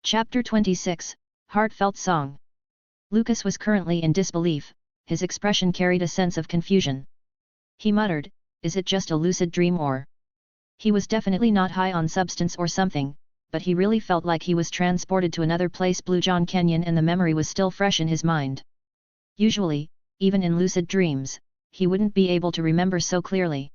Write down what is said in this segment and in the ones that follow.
Chapter 26, Heartfelt Song. Lucas was currently in disbelief, his expression carried a sense of confusion. He muttered, "Is it just a lucid dream or?" He was definitely not high on substance or something, but he really felt like he was transported to another place, Blue John Canyon, and the memory was still fresh in his mind. Usually, even in lucid dreams, he wouldn't be able to remember so clearly.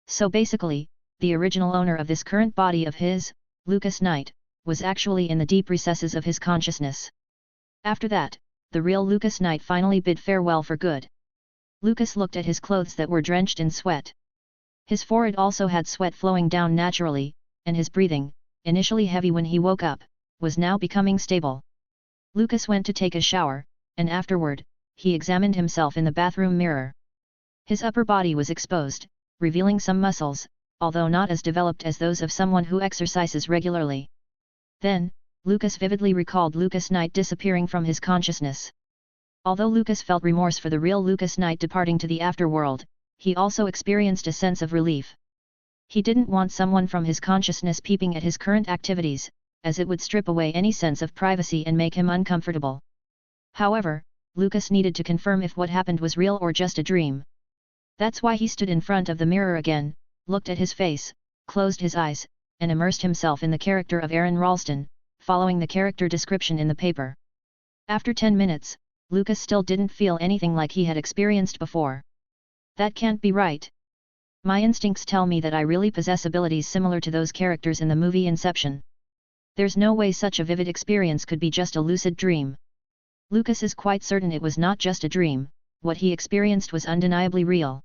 So basically, the original owner of this current body of his, Lucas Knight, was actually in the deep recesses of his consciousness. After that, the real Lucas Knight finally bid farewell for good. Lucas looked at his clothes that were drenched in sweat. His forehead also had sweat flowing down naturally, and his breathing, initially heavy when he woke up, was now becoming stable. Lucas went to take a shower, and afterward, he examined himself in the bathroom mirror. His upper body was exposed, revealing some muscles, although not as developed as those of someone who exercises regularly. Then, Lucas vividly recalled Lucas Knight disappearing from his consciousness. Although Lucas felt remorse for the real Lucas Knight departing to the afterworld, he also experienced a sense of relief. He didn't want someone from his consciousness peeping at his current activities, as it would strip away any sense of privacy and make him uncomfortable. However, Lucas needed to confirm if what happened was real or just a dream. That's why he stood in front of the mirror again, looked at his face, closed his eyes, and immersed himself in the character of Aaron Ralston, following the character description in the paper. After 10 minutes, Lucas still didn't feel anything like he had experienced before. That can't be right. My instincts tell me that I really possess abilities similar to those characters in the movie Inception. There's no way such a vivid experience could be just a lucid dream. Lucas is quite certain it was not just a dream, what he experienced was undeniably real.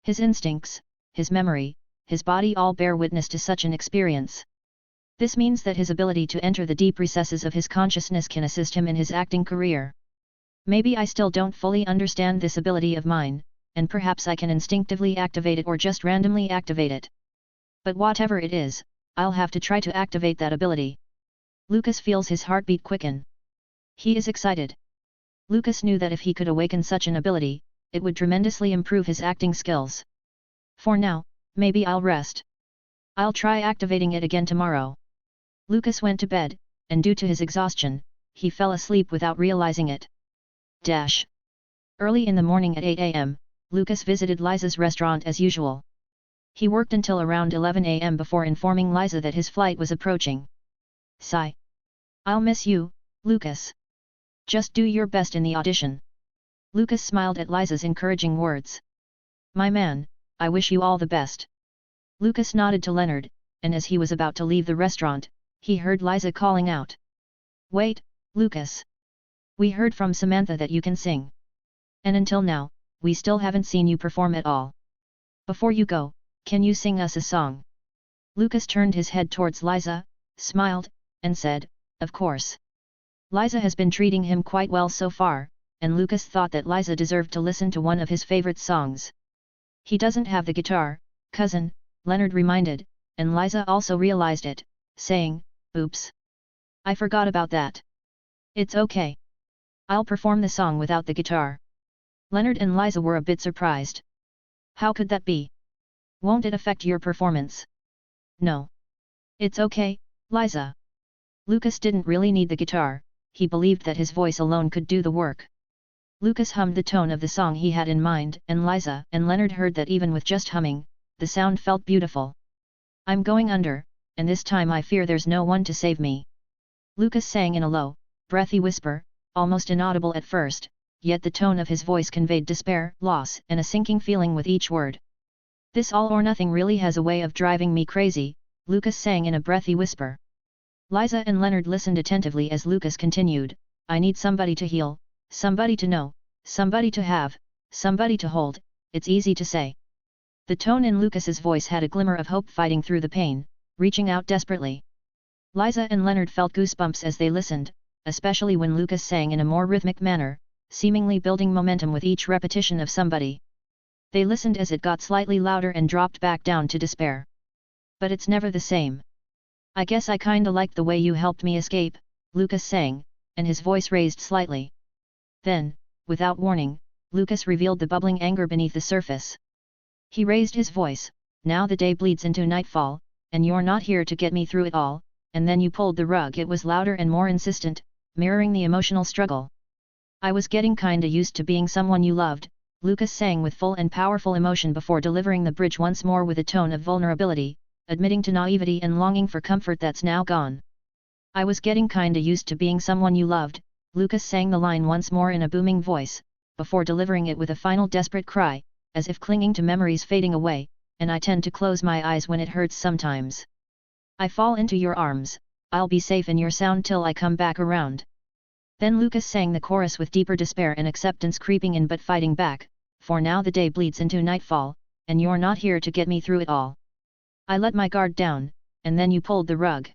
His instincts, his memory, his body all bear witness to such an experience. This means that his ability to enter the deep recesses of his consciousness can assist him in his acting career. Maybe I still don't fully understand this ability of mine, and perhaps I can instinctively activate it or just randomly activate it. But whatever it is, I'll have to try to activate that ability. Lucas feels his heartbeat quicken. He is excited. Lucas knew that if he could awaken such an ability, it would tremendously improve his acting skills. For now, maybe I'll rest. I'll try activating it again tomorrow. Lucas went to bed, and due to his exhaustion, he fell asleep without realizing it. Early in the morning at 8 a.m., Lucas visited Liza's restaurant as usual. He worked until around 11 a.m. before informing Liza that his flight was approaching. Sigh. I'll miss you, Lucas. Just do your best in the audition. Lucas smiled at Liza's encouraging words. My man, I wish you all the best. Lucas nodded to Leonard, and as he was about to leave the restaurant, he heard Liza calling out. Wait, Lucas. We heard from Samantha that you can sing. And until now, we still haven't seen you perform at all. Before you go, can you sing us a song? Lucas turned his head towards Liza, smiled, and said, Of course. Liza has been treating him quite well so far, and Lucas thought that Liza deserved to listen to one of his favorite songs. He doesn't have the guitar, cousin, Leonard reminded, and Liza also realized it, saying, Oops. I forgot about that. It's okay. I'll perform the song without the guitar. Leonard and Liza were a bit surprised. How could that be? Won't it affect your performance? No. It's okay, Liza. Lucas didn't really need the guitar, he believed that his voice alone could do the work. Lucas hummed the tone of the song he had in mind, and Liza and Leonard heard that even with just humming, the sound felt beautiful. I'm going under, and this time I fear there's no one to save me. Lucas sang in a low, breathy whisper, almost inaudible at first, yet the tone of his voice conveyed despair, loss, and a sinking feeling with each word. This all or nothing really has a way of driving me crazy, Lucas sang in a breathy whisper. Liza and Leonard listened attentively as Lucas continued, I need somebody to heal, somebody to know, somebody to have, somebody to hold, it's easy to say. The tone in Lucas's voice had a glimmer of hope fighting through the pain, reaching out desperately. Liza and Leonard felt goosebumps as they listened, especially when Lucas sang in a more rhythmic manner, seemingly building momentum with each repetition of somebody. They listened as it got slightly louder and dropped back down to despair. But it's never the same. I guess I kinda liked the way you helped me escape, Lucas sang, and his voice raised slightly. Then, without warning, Lucas revealed the bubbling anger beneath the surface. He raised his voice, now the day bleeds into nightfall, and you're not here to get me through it all, and then you pulled the rug. It was louder and more insistent, mirroring the emotional struggle. I was getting kinda used to being someone you loved, Lucas sang with full and powerful emotion before delivering the bridge once more with a tone of vulnerability, admitting to naivety and longing for comfort that's now gone. I was getting kinda used to being someone you loved, Lucas sang the line once more in a booming voice, before delivering it with a final desperate cry, as if clinging to memories fading away, and I tend to close my eyes when it hurts sometimes. I fall into your arms, I'll be safe in your sound till I come back around. Then Lucas sang the chorus with deeper despair and acceptance creeping in but fighting back, for now the day bleeds into nightfall, and you're not here to get me through it all. I let my guard down, and then you pulled the rug.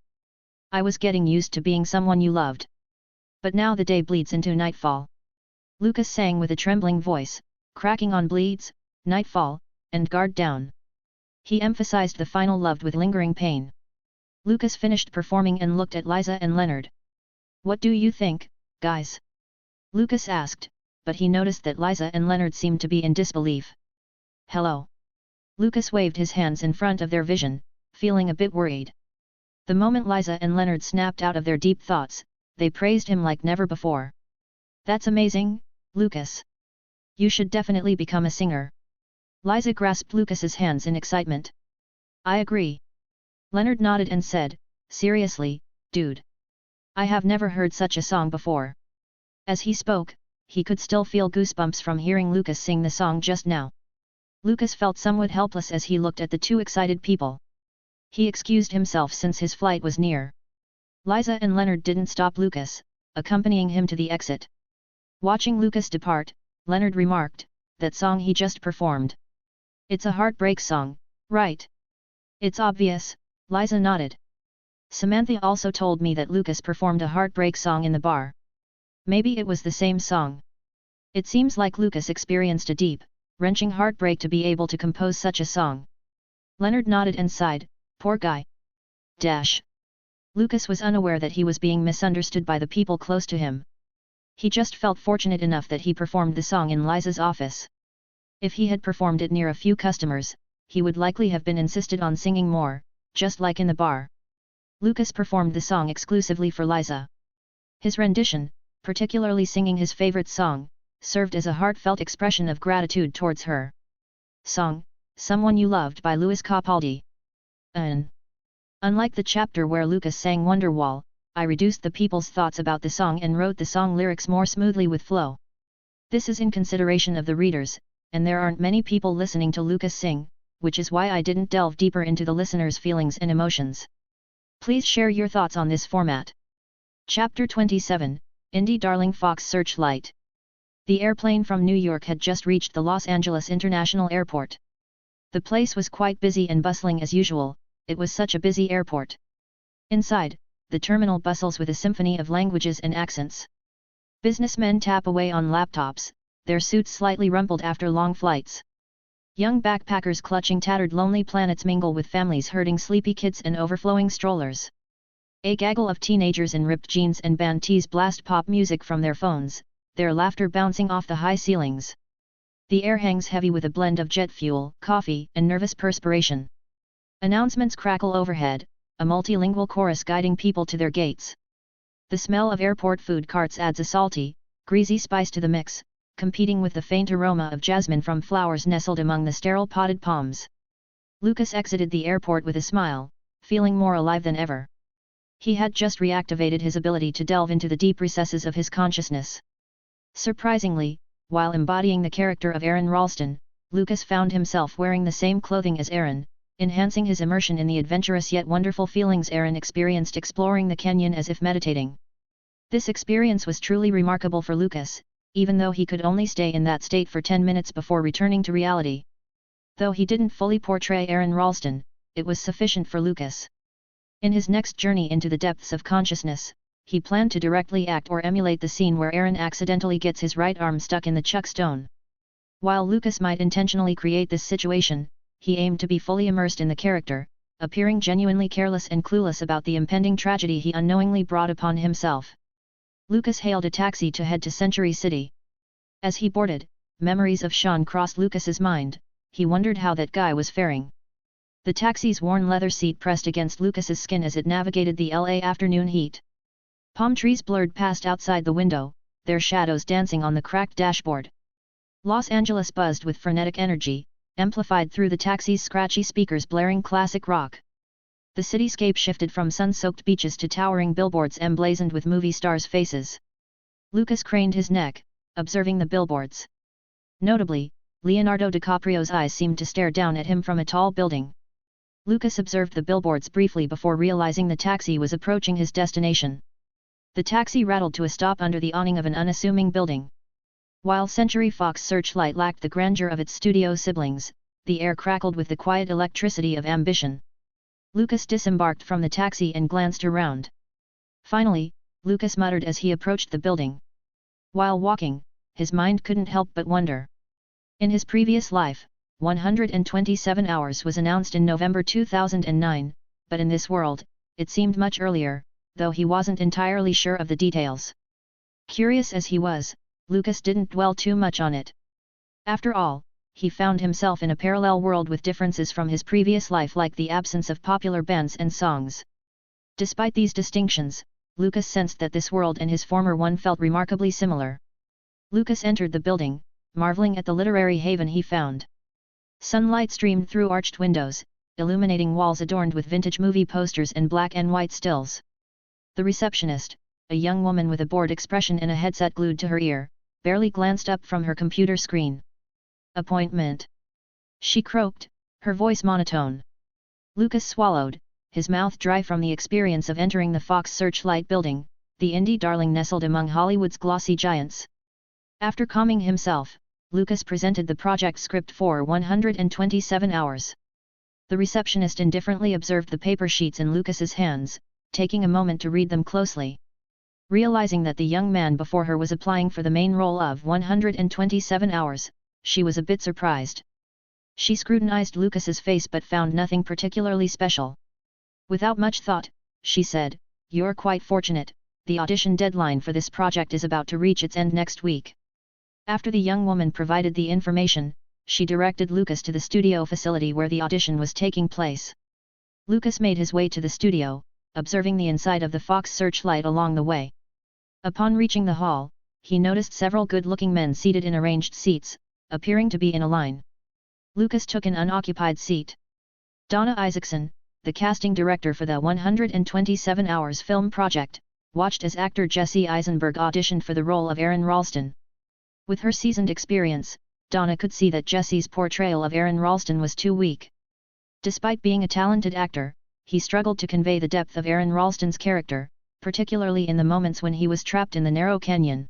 I was getting used to being someone you loved. But now the day bleeds into nightfall. Lucas sang with a trembling voice, cracking on bleeds, nightfall, and guard down. He emphasized the final loved with lingering pain. Lucas finished performing and looked at Liza and Leonard. What do you think, guys? Lucas asked, but he noticed that Liza and Leonard seemed to be in disbelief. Hello. Lucas waved his hands in front of their vision, feeling a bit worried. The moment Liza and Leonard snapped out of their deep thoughts, they praised him like never before. That's amazing, Lucas. You should definitely become a singer. Liza grasped Lucas's hands in excitement. I agree. Leonard nodded and said, seriously, dude. I have never heard such a song before. As he spoke, he could still feel goosebumps from hearing Lucas sing the song just now. Lucas felt somewhat helpless as he looked at the two excited people. He excused himself since his flight was near. Liza and Leonard didn't stop Lucas, accompanying him to the exit. Watching Lucas depart, Leonard remarked, that song he just performed. It's a heartbreak song, right? It's obvious, Liza nodded. Samantha also told me that Lucas performed a heartbreak song in the bar. Maybe it was the same song. It seems like Lucas experienced a deep, wrenching heartbreak to be able to compose such a song. Leonard nodded and sighed, poor guy. Lucas was unaware that he was being misunderstood by the people close to him. He just felt fortunate enough that he performed the song in Liza's office. If he had performed it near a few customers, he would likely have been insisted on singing more, just like in the bar. Lucas performed the song exclusively for Liza. His rendition, particularly singing his favorite song, served as a heartfelt expression of gratitude towards her. Song, Someone You Loved by Louis Capaldi. Unlike the chapter where Lucas sang Wonderwall, I reduced the people's thoughts about the song and wrote the song lyrics more smoothly with flow. This is in consideration of the readers, and there aren't many people listening to Lucas sing, which is why I didn't delve deeper into the listeners' feelings and emotions. Please share your thoughts on this format. Chapter 27, Indie Darling Fox Searchlight. The airplane from New York had just reached the Los Angeles International Airport. The place was quite busy and bustling as usual, it was such a busy airport. Inside, the terminal bustles with a symphony of languages and accents. Businessmen tap away on laptops, their suits slightly rumpled after long flights. Young backpackers clutching tattered Lonely Planets mingle with families herding sleepy kids and overflowing strollers. A gaggle of teenagers in ripped jeans and band tees blast pop music from their phones, their laughter bouncing off the high ceilings. The air hangs heavy with a blend of jet fuel, coffee, and nervous perspiration. Announcements crackle overhead, a multilingual chorus guiding people to their gates. The smell of airport food carts adds a salty, greasy spice to the mix, competing with the faint aroma of jasmine from flowers nestled among the sterile potted palms. Lucas exited the airport with a smile, feeling more alive than ever. He had just reactivated his ability to delve into the deep recesses of his consciousness. Surprisingly, while embodying the character of Aaron Ralston, Lucas found himself wearing the same clothing as Aaron, enhancing his immersion in the adventurous yet wonderful feelings Aaron experienced exploring the canyon as if meditating. This experience was truly remarkable for Lucas, even though he could only stay in that state for 10 minutes before returning to reality. Though he didn't fully portray Aaron Ralston, it was sufficient for Lucas. In his next journey into the depths of consciousness, he planned to directly act or emulate the scene where Aaron accidentally gets his right arm stuck in the chuck stone. While Lucas might intentionally create this situation, he aimed to be fully immersed in the character, appearing genuinely careless and clueless about the impending tragedy he unknowingly brought upon himself. Lucas hailed a taxi to head to Century City. As he boarded, memories of Sean crossed Lucas's mind. He wondered how that guy was faring. The taxi's worn leather seat pressed against Lucas's skin as it navigated the LA afternoon heat. Palm trees blurred past outside the window, their shadows dancing on the cracked dashboard. Los Angeles buzzed with frenetic energy, amplified through the taxi's scratchy speakers blaring classic rock. The cityscape shifted from sun-soaked beaches to towering billboards emblazoned with movie stars' faces. Lucas craned his neck, observing the billboards. Notably, Leonardo DiCaprio's eyes seemed to stare down at him from a tall building. Lucas observed the billboards briefly before realizing the taxi was approaching his destination. The taxi rattled to a stop under the awning of an unassuming building. While Century Fox Searchlight lacked the grandeur of its studio siblings, the air crackled with the quiet electricity of ambition. Lucas disembarked from the taxi and glanced around. Finally, Lucas muttered as he approached the building. While walking, his mind couldn't help but wonder. In his previous life, 127 Hours was announced in November 2009, but in this world, it seemed much earlier, though he wasn't entirely sure of the details. Curious as he was, Lucas didn't dwell too much on it. After all, he found himself in a parallel world with differences from his previous life like the absence of popular bands and songs. Despite these distinctions, Lucas sensed that this world and his former one felt remarkably similar. Lucas entered the building, marveling at the literary haven he found. Sunlight streamed through arched windows, illuminating walls adorned with vintage movie posters and black and white stills. The receptionist, a young woman with a bored expression and a headset glued to her ear, barely glanced up from her computer screen. "Appointment?" she croaked, her voice monotone. Lucas swallowed, his mouth dry from the experience of entering the Fox Searchlight building, the indie darling nestled among Hollywood's glossy giants. After calming himself, Lucas presented the project script for 127 Hours. The receptionist indifferently observed the paper sheets in Lucas's hands, taking a moment to read them closely. Realizing that the young man before her was applying for the main role of 127 Hours, she was a bit surprised. She scrutinized Lucas's face but found nothing particularly special. Without much thought, she said, "You're quite fortunate, the audition deadline for this project is about to reach its end next week." After the young woman provided the information, she directed Lucas to the studio facility where the audition was taking place. Lucas made his way to the studio, observing the inside of the Fox Searchlight along the way. Upon reaching the hall, he noticed several good-looking men seated in arranged seats, appearing to be in a line. Lucas took an unoccupied seat. Donna Isaacson, the casting director for the 127 Hours film project, watched as actor Jesse Eisenberg auditioned for the role of Aaron Ralston. With her seasoned experience, Donna could see that Jesse's portrayal of Aaron Ralston was too weak. Despite being a talented actor, he struggled to convey the depth of Aaron Ralston's character, particularly in the moments when he was trapped in the narrow canyon.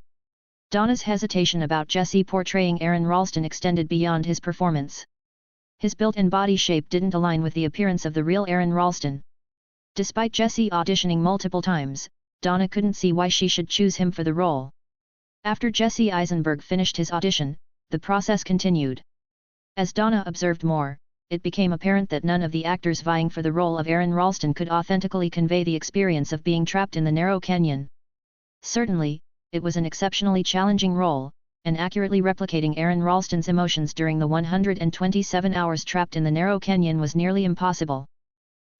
Donna's hesitation about Jesse portraying Aaron Ralston extended beyond his performance. His build and body shape didn't align with the appearance of the real Aaron Ralston. Despite Jesse auditioning multiple times, Donna couldn't see why she should choose him for the role. After Jesse Eisenberg finished his audition, the process continued. As Donna observed more, it became apparent that none of the actors vying for the role of Aaron Ralston could authentically convey the experience of being trapped in the narrow canyon. Certainly, it was an exceptionally challenging role, and accurately replicating Aaron Ralston's emotions during the 127 hours trapped in the narrow canyon was nearly impossible.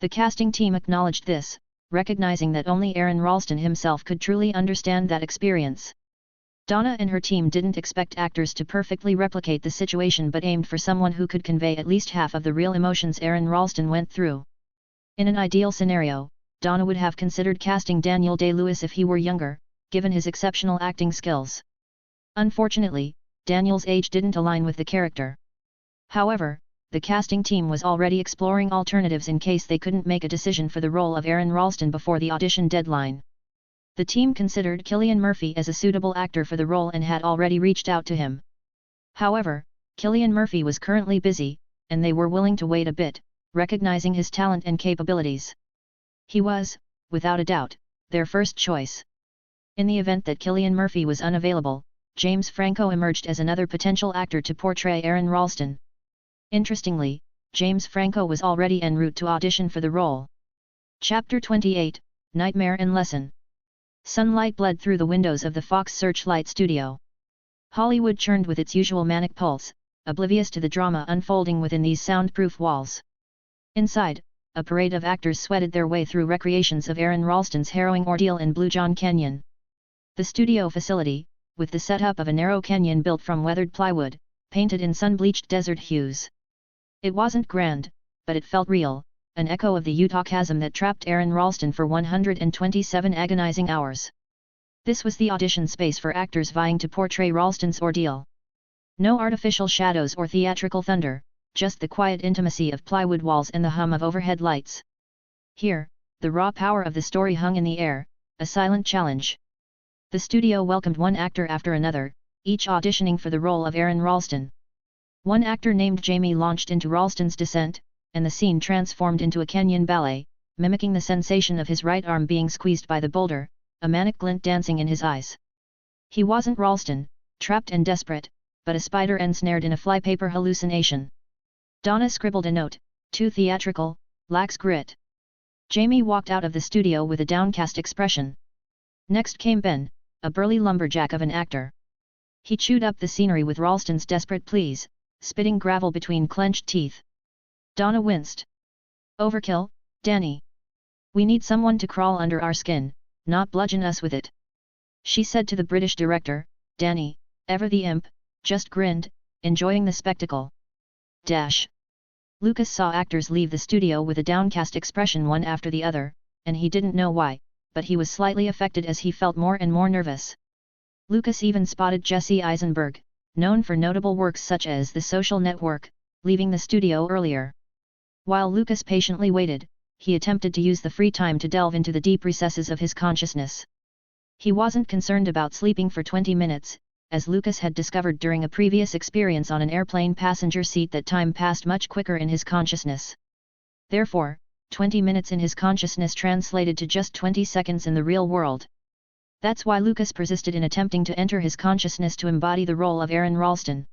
The casting team acknowledged this, recognizing that only Aaron Ralston himself could truly understand that experience. Donna and her team didn't expect actors to perfectly replicate the situation but aimed for someone who could convey at least half of the real emotions Aaron Ralston went through. In an ideal scenario, Donna would have considered casting Daniel Day-Lewis if he were younger, given his exceptional acting skills. Unfortunately, Daniel's age didn't align with the character. However, the casting team was already exploring alternatives in case they couldn't make a decision for the role of Aaron Ralston before the audition deadline. The team considered Cillian Murphy as a suitable actor for the role and had already reached out to him. However, Cillian Murphy was currently busy, and they were willing to wait a bit, recognizing his talent and capabilities. He was, without a doubt, their first choice. In the event that Cillian Murphy was unavailable, James Franco emerged as another potential actor to portray Aaron Ralston. Interestingly, James Franco was already en route to audition for the role. Chapter 28, Nightmare and Lesson. Sunlight bled through the windows of the Fox Searchlight studio. Hollywood churned with its usual manic pulse, oblivious to the drama unfolding within these soundproof walls. Inside, a parade of actors sweated their way through recreations of Aaron Ralston's harrowing ordeal in Blue John Canyon. The studio facility, with the setup of a narrow canyon built from weathered plywood, painted in sun-bleached desert hues. It wasn't grand, but it felt real, an echo of the Utah chasm that trapped Aaron Ralston for 127 agonizing hours. This was the audition space for actors vying to portray Ralston's ordeal. No artificial shadows or theatrical thunder, just the quiet intimacy of plywood walls and the hum of overhead lights. Here, the raw power of the story hung in the air, a silent challenge. The studio welcomed one actor after another, each auditioning for the role of Aaron Ralston. One actor named Jamie launched into Ralston's descent, and the scene transformed into a canyon ballet, mimicking the sensation of his right arm being squeezed by the boulder, a manic glint dancing in his eyes. He wasn't Ralston, trapped and desperate, but a spider ensnared in a flypaper hallucination. Donna scribbled a note, too theatrical, lacks grit. Jamie walked out of the studio with a downcast expression. Next came Ben, a burly lumberjack of an actor. He chewed up the scenery with Ralston's desperate pleas, spitting gravel between clenched teeth. Donna winced. Overkill, Danny. We need someone to crawl under our skin, not bludgeon us with it. She said to the British director, Danny, ever the imp, just grinned, enjoying the spectacle. Lucas saw actors leave the studio with a downcast expression one after the other, and he didn't know why, but he was slightly affected as he felt more and more nervous. Lucas even spotted Jesse Eisenberg, known for notable works such as The Social Network, leaving the studio earlier. While Lucas patiently waited, he attempted to use the free time to delve into the deep recesses of his consciousness. He wasn't concerned about sleeping for 20 minutes, as Lucas had discovered during a previous experience on an airplane passenger seat that time passed much quicker in his consciousness. Therefore, 20 minutes in his consciousness translated to just 20 seconds in the real world. That's why Lucas persisted in attempting to enter his consciousness to embody the role of Aaron Ralston.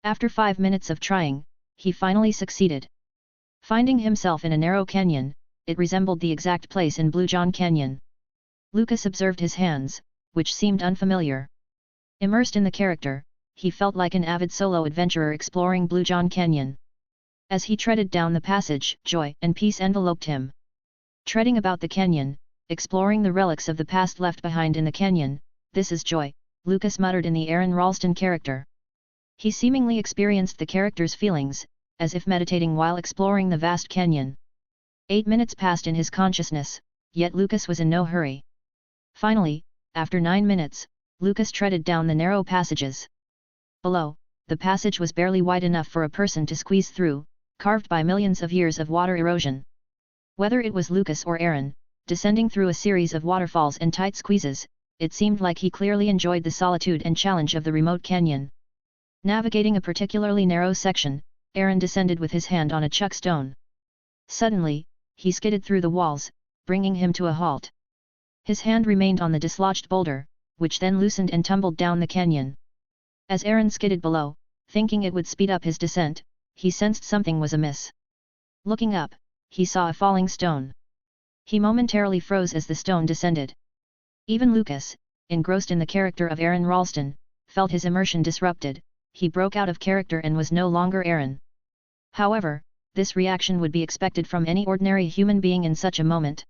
After 5 minutes of trying, he finally succeeded. Finding himself in a narrow canyon, it resembled the exact place in Blue John Canyon. Lucas observed his hands, which seemed unfamiliar. Immersed in the character, he felt like an avid solo adventurer exploring Blue John Canyon. As he treaded down the passage, joy and peace enveloped him. Treading about the canyon, exploring the relics of the past left behind in the canyon, this is joy, Lucas muttered in the Aaron Ralston character. He seemingly experienced the character's feelings, as if meditating while exploring the vast canyon. 8 minutes passed in his consciousness, yet Lucas was in no hurry. Finally, after 9 minutes, Lucas treaded down the narrow passages. Below, the passage was barely wide enough for a person to squeeze through, carved by millions of years of water erosion. Whether it was Lucas or Aaron, descending through a series of waterfalls and tight squeezes, it seemed like he clearly enjoyed the solitude and challenge of the remote canyon. Navigating a particularly narrow section, Aaron descended with his hand on a chuck stone. Suddenly, he skidded through the walls, bringing him to a halt. His hand remained on the dislodged boulder, which then loosened and tumbled down the canyon. As Aaron skidded below, thinking it would speed up his descent, he sensed something was amiss. Looking up, he saw a falling stone. He momentarily froze as the stone descended. Even Lucas, engrossed in the character of Aaron Ralston, felt his immersion disrupted. He broke out of character and was no longer Aaron. However, this reaction would be expected from any ordinary human being in such a moment.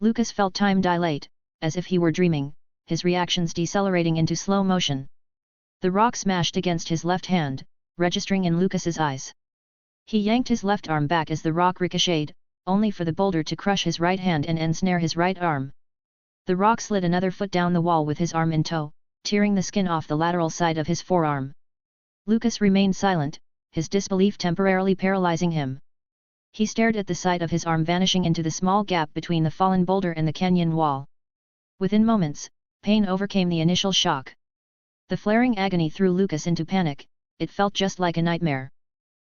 Lucas felt time dilate, as if he were dreaming, his reactions decelerating into slow motion. The rock smashed against his left hand, registering in Lucas's eyes. He yanked his left arm back as the rock ricocheted, only for the boulder to crush his right hand and ensnare his right arm. The rock slid another foot down the wall with his arm in tow, tearing the skin off the lateral side of his forearm. Lucas remained silent, his disbelief temporarily paralyzing him. He stared at the sight of his arm vanishing into the small gap between the fallen boulder and the canyon wall. Within moments, pain overcame the initial shock. The flaring agony threw Lucas into panic. It felt just like a nightmare.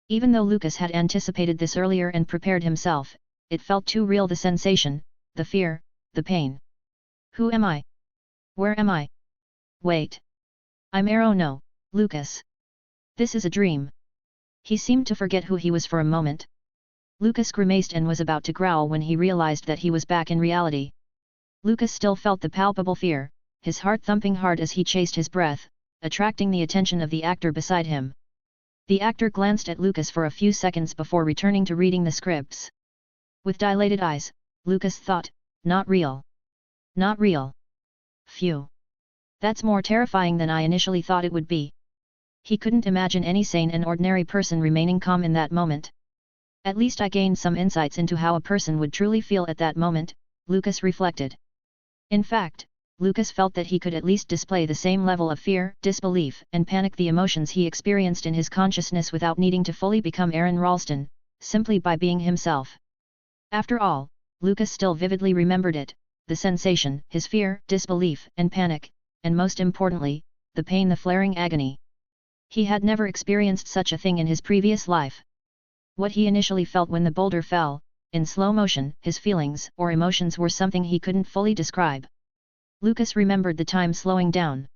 Even though Lucas had anticipated this earlier and prepared himself, it felt too real, the sensation, the fear, the pain. Who am I? Where am I? Wait. I'm Arrow. No, Lucas. This is a dream. He seemed to forget who he was for a moment. Lucas grimaced and was about to growl when he realized that he was back in reality. Lucas still felt the palpable fear, his heart thumping hard as he chased his breath, attracting the attention of the actor beside him. The actor glanced at Lucas for a few seconds before returning to reading the scripts. With dilated eyes, Lucas thought, not real. Not real. Phew. That's more terrifying than I initially thought it would be. He couldn't imagine any sane and ordinary person remaining calm in that moment. At least I gained some insights into how a person would truly feel at that moment, Lucas reflected. In fact, Lucas felt that he could at least display the same level of fear, disbelief, and panic, the emotions he experienced in his consciousness, without needing to fully become Aaron Ralston, simply by being himself. After all, Lucas still vividly remembered it, the sensation, his fear, disbelief, and panic, and most importantly, the pain, the flaring agony. He had never experienced such a thing in his previous life. What he initially felt when the boulder fell, in slow motion, his feelings or emotions were something he couldn't fully describe. Lucas remembered the time slowing down.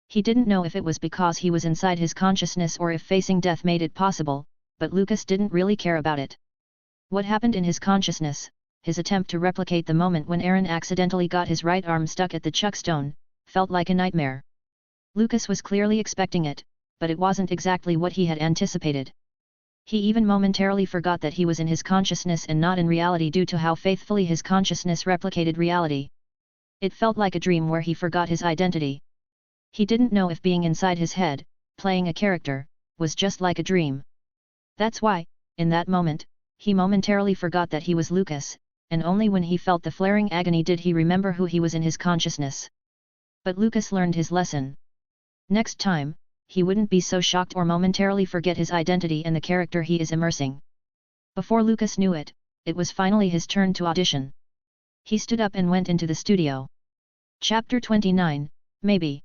He didn't know if it was because he was inside his consciousness or if facing death made it possible, but Lucas didn't really care about it. What happened in his consciousness, his attempt to replicate the moment when Aaron accidentally got his right arm stuck at the chuckstone, felt like a nightmare. Lucas was clearly expecting it, but it wasn't exactly what he had anticipated. He even momentarily forgot that he was in his consciousness and not in reality due to how faithfully his consciousness replicated reality. It felt like a dream where he forgot his identity. He didn't know if being inside his head, playing a character, was just like a dream. That's why, in that moment, he momentarily forgot that he was Lucas, and only when he felt the flaring agony did he remember who he was in his consciousness. But Lucas learned his lesson. Next time, he wouldn't be so shocked or momentarily forget his identity and the character he is immersing. Before Lucas knew it, it was finally his turn to audition. He stood up and went into the studio. Chapter 29, Maybe.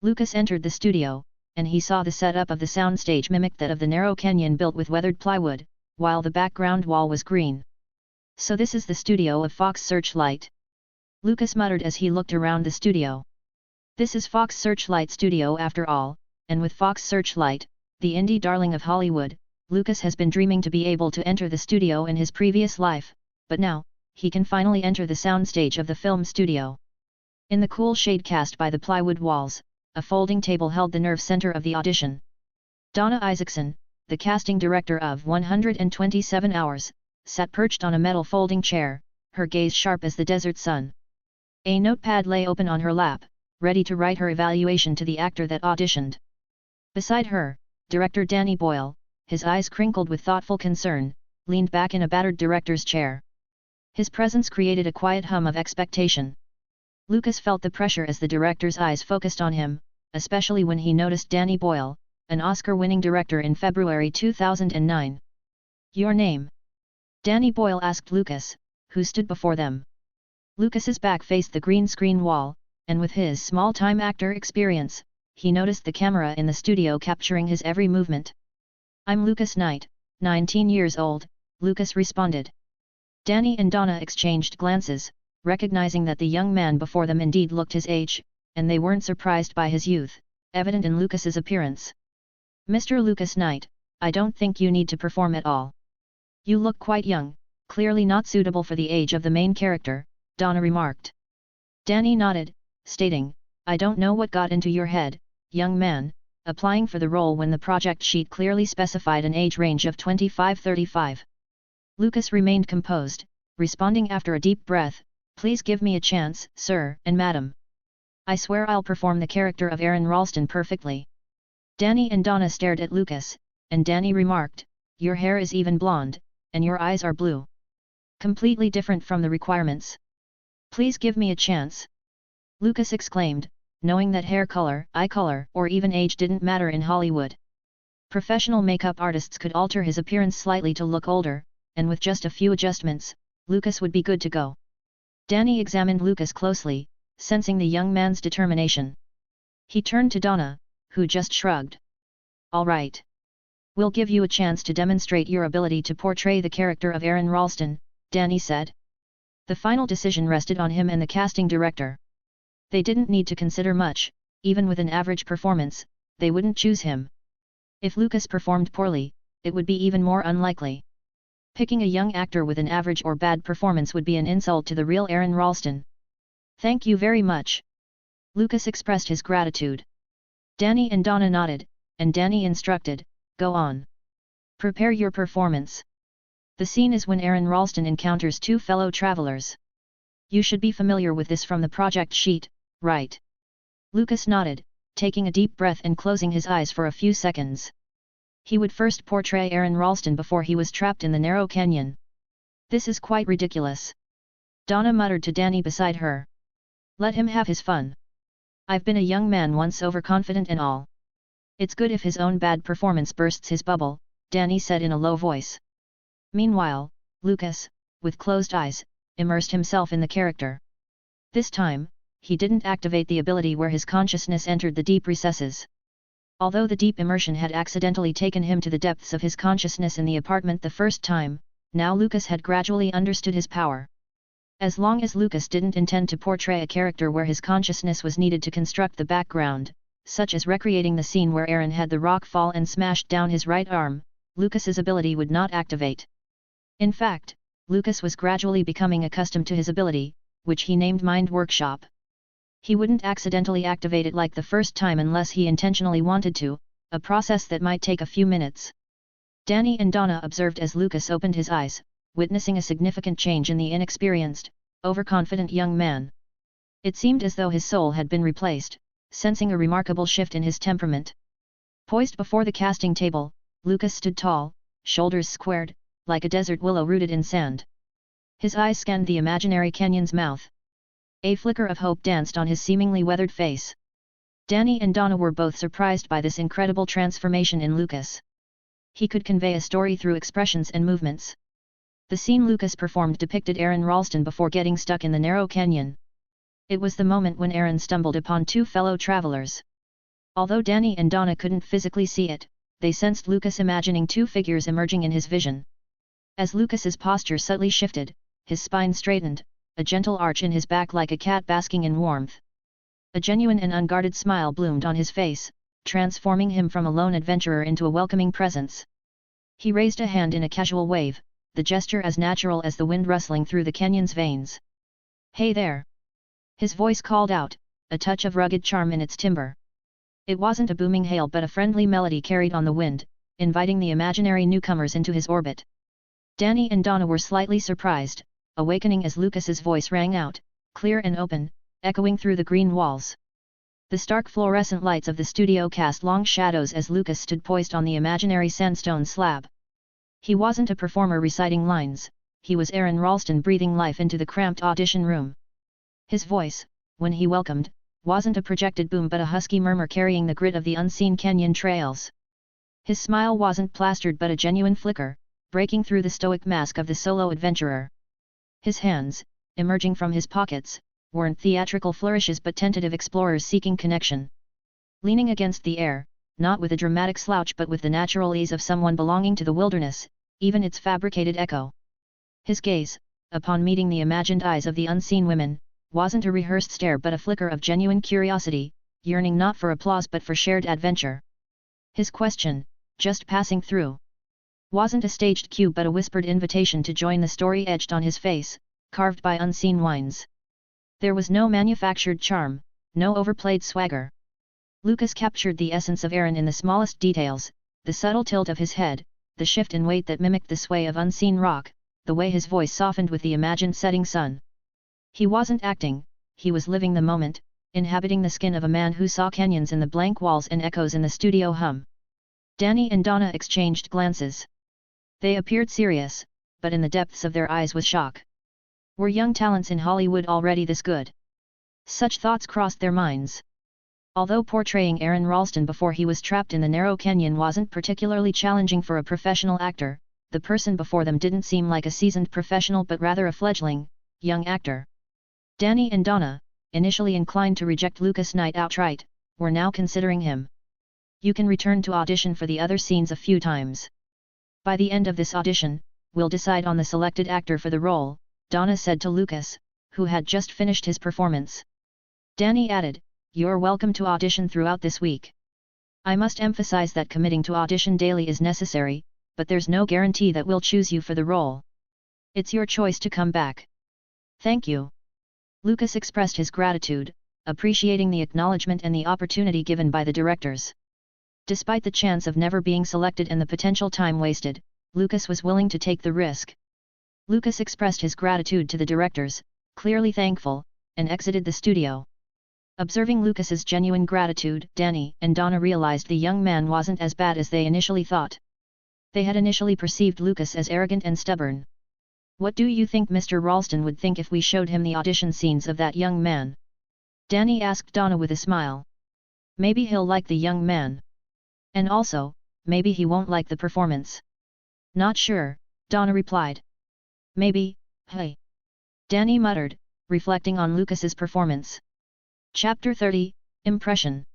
Lucas entered the studio, and he saw the setup of the soundstage mimicked that of the narrow canyon built with weathered plywood, while the background wall was green. So this is the studio of Fox Searchlight. Lucas muttered as he looked around the studio. This is Fox Searchlight Studio after all, and with Fox Searchlight, the indie darling of Hollywood, Lucas has been dreaming to be able to enter the studio in his previous life, but now, he can finally enter the soundstage of the film studio. In the cool shade cast by the plywood walls, a folding table held the nerve center of the audition. Donna Isaacson, the casting director of 127 Hours, sat perched on a metal folding chair, her gaze sharp as the desert sun. A notepad lay open on her lap, ready to write her evaluation to the actor that auditioned. Beside her, director Danny Boyle, his eyes crinkled with thoughtful concern, leaned back in a battered director's chair. His presence created a quiet hum of expectation. Lucas felt the pressure as the director's eyes focused on him, especially when he noticed Danny Boyle, an Oscar-winning director in February 2009. Your name? Danny Boyle asked Lucas, who stood before them. Lucas's back faced the green screen wall, and with his small-time actor experience, he noticed the camera in the studio capturing his every movement. I'm Lucas Knight, 19 years old, Lucas responded. Danny and Donna exchanged glances, recognizing that the young man before them indeed looked his age, and they weren't surprised by his youth, evident in Lucas's appearance. Mr. Lucas Knight, I don't think you need to perform at all. You look quite young, clearly not suitable for the age of the main character, Donna remarked. Danny nodded, stating, I don't know what got into your head, young man, applying for the role when the project sheet clearly specified an age range of 25-35. Lucas remained composed, responding after a deep breath, Please give me a chance, sir and madam. I swear I'll perform the character of Aaron Ralston perfectly. Danny and Donna stared at Lucas, and Danny remarked, Your hair is even blonde, and your eyes are blue. Completely different from the requirements. Please give me a chance. Lucas exclaimed, knowing that hair color, eye color, or even age didn't matter in Hollywood. Professional makeup artists could alter his appearance slightly to look older, and with just a few adjustments, Lucas would be good to go. Danny examined Lucas closely, sensing the young man's determination. He turned to Donna, who just shrugged. All right. We'll give you a chance to demonstrate your ability to portray the character of Aaron Ralston, Danny said. The final decision rested on him and the casting director. They didn't need to consider much, even with an average performance, they wouldn't choose him. If Lucas performed poorly, it would be even more unlikely. Picking a young actor with an average or bad performance would be an insult to the real Aaron Ralston. Thank you very much. Lucas expressed his gratitude. Danny and Donna nodded, and Danny instructed, Go on. Prepare your performance. The scene is when Aaron Ralston encounters two fellow travelers. You should be familiar with this from the project sheet, right? Lucas nodded, taking a deep breath and closing his eyes for a few seconds. He would first portray Aaron Ralston before he was trapped in the narrow canyon. This is quite ridiculous. Donna muttered to Danny beside her. Let him have his fun. I've been a young man once, overconfident and all. It's good if his own bad performance bursts his bubble, Danny said in a low voice. Meanwhile, Lucas, with closed eyes, immersed himself in the character. This time, he didn't activate the ability where his consciousness entered the deep recesses. Although the deep immersion had accidentally taken him to the depths of his consciousness in the apartment the first time, now Lucas had gradually understood his power. As long as Lucas didn't intend to portray a character where his consciousness was needed to construct the background, such as recreating the scene where Aaron had the rock fall and smashed down his right arm, Lucas's ability would not activate. In fact, Lucas was gradually becoming accustomed to his ability, which he named Mind Workshop. He wouldn't accidentally activate it like the first time unless he intentionally wanted to, a process that might take a few minutes. Danny and Donna observed as Lucas opened his eyes, witnessing a significant change in the inexperienced, overconfident young man. It seemed as though his soul had been replaced, sensing a remarkable shift in his temperament. Poised before the casting table, Lucas stood tall, shoulders squared, like a desert willow rooted in sand. His eyes scanned the imaginary canyon's mouth. A flicker of hope danced on his seemingly weathered face. Danny and Donna were both surprised by this incredible transformation in Lucas. He could convey a story through expressions and movements. The scene Lucas performed depicted Aaron Ralston before getting stuck in the narrow canyon. It was the moment when Aaron stumbled upon two fellow travelers. Although Danny and Donna couldn't physically see it, they sensed Lucas imagining two figures emerging in his vision. As Lucas's posture subtly shifted, his spine straightened, a gentle arch in his back like a cat basking in warmth. A genuine and unguarded smile bloomed on his face, transforming him from a lone adventurer into a welcoming presence. He raised a hand in a casual wave, the gesture as natural as the wind rustling through the canyon's veins. Hey there! His voice called out, a touch of rugged charm in its timbre. It wasn't a booming hail but a friendly melody carried on the wind, inviting the imaginary newcomers into his orbit. Danny and Donna were slightly surprised, awakening as Lucas's voice rang out, clear and open, echoing through the green walls. The stark fluorescent lights of the studio cast long shadows as Lucas stood poised on the imaginary sandstone slab. He wasn't a performer reciting lines, he was Aaron Ralston breathing life into the cramped audition room. His voice, when he welcomed, wasn't a projected boom but a husky murmur carrying the grit of the unseen canyon trails. His smile wasn't plastered but a genuine flicker, breaking through the stoic mask of the solo adventurer. His hands, emerging from his pockets, weren't theatrical flourishes but tentative explorers seeking connection. Leaning against the air, not with a dramatic slouch but with the natural ease of someone belonging to the wilderness, even its fabricated echo. His gaze, upon meeting the imagined eyes of the unseen women, wasn't a rehearsed stare but a flicker of genuine curiosity, yearning not for applause but for shared adventure. His question, just passing through, wasn't a staged cue but a whispered invitation to join the story etched on his face, carved by unseen winds. There was no manufactured charm, no overplayed swagger. Lucas captured the essence of Aaron in the smallest details, the subtle tilt of his head, the shift in weight that mimicked the sway of unseen rock, the way his voice softened with the imagined setting sun. He wasn't acting, he was living the moment, inhabiting the skin of a man who saw canyons in the blank walls and echoes in the studio hum. Danny and Donna exchanged glances. They appeared serious, but in the depths of their eyes was shock. Were young talents in Hollywood already this good? Such thoughts crossed their minds. Although portraying Aaron Ralston before he was trapped in the narrow canyon wasn't particularly challenging for a professional actor, the person before them didn't seem like a seasoned professional but rather a fledgling, young actor. Danny and Donna, initially inclined to reject Lucas Knight outright, were now considering him. You can return to audition for the other scenes a few times. By the end of this audition, we'll decide on the selected actor for the role, Donna said to Lucas, who had just finished his performance. Danny added, you're welcome to audition throughout this week. I must emphasize that committing to audition daily is necessary, but there's no guarantee that we'll choose you for the role. It's your choice to come back. Thank you. Lucas expressed his gratitude, appreciating the acknowledgement and the opportunity given by the directors. Despite the chance of never being selected and the potential time wasted, Lucas was willing to take the risk. Lucas expressed his gratitude to the directors, clearly thankful, and exited the studio. Observing Lucas's genuine gratitude, Danny and Donna realized the young man wasn't as bad as they initially thought. They had initially perceived Lucas as arrogant and stubborn. "What do you think Mr. Ralston would think if we showed him the audition scenes of that young man?" Danny asked Donna with a smile. "Maybe he'll like the young man. And also, maybe he won't like the performance." "Not sure," Donna replied. "Maybe, hey," Danny muttered, reflecting on Lucas's performance. Chapter 30, Impression.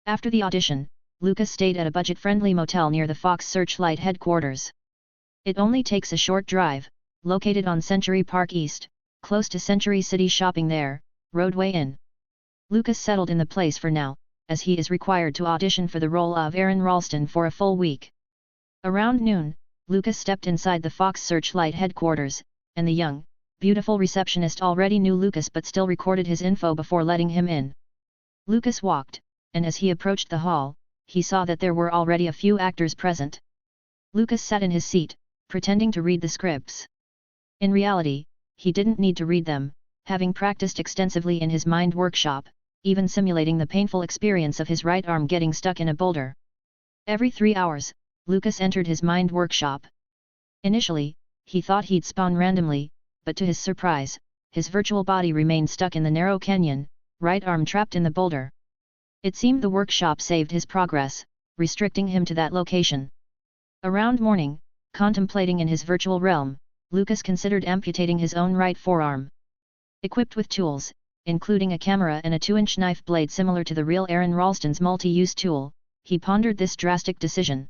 After the audition, Lucas stayed at a budget-friendly motel near the Fox Searchlight headquarters. It only takes a short drive, located on Century Park East, close to Century City Shopping there, Roadway Inn. Lucas settled in the place for now, as he is required to audition for the role of Aaron Ralston for a full week. Around noon, Lucas stepped inside the Fox Searchlight headquarters, and the young, beautiful receptionist already knew Lucas but still recorded his info before letting him in. Lucas walked, and as he approached the hall, he saw that there were already a few actors present. Lucas sat in his seat, pretending to read the scripts. In reality, he didn't need to read them, having practiced extensively in his mind workshop, even simulating the painful experience of his right arm getting stuck in a boulder. Every 3 hours, Lucas entered his mind workshop. Initially, he thought he'd spawn randomly, but to his surprise, his virtual body remained stuck in the narrow canyon, right arm trapped in the boulder. It seemed the workshop saved his progress, restricting him to that location. Around morning, contemplating in his virtual realm, Lucas considered amputating his own right forearm. Equipped with tools, including a camera and a 2-inch knife blade similar to the real Aaron Ralston's multi-use tool, he pondered this drastic decision.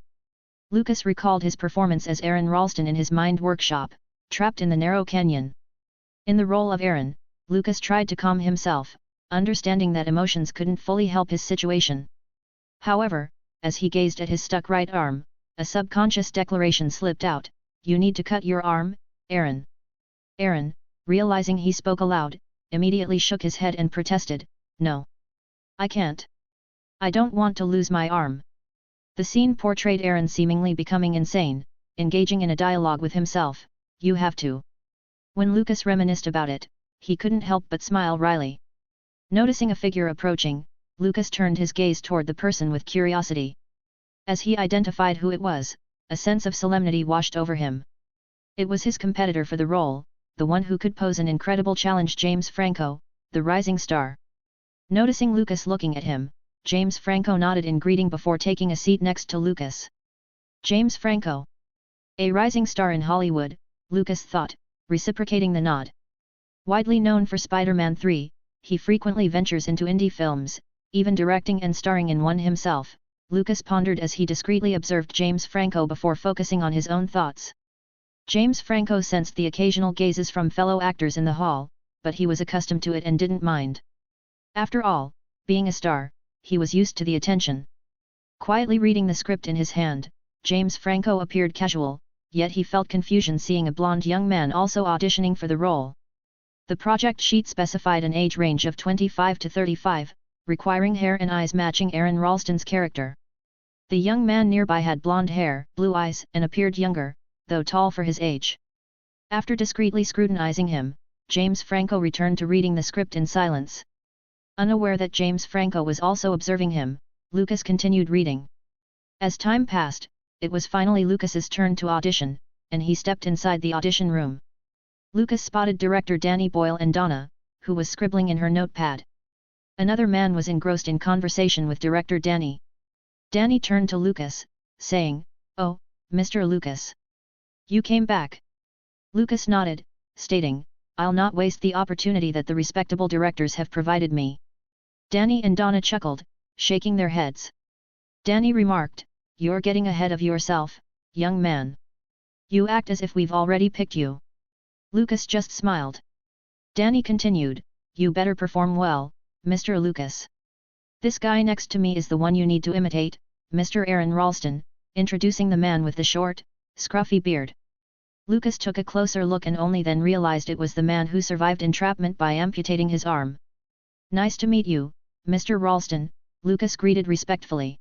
Lucas recalled his performance as Aaron Ralston in his mind workshop, trapped in the narrow canyon. In the role of Aaron, Lucas tried to calm himself, understanding that emotions couldn't fully help his situation. However, as he gazed at his stuck right arm, a subconscious declaration slipped out, "You need to cut your arm, Aaron." Aaron, realizing he spoke aloud, immediately shook his head and protested, "No. I can't. I don't want to lose my arm." The scene portrayed Aaron seemingly becoming insane, engaging in a dialogue with himself, "You have to." When Lucas reminisced about it, he couldn't help but smile wryly. Noticing a figure approaching, Lucas turned his gaze toward the person with curiosity. As he identified who it was, a sense of solemnity washed over him. It was his competitor for the role, the one who could pose an incredible challenge, James Franco, the rising star. Noticing Lucas looking at him, James Franco nodded in greeting before taking a seat next to Lucas. James Franco. A rising star in Hollywood, Lucas thought, reciprocating the nod. Widely known for Spider-Man 3, he frequently ventures into indie films, even directing and starring in one himself, Lucas pondered as he discreetly observed James Franco before focusing on his own thoughts. James Franco sensed the occasional gazes from fellow actors in the hall, but he was accustomed to it and didn't mind. After all, being a star, he was used to the attention. Quietly reading the script in his hand, James Franco appeared casual, yet he felt confusion seeing a blonde young man also auditioning for the role. The project sheet specified an age range of 25 to 35, requiring hair and eyes matching Aaron Ralston's character. The young man nearby had blonde hair, blue eyes, and appeared younger, though tall for his age. After discreetly scrutinizing him, James Franco returned to reading the script in silence. Unaware that James Franco was also observing him, Lucas continued reading. As time passed, it was finally Lucas's turn to audition, and he stepped inside the audition room. Lucas spotted director Danny Boyle and Donna, who was scribbling in her notepad. Another man was engrossed in conversation with director Danny. Danny turned to Lucas, saying, "Oh, Mr. Lucas. You came back." Lucas nodded, stating, "I'll not waste the opportunity that the respectable directors have provided me." Danny and Donna chuckled, shaking their heads. Danny remarked, "You're getting ahead of yourself, young man. You act as if we've already picked you." Lucas just smiled. Danny continued, "You better perform well, Mr. Lucas. This guy next to me is the one you need to imitate, Mr. Aaron Ralston," introducing the man with the short, scruffy beard. Lucas took a closer look and only then realized it was the man who survived entrapment by amputating his arm. "Nice to meet you, Mr. Ralston," Lucas greeted respectfully.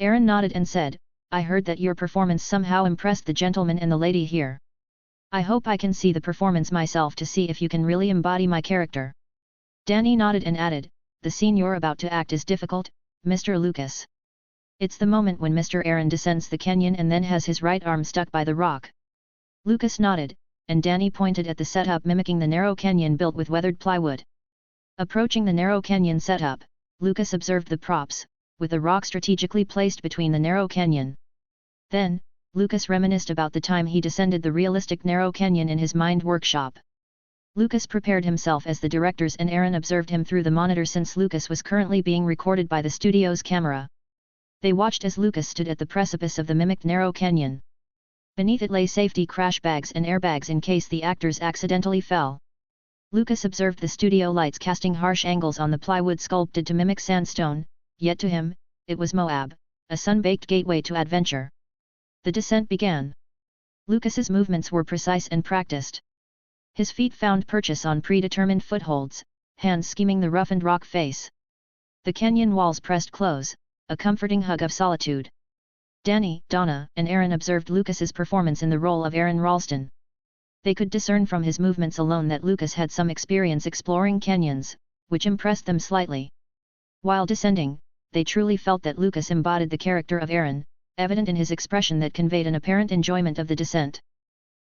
Aaron nodded and said, I heard that your performance somehow impressed the gentleman and the lady here. I hope I can see the performance myself to see if you can really embody my character. Danny nodded and added, the scene you're about to act is difficult, Mr. Lucas. It's the moment when Mr. Aaron descends the canyon and then has his right arm stuck by the rock. Lucas nodded, and Danny pointed at the setup mimicking the narrow canyon built with weathered plywood. Approaching the narrow canyon setup, Lucas observed the props, with a rock strategically placed between the narrow canyon. Then, Lucas reminisced about the time he descended the realistic narrow canyon in his mind workshop. Lucas prepared himself as the directors and Aaron observed him through the monitor since Lucas was currently being recorded by the studio's camera. They watched as Lucas stood at the precipice of the mimicked narrow canyon. Beneath it lay safety crash bags and airbags in case the actors accidentally fell. Lucas observed the studio lights casting harsh angles on the plywood sculpted to mimic sandstone, yet to him, it was Moab, a sun-baked gateway to adventure. The descent began. Lucas's movements were precise and practiced. His feet found purchase on predetermined footholds, hands skimming the roughened rock face. The canyon walls pressed close, a comforting hug of solitude. Danny, Donna, and Aaron observed Lucas's performance in the role of Aaron Ralston. They could discern from his movements alone that Lucas had some experience exploring canyons, which impressed them slightly. While descending, they truly felt that Lucas embodied the character of Aaron, evident in his expression that conveyed an apparent enjoyment of the descent.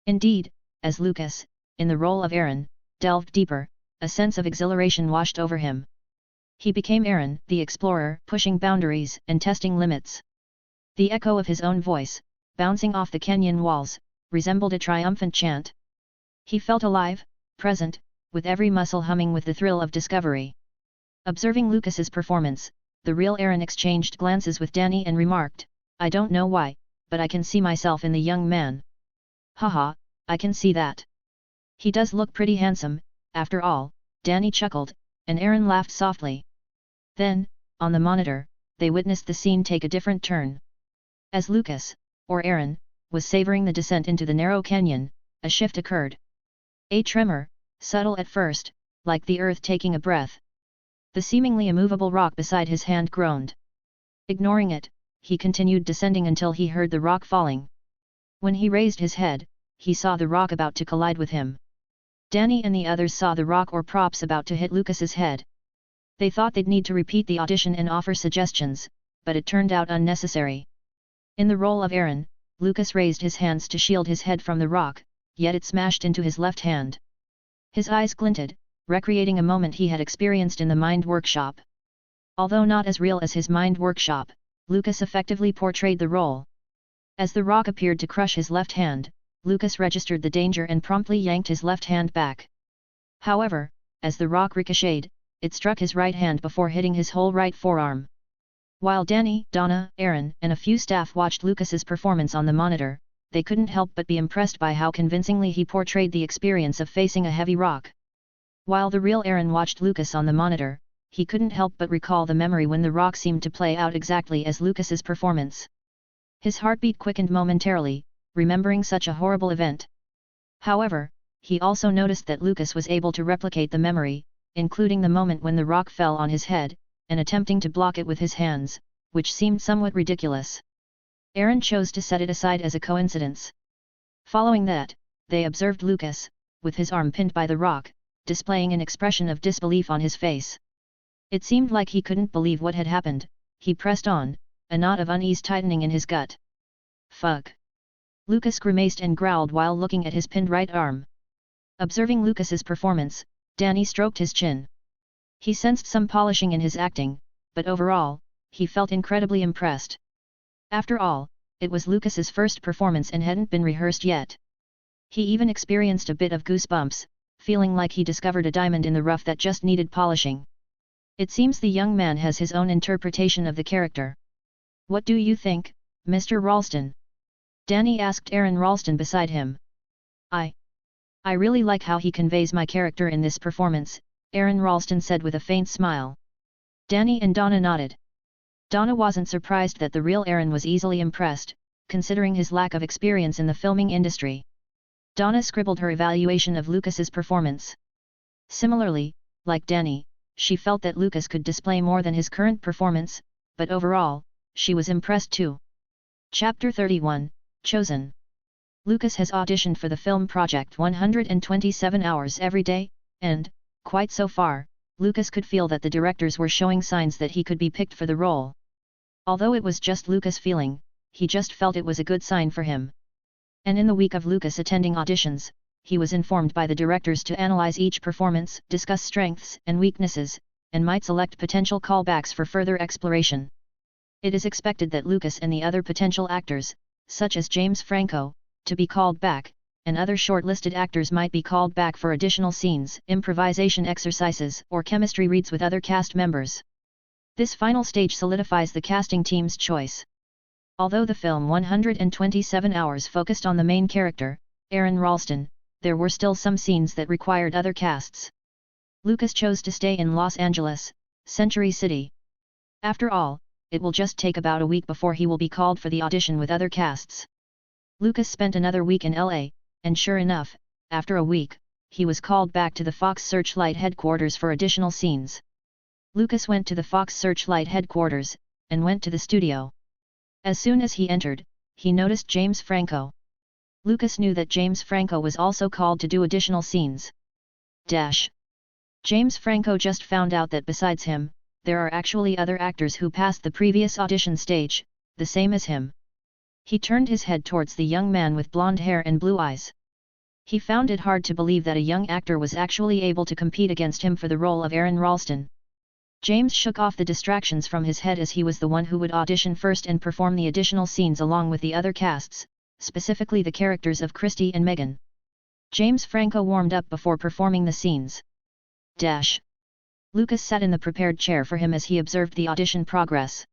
Indeed, as Lucas, in the role of Aaron, delved deeper, a sense of exhilaration washed over him. He became Aaron, the explorer, pushing boundaries and testing limits. The echo of his own voice, bouncing off the canyon walls, resembled a triumphant chant. He felt alive, present, with every muscle humming with the thrill of discovery. Observing Lucas's performance, the real Aaron exchanged glances with Danny and remarked, I don't know why, but I can see myself in the young man. Haha, I can see that. He does look pretty handsome, after all, Danny chuckled, and Aaron laughed softly. Then, on the monitor, they witnessed the scene take a different turn. As Lucas, or Aaron, was savoring the descent into the narrow canyon, a shift occurred. A tremor, subtle at first, like the earth taking a breath. The seemingly immovable rock beside his hand groaned. Ignoring it, he continued descending until he heard the rock falling. When he raised his head, he saw the rock about to collide with him. Danny and the others saw the rock or props about to hit Lucas's head. They thought they'd need to repeat the audition and offer suggestions, but it turned out unnecessary. In the role of Aaron, Lucas raised his hands to shield his head from the rock, yet it smashed into his left hand. His eyes glinted, recreating a moment he had experienced in the mind workshop. Although not as real as his mind workshop, Lucas effectively portrayed the role. As the rock appeared to crush his left hand, Lucas registered the danger and promptly yanked his left hand back. However, as the rock ricocheted, it struck his right hand before hitting his whole right forearm. While Danny, Donna, Aaron, and a few staff watched Lucas's performance on the monitor, they couldn't help but be impressed by how convincingly he portrayed the experience of facing a heavy rock. While the real Aaron watched Lucas on the monitor, he couldn't help but recall the memory when the rock seemed to play out exactly as Lucas's performance. His heartbeat quickened momentarily, remembering such a horrible event. However, he also noticed that Lucas was able to replicate the memory, including the moment when the rock fell on his head, and attempting to block it with his hands, which seemed somewhat ridiculous. Aaron chose to set it aside as a coincidence. Following that, they observed Lucas, with his arm pinned by the rock, displaying an expression of disbelief on his face. It seemed like he couldn't believe what had happened. He pressed on, a knot of unease tightening in his gut. Fuck. Lucas grimaced and growled while looking at his pinned right arm. Observing Lucas's performance, Danny stroked his chin. He sensed some polishing in his acting, but overall, he felt incredibly impressed. After all, it was Lucas's first performance and hadn't been rehearsed yet. He even experienced a bit of goosebumps, feeling like he discovered a diamond in the rough that just needed polishing. It seems the young man has his own interpretation of the character. What do you think, Mr. Ralston? Danny asked Aaron Ralston beside him. I really like how he conveys my character in this performance, Aaron Ralston said with a faint smile. Danny and Donna nodded. Donna wasn't surprised that the real Aaron was easily impressed, considering his lack of experience in the filming industry. Donna scribbled her evaluation of Lucas's performance. Similarly, like Danny, she felt that Lucas could display more than his current performance, but overall, she was impressed too. Chapter 31, Chosen. Lucas has auditioned for the film project 127 hours every day, and, quite so far, Lucas could feel that the directors were showing signs that he could be picked for the role. Although it was just Lucas' feeling, he just felt it was a good sign for him. And in the week of Lucas attending auditions, he was informed by the directors to analyze each performance, discuss strengths and weaknesses, and might select potential callbacks for further exploration. It is expected that Lucas and the other potential actors, such as James Franco, to be called back, and other shortlisted actors might be called back for additional scenes, improvisation exercises, or chemistry reads with other cast members. This final stage solidifies the casting team's choice. Although the film 127 Hours focused on the main character, Aaron Ralston, there were still some scenes that required other casts. Lucas chose to stay in Los Angeles, Century City. After all, it will just take about a week before he will be called for the audition with other casts. Lucas spent another week in LA, and sure enough, after a week, he was called back to the Fox Searchlight headquarters for additional scenes. Lucas went to the Fox Searchlight headquarters, and went to the studio. As soon as he entered, he noticed James Franco. Lucas knew that James Franco was also called to do additional scenes. James Franco just found out that besides him, there are actually other actors who passed the previous audition stage, the same as him. He turned his head towards the young man with blonde hair and blue eyes. He found it hard to believe that a young actor was actually able to compete against him for the role of Aaron Ralston. James shook off the distractions from his head as he was the one who would audition first and perform the additional scenes along with the other casts, specifically the characters of Christy and Megan. James Franco warmed up before performing the scenes. Lucas sat in the prepared chair for him as he observed the audition progress.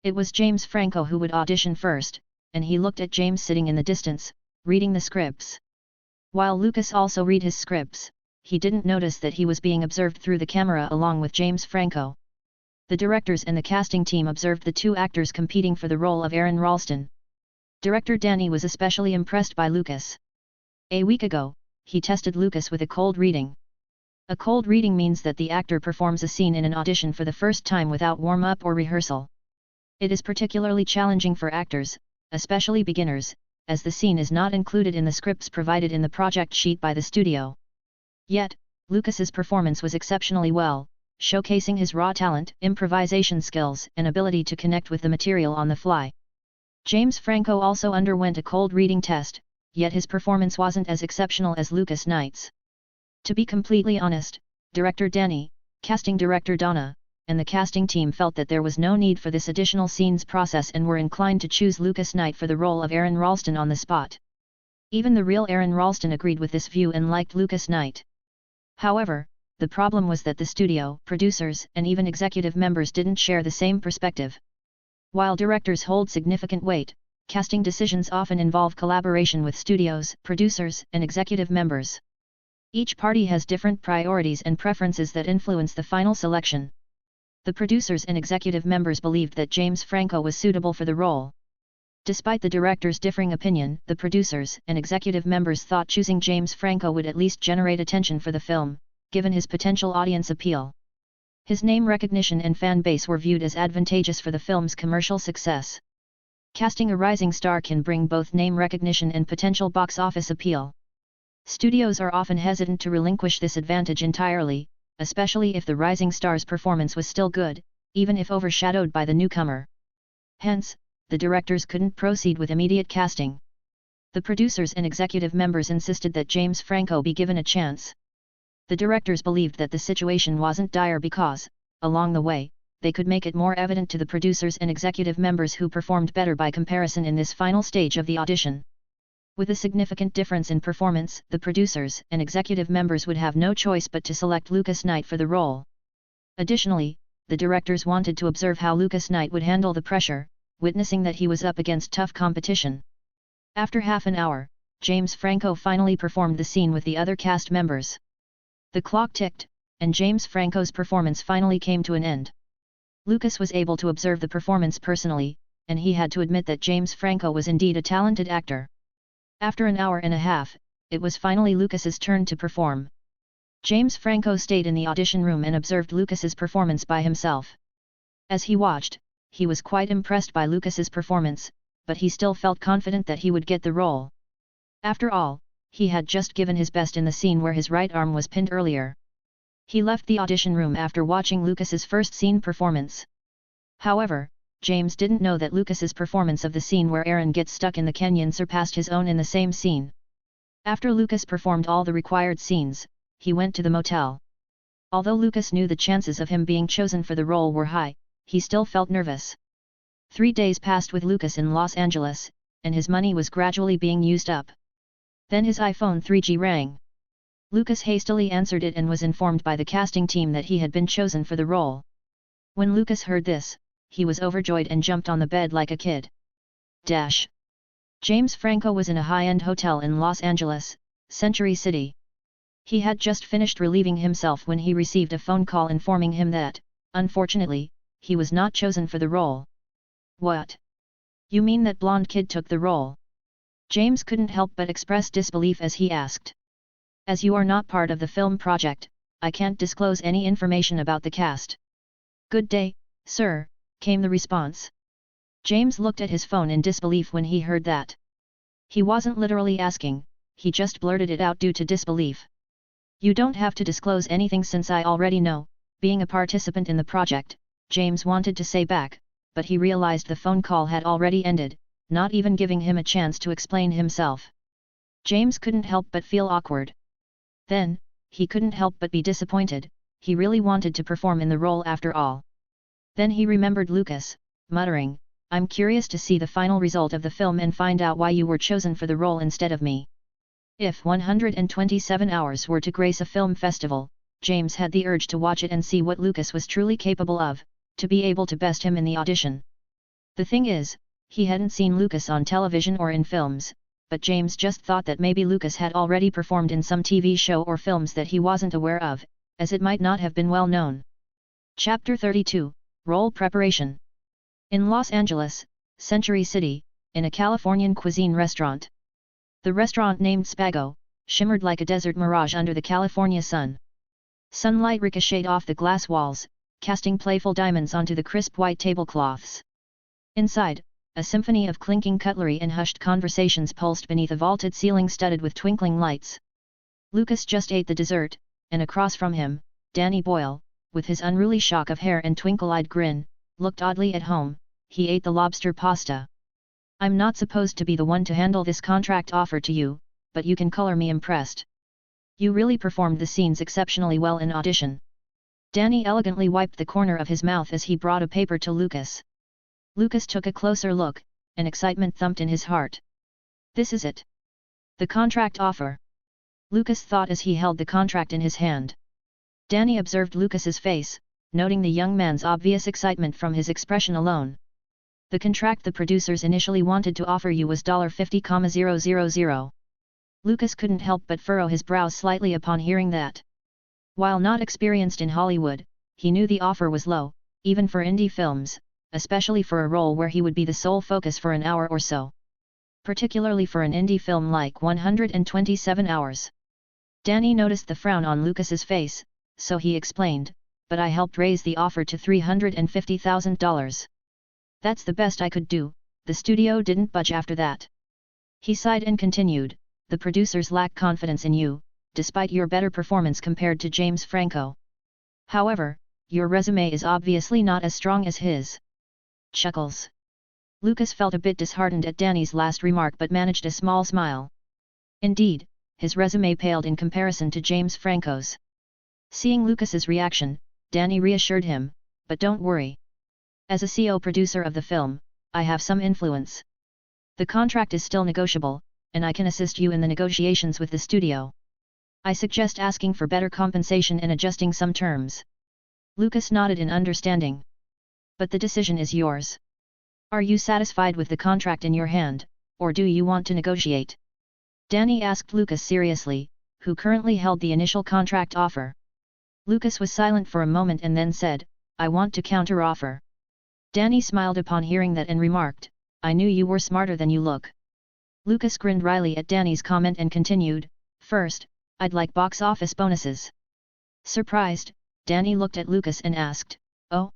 It was James Franco who would audition first, and he looked at James sitting in the distance, reading the scripts. While Lucas also read his scripts, he didn't notice that he was being observed through the camera along with James Franco. The directors and the casting team observed the two actors competing for the role of Aaron Ralston. Director Danny was especially impressed by Lucas. A week ago, he tested Lucas with a cold reading. A cold reading means that the actor performs a scene in an audition for the first time without warm-up or rehearsal. It is particularly challenging for actors, especially beginners, as the scene is not included in the scripts provided in the project sheet by the studio. Yet, Lucas's performance was exceptionally well, showcasing his raw talent, improvisation skills, and ability to connect with the material on the fly. James Franco also underwent a cold reading test, yet his performance wasn't as exceptional as Lucas Knight's. To be completely honest, director Danny, casting director Donna, and the casting team felt that there was no need for this additional scenes process and were inclined to choose Lucas Knight for the role of Aaron Ralston on the spot. Even the real Aaron Ralston agreed with this view and liked Lucas Knight. However, the problem was that the studio, producers, and even executive members didn't share the same perspective. While directors hold significant weight, casting decisions often involve collaboration with studios, producers, and executive members. Each party has different priorities and preferences that influence the final selection. The producers and executive members believed that James Franco was suitable for the role. Despite the director's differing opinion, the producers and executive members thought choosing James Franco would at least generate attention for the film, given his potential audience appeal. His name recognition and fan base were viewed as advantageous for the film's commercial success. Casting a rising star can bring both name recognition and potential box office appeal. Studios are often hesitant to relinquish this advantage entirely, especially if the rising star's performance was still good, even if overshadowed by the newcomer. Hence, the directors couldn't proceed with immediate casting. The producers and executive members insisted that James Franco be given a chance. The directors believed that the situation wasn't dire because, along the way, they could make it more evident to the producers and executive members who performed better by comparison in this final stage of the audition. With a significant difference in performance, the producers and executive members would have no choice but to select Lucas Knight for the role. Additionally, the directors wanted to observe how Lucas Knight would handle the pressure, witnessing that he was up against tough competition. After half an hour, James Franco finally performed the scene with the other cast members. The clock ticked, and James Franco's performance finally came to an end. Lucas was able to observe the performance personally, and he had to admit that James Franco was indeed a talented actor. After an hour and a half, it was finally Lucas's turn to perform. James Franco stayed in the audition room and observed Lucas's performance by himself. As he watched, he was quite impressed by Lucas's performance, but he still felt confident that he would get the role. After all, he had just given his best in the scene where his right arm was pinned earlier. He left the audition room after watching Lucas's first scene performance. However, James didn't know that Lucas's performance of the scene where Aaron gets stuck in the canyon surpassed his own in the same scene. After Lucas performed all the required scenes, he went to the motel. Although Lucas knew the chances of him being chosen for the role were high, he still felt nervous. 3 days passed with Lucas in Los Angeles, and his money was gradually being used up. Then his iPhone 3G rang. Lucas hastily answered it and was informed by the casting team that he had been chosen for the role. When Lucas heard this, he was overjoyed and jumped on the bed like a kid. James Franco was in a high-end hotel in Los Angeles, Century City. He had just finished relieving himself when he received a phone call informing him that, unfortunately, he was not chosen for the role. What? You mean that blonde kid took the role? James couldn't help but express disbelief as he asked. As you are not part of the film project, I can't disclose any information about the cast. Good day, sir, came the response. James looked at his phone in disbelief when he heard that. He wasn't literally asking, he just blurted it out due to disbelief. You don't have to disclose anything since I already know, being a participant in the project, James wanted to say back, but he realized the phone call had already ended, not even giving him a chance to explain himself. James couldn't help but feel awkward. Then, he couldn't help but be disappointed, he really wanted to perform in the role after all. Then he remembered Lucas, muttering, I'm curious to see the final result of the film and find out why you were chosen for the role instead of me. If 127 hours were to grace a film festival, James had the urge to watch it and see what Lucas was truly capable of, to be able to best him in the audition. The thing is, he hadn't seen Lucas on television or in films, but James just thought that maybe Lucas had already performed in some TV show or films that he wasn't aware of, as it might not have been well known. Chapter 32, Role Preparation. In Los Angeles, Century City, in a Californian cuisine restaurant. The restaurant named Spago, shimmered like a desert mirage under the California sun. Sunlight ricocheted off the glass walls, casting playful diamonds onto the crisp white tablecloths. Inside, a symphony of clinking cutlery and hushed conversations pulsed beneath a vaulted ceiling studded with twinkling lights. Lucas just ate the dessert, and across from him, Danny Boyle, with his unruly shock of hair and twinkle-eyed grin, looked oddly at home. He ate the lobster pasta. I'm not supposed to be the one to handle this contract offer to you, but you can color me impressed. You really performed the scenes exceptionally well in audition. Danny elegantly wiped the corner of his mouth as he brought a paper to Lucas. Lucas took a closer look, and excitement thumped in his heart. This is it. The contract offer. Lucas thought as he held the contract in his hand. Danny observed Lucas's face, noting the young man's obvious excitement from his expression alone. The contract the producers initially wanted to offer you was $50,000. Lucas couldn't help but furrow his brows slightly upon hearing that. While not experienced in Hollywood, he knew the offer was low, even for indie films, especially for a role where he would be the sole focus for an hour or so. Particularly for an indie film like 127 Hours. Danny noticed the frown on Lucas's face, so he explained, but I helped raise the offer to $350,000. That's the best I could do, the studio didn't budge after that. He sighed and continued, the producers lack confidence in you, despite your better performance compared to James Franco. However, your resume is obviously not as strong as his. Chuckles. Lucas felt a bit disheartened at Danny's last remark but managed a small smile. Indeed, his resume paled in comparison to James Franco's. Seeing Lucas's reaction, Danny reassured him, but don't worry. As a CO producer of the film, I have some influence. The contract is still negotiable, and I can assist you in the negotiations with the studio. I suggest asking for better compensation and adjusting some terms. Lucas nodded in understanding. But the decision is yours. Are you satisfied with the contract in your hand, or do you want to negotiate? Danny asked Lucas seriously, who currently held the initial contract offer. Lucas was silent for a moment and then said, I want to counter-offer. Danny smiled upon hearing that and remarked, I knew you were smarter than you look. Lucas grinned wryly at Danny's comment and continued, first, I'd like box office bonuses. Surprised, Danny looked at Lucas and asked, oh?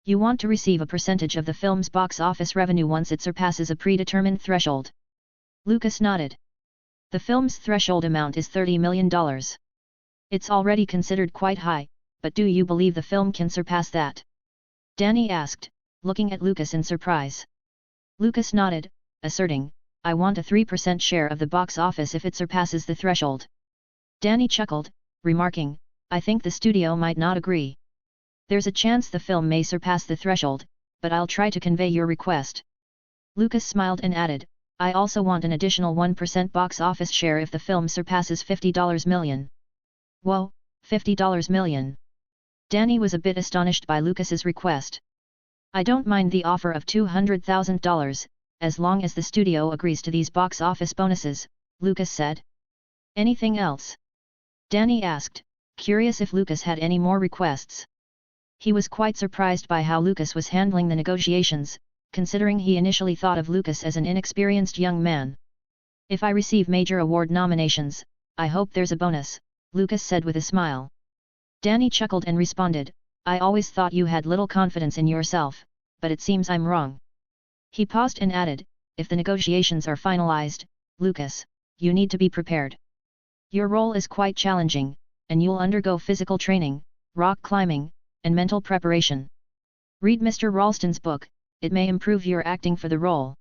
You want to receive a percentage of the film's box office revenue once it surpasses a predetermined threshold. Lucas nodded. The film's threshold amount is $30 million. It's already considered quite high, but do you believe the film can surpass that? Danny asked, looking at Lucas in surprise. Lucas nodded, asserting, I want a 3% share of the box office if it surpasses the threshold. Danny chuckled, remarking, I think the studio might not agree. There's a chance the film may surpass the threshold, but I'll try to convey your request. Lucas smiled and added, I also want an additional 1% box office share if the film surpasses $50 million. Whoa, $50 million. Danny was a bit astonished by Lucas's request. I don't mind the offer of $200,000, as long as the studio agrees to these box office bonuses, Lucas said. Anything else? Danny asked, curious if Lucas had any more requests. He was quite surprised by how Lucas was handling the negotiations, considering he initially thought of Lucas as an inexperienced young man. If I receive major award nominations, I hope there's a bonus, Lucas said with a smile. Danny chuckled and responded, I always thought you had little confidence in yourself, but it seems I'm wrong. He paused and added, if the negotiations are finalized, Lucas, you need to be prepared. Your role is quite challenging, and you'll undergo physical training, rock climbing, and mental preparation. Read Mr. Ralston's book, it may improve your acting for the role.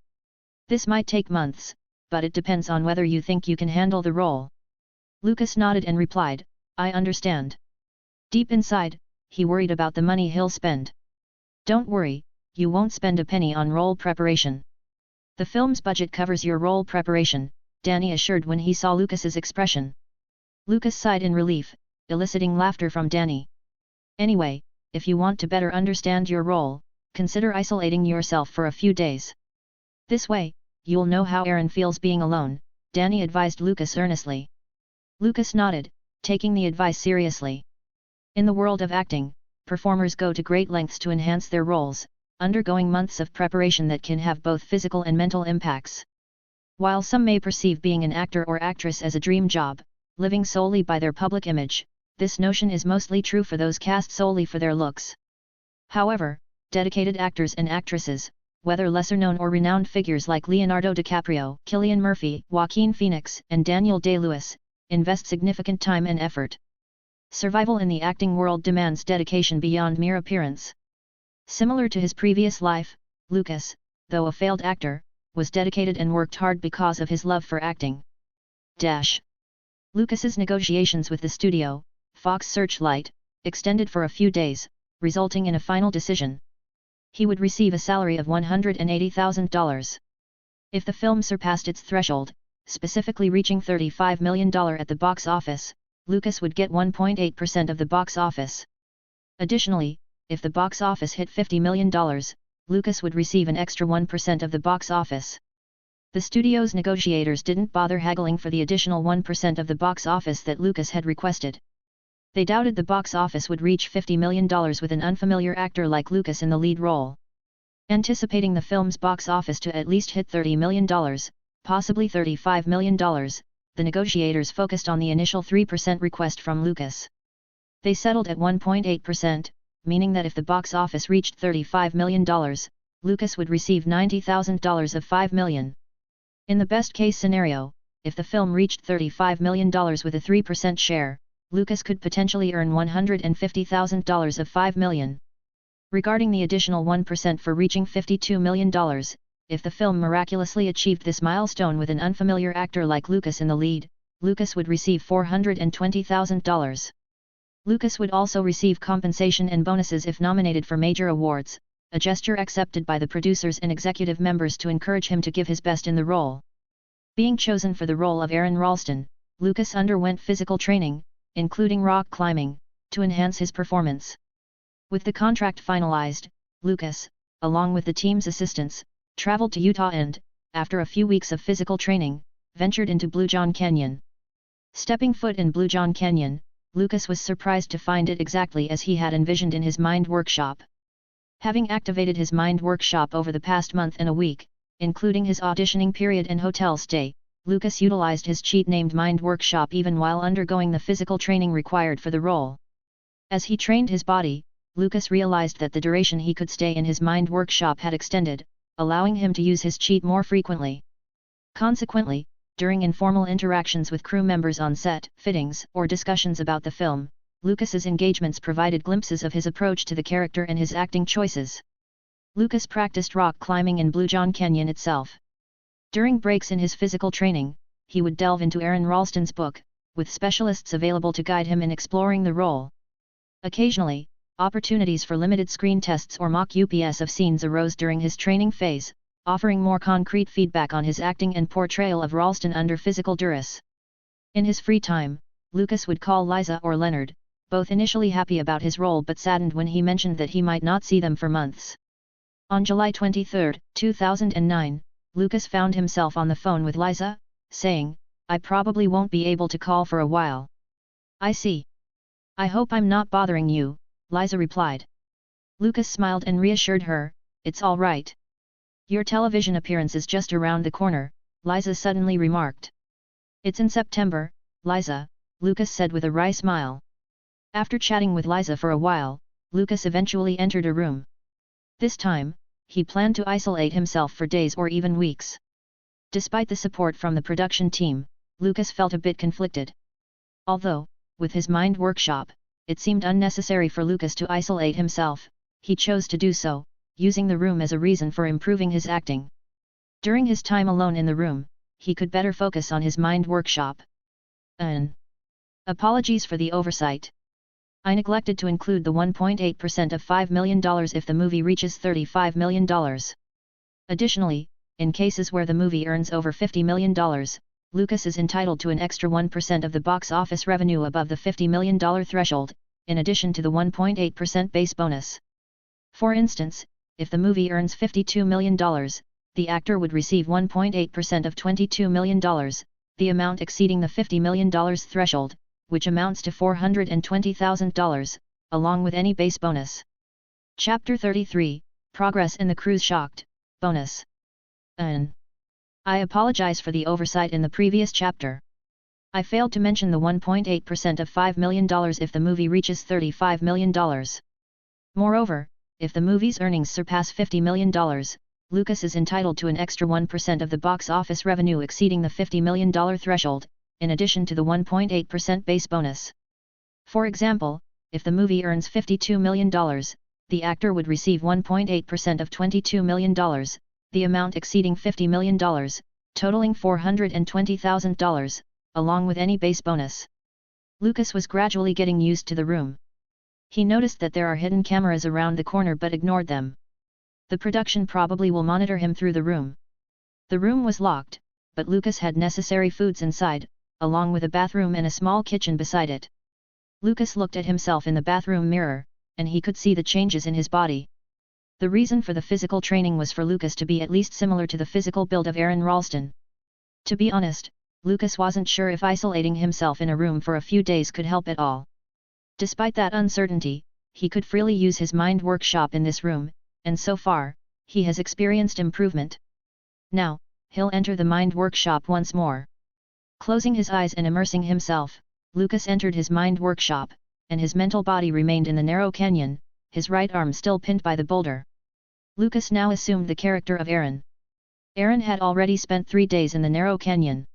This might take months, but it depends on whether you think you can handle the role. Lucas nodded and replied, I understand. Deep inside, he worried about the money he'll spend. Don't worry, you won't spend a penny on role preparation. The film's budget covers your role preparation, Danny assured when he saw Lucas's expression. Lucas sighed in relief, eliciting laughter from Danny. Anyway, if you want to better understand your role, consider isolating yourself for a few days. This way, you'll know how Aaron feels being alone, Danny advised Lucas earnestly. Lucas nodded, taking the advice seriously. In the world of acting, performers go to great lengths to enhance their roles, undergoing months of preparation that can have both physical and mental impacts. While some may perceive being an actor or actress as a dream job, living solely by their public image, this notion is mostly true for those cast solely for their looks. However, dedicated actors and actresses, whether lesser-known or renowned figures like Leonardo DiCaprio, Cillian Murphy, Joaquin Phoenix, and Daniel Day-Lewis, invest significant time and effort. Survival in the acting world demands dedication beyond mere appearance. Similar to his previous life, Lucas, though a failed actor, was dedicated and worked hard because of his love for acting. Lucas's negotiations with the studio, Fox Searchlight, extended for a few days, resulting in a final decision. He would receive a salary of $180,000. If the film surpassed its threshold, specifically reaching $35 million at the box office, Lucas would get 1.8% of the box office. Additionally, if the box office hit $50 million, Lucas would receive an extra 1% of the box office. The studio's negotiators didn't bother haggling for the additional 1% of the box office that Lucas had requested. They doubted the box office would reach $50 million with an unfamiliar actor like Lucas in the lead role. Anticipating the film's box office to at least hit $30 million, possibly $35 million, the negotiators focused on the initial 3% request from Lucas. They settled at 1.8%, meaning that if the box office reached $35 million, Lucas would receive $90,000 of $5 million. In the best-case scenario, if the film reached $35 million with a 3% share, Lucas could potentially earn $150,000 of $5 million. Regarding the additional 1% for reaching $52 million, if the film miraculously achieved this milestone with an unfamiliar actor like Lucas in the lead, Lucas would receive $420,000. Lucas would also receive compensation and bonuses if nominated for major awards, a gesture accepted by the producers and executive members to encourage him to give his best in the role. Being chosen for the role of Aaron Ralston, Lucas underwent physical training, including rock climbing, to enhance his performance. With the contract finalized, Lucas, along with the team's assistants, traveled to Utah and, after a few weeks of physical training, ventured into Blue John Canyon. Stepping foot in Blue John Canyon, Lucas was surprised to find it exactly as he had envisioned in his mind workshop. Having activated his mind workshop over the past month and a week, including his auditioning period and hotel stay, Lucas utilized his cheat named Mind Workshop even while undergoing the physical training required for the role. As he trained his body, Lucas realized that the duration he could stay in his mind workshop had extended, allowing him to use his cheat more frequently. Consequently, during informal interactions with crew members on set, fittings, or discussions about the film, Lucas's engagements provided glimpses of his approach to the character and his acting choices. Lucas practiced rock climbing in Blue John Canyon itself. During breaks in his physical training, he would delve into Aaron Ralston's book, with specialists available to guide him in exploring the role. Occasionally, opportunities for limited screen tests or mock UPS of scenes arose during his training phase, offering more concrete feedback on his acting and portrayal of Ralston under physical duress. In his free time, Lucas would call Liza or Leonard, both initially happy about his role but saddened when he mentioned that he might not see them for months. On July 23, 2009, Lucas found himself on the phone with Liza, saying, "I probably won't be able to call for a while." "I see. I hope I'm not bothering you," Liza replied. Lucas smiled and reassured her, "It's all right. Your television appearance is just around the corner," Liza suddenly remarked. "It's in September, Liza," Lucas said with a wry smile. After chatting with Liza for a while, Lucas eventually entered a room. This time, he planned to isolate himself for days or even weeks. Despite the support from the production team, Lucas felt a bit conflicted. Although, with his mind workshop, it seemed unnecessary for Lucas to isolate himself, he chose to do so, using the room as a reason for improving his acting. During his time alone in the room, he could better focus on his mind workshop. Apologies for the oversight. I neglected to include the 1.8% of $5 million if the movie reaches $35 million. Additionally, in cases where the movie earns over $50 million, Lucas is entitled to an extra 1% of the box office revenue above the $50 million threshold, in addition to the 1.8% base bonus. For instance, if the movie earns $52 million, the actor would receive 1.8% of $22 million, the amount exceeding the $50 million threshold, which amounts to $420,000, along with any base bonus. Chapter 33, Progress in the Cruise Shocked, Bonus. I apologize for the oversight in the previous chapter. I failed to mention the 1.8% of $5 million if the movie reaches $35 million. Moreover, if the movie's earnings surpass $50 million, Lucas is entitled to an extra 1% of the box office revenue exceeding the $50 million threshold, in addition to the 1.8% base bonus. For example, if the movie earns $52 million, the actor would receive 1.8% of $22 million, the amount exceeding $50 million, totaling $420,000, along with any base bonus. Lucas was gradually getting used to the room. He noticed that there are hidden cameras around the corner but ignored them. The production probably will monitor him through the room. The room was locked, but Lucas had necessary foods inside, along with a bathroom and a small kitchen beside it. Lucas looked at himself in the bathroom mirror, and he could see the changes in his body. The reason for the physical training was for Lucas to be at least similar to the physical build of Aaron Ralston. To be honest, Lucas wasn't sure if isolating himself in a room for a few days could help at all. Despite that uncertainty, he could freely use his mind workshop in this room, and so far, he has experienced improvement. Now, he'll enter the mind workshop once more. Closing his eyes and immersing himself, Lucas entered his mind workshop, and his mental body remained in the narrow canyon, his right arm still pinned by the boulder. Lucas now assumed the character of Aaron. Aaron had already spent 3 days in the narrow canyon.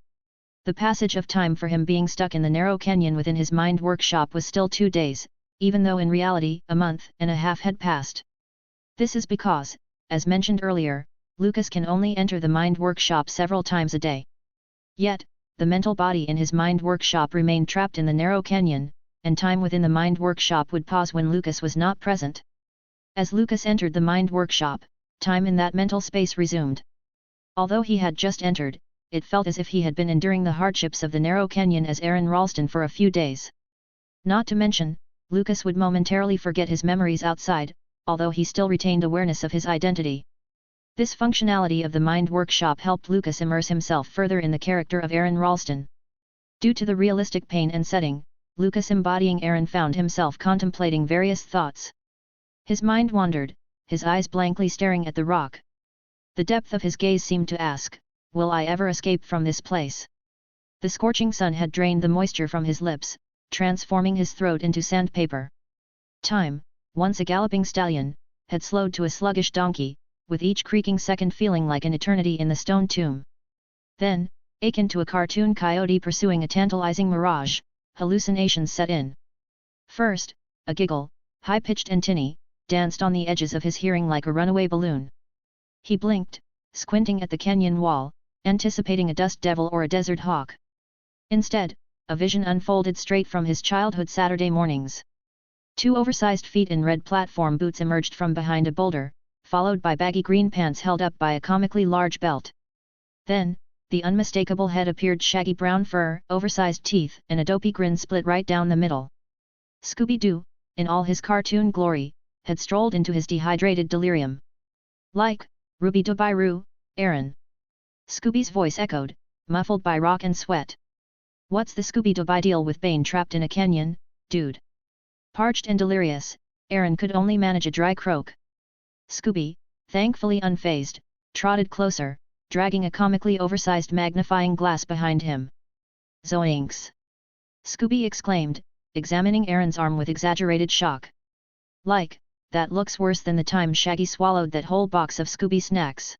The passage of time for him being stuck in the narrow canyon within his mind workshop was still 2 days, even though in reality, a month and a half had passed. This is because, as mentioned earlier, Lucas can only enter the mind workshop several times a day. Yet, the mental body in his mind workshop remained trapped in the narrow canyon, and time within the mind workshop would pause when Lucas was not present. As Lucas entered the mind workshop, time in that mental space resumed. Although he had just entered, it felt as if he had been enduring the hardships of the narrow canyon as Aaron Ralston for a few days. Not to mention, Lucas would momentarily forget his memories outside, although he still retained awareness of his identity. This functionality of the mind workshop helped Lucas immerse himself further in the character of Aaron Ralston. Due to the realistic pain and setting, Lucas embodying Aaron found himself contemplating various thoughts. His mind wandered, his eyes blankly staring at the rock. The depth of his gaze seemed to ask, "Will I ever escape from this place?" The scorching sun had drained the moisture from his lips, transforming his throat into sandpaper. Time, once a galloping stallion, had slowed to a sluggish donkey, with each creaking second feeling like an eternity in the stone tomb. Then, akin to a cartoon coyote pursuing a tantalizing mirage, hallucinations set in. First, a giggle, high-pitched and tinny, danced on the edges of his hearing like a runaway balloon. He blinked, squinting at the canyon wall, anticipating a dust devil or a desert hawk. Instead, a vision unfolded straight from his childhood Saturday mornings. 2 oversized feet in red platform boots emerged from behind a boulder, followed by baggy green pants held up by a comically large belt. Then, the unmistakable head appeared, shaggy brown fur, oversized teeth, and a dopey grin split right down the middle. Scooby-Doo, in all his cartoon glory, had strolled into his dehydrated delirium. Like, Ruby-Doo-Bye-Roo, Aaron. Scooby's voice echoed, muffled by rock and sweat. What's the Scooby-Doo-Bye deal with Bane trapped in a canyon, dude? Parched and delirious, Aaron could only manage a dry croak. Scooby, thankfully unfazed, trotted closer, dragging a comically oversized magnifying glass behind him. Zoinks! Scooby exclaimed, examining Aaron's arm with exaggerated shock. Like, that looks worse than the time Shaggy swallowed that whole box of Scooby snacks.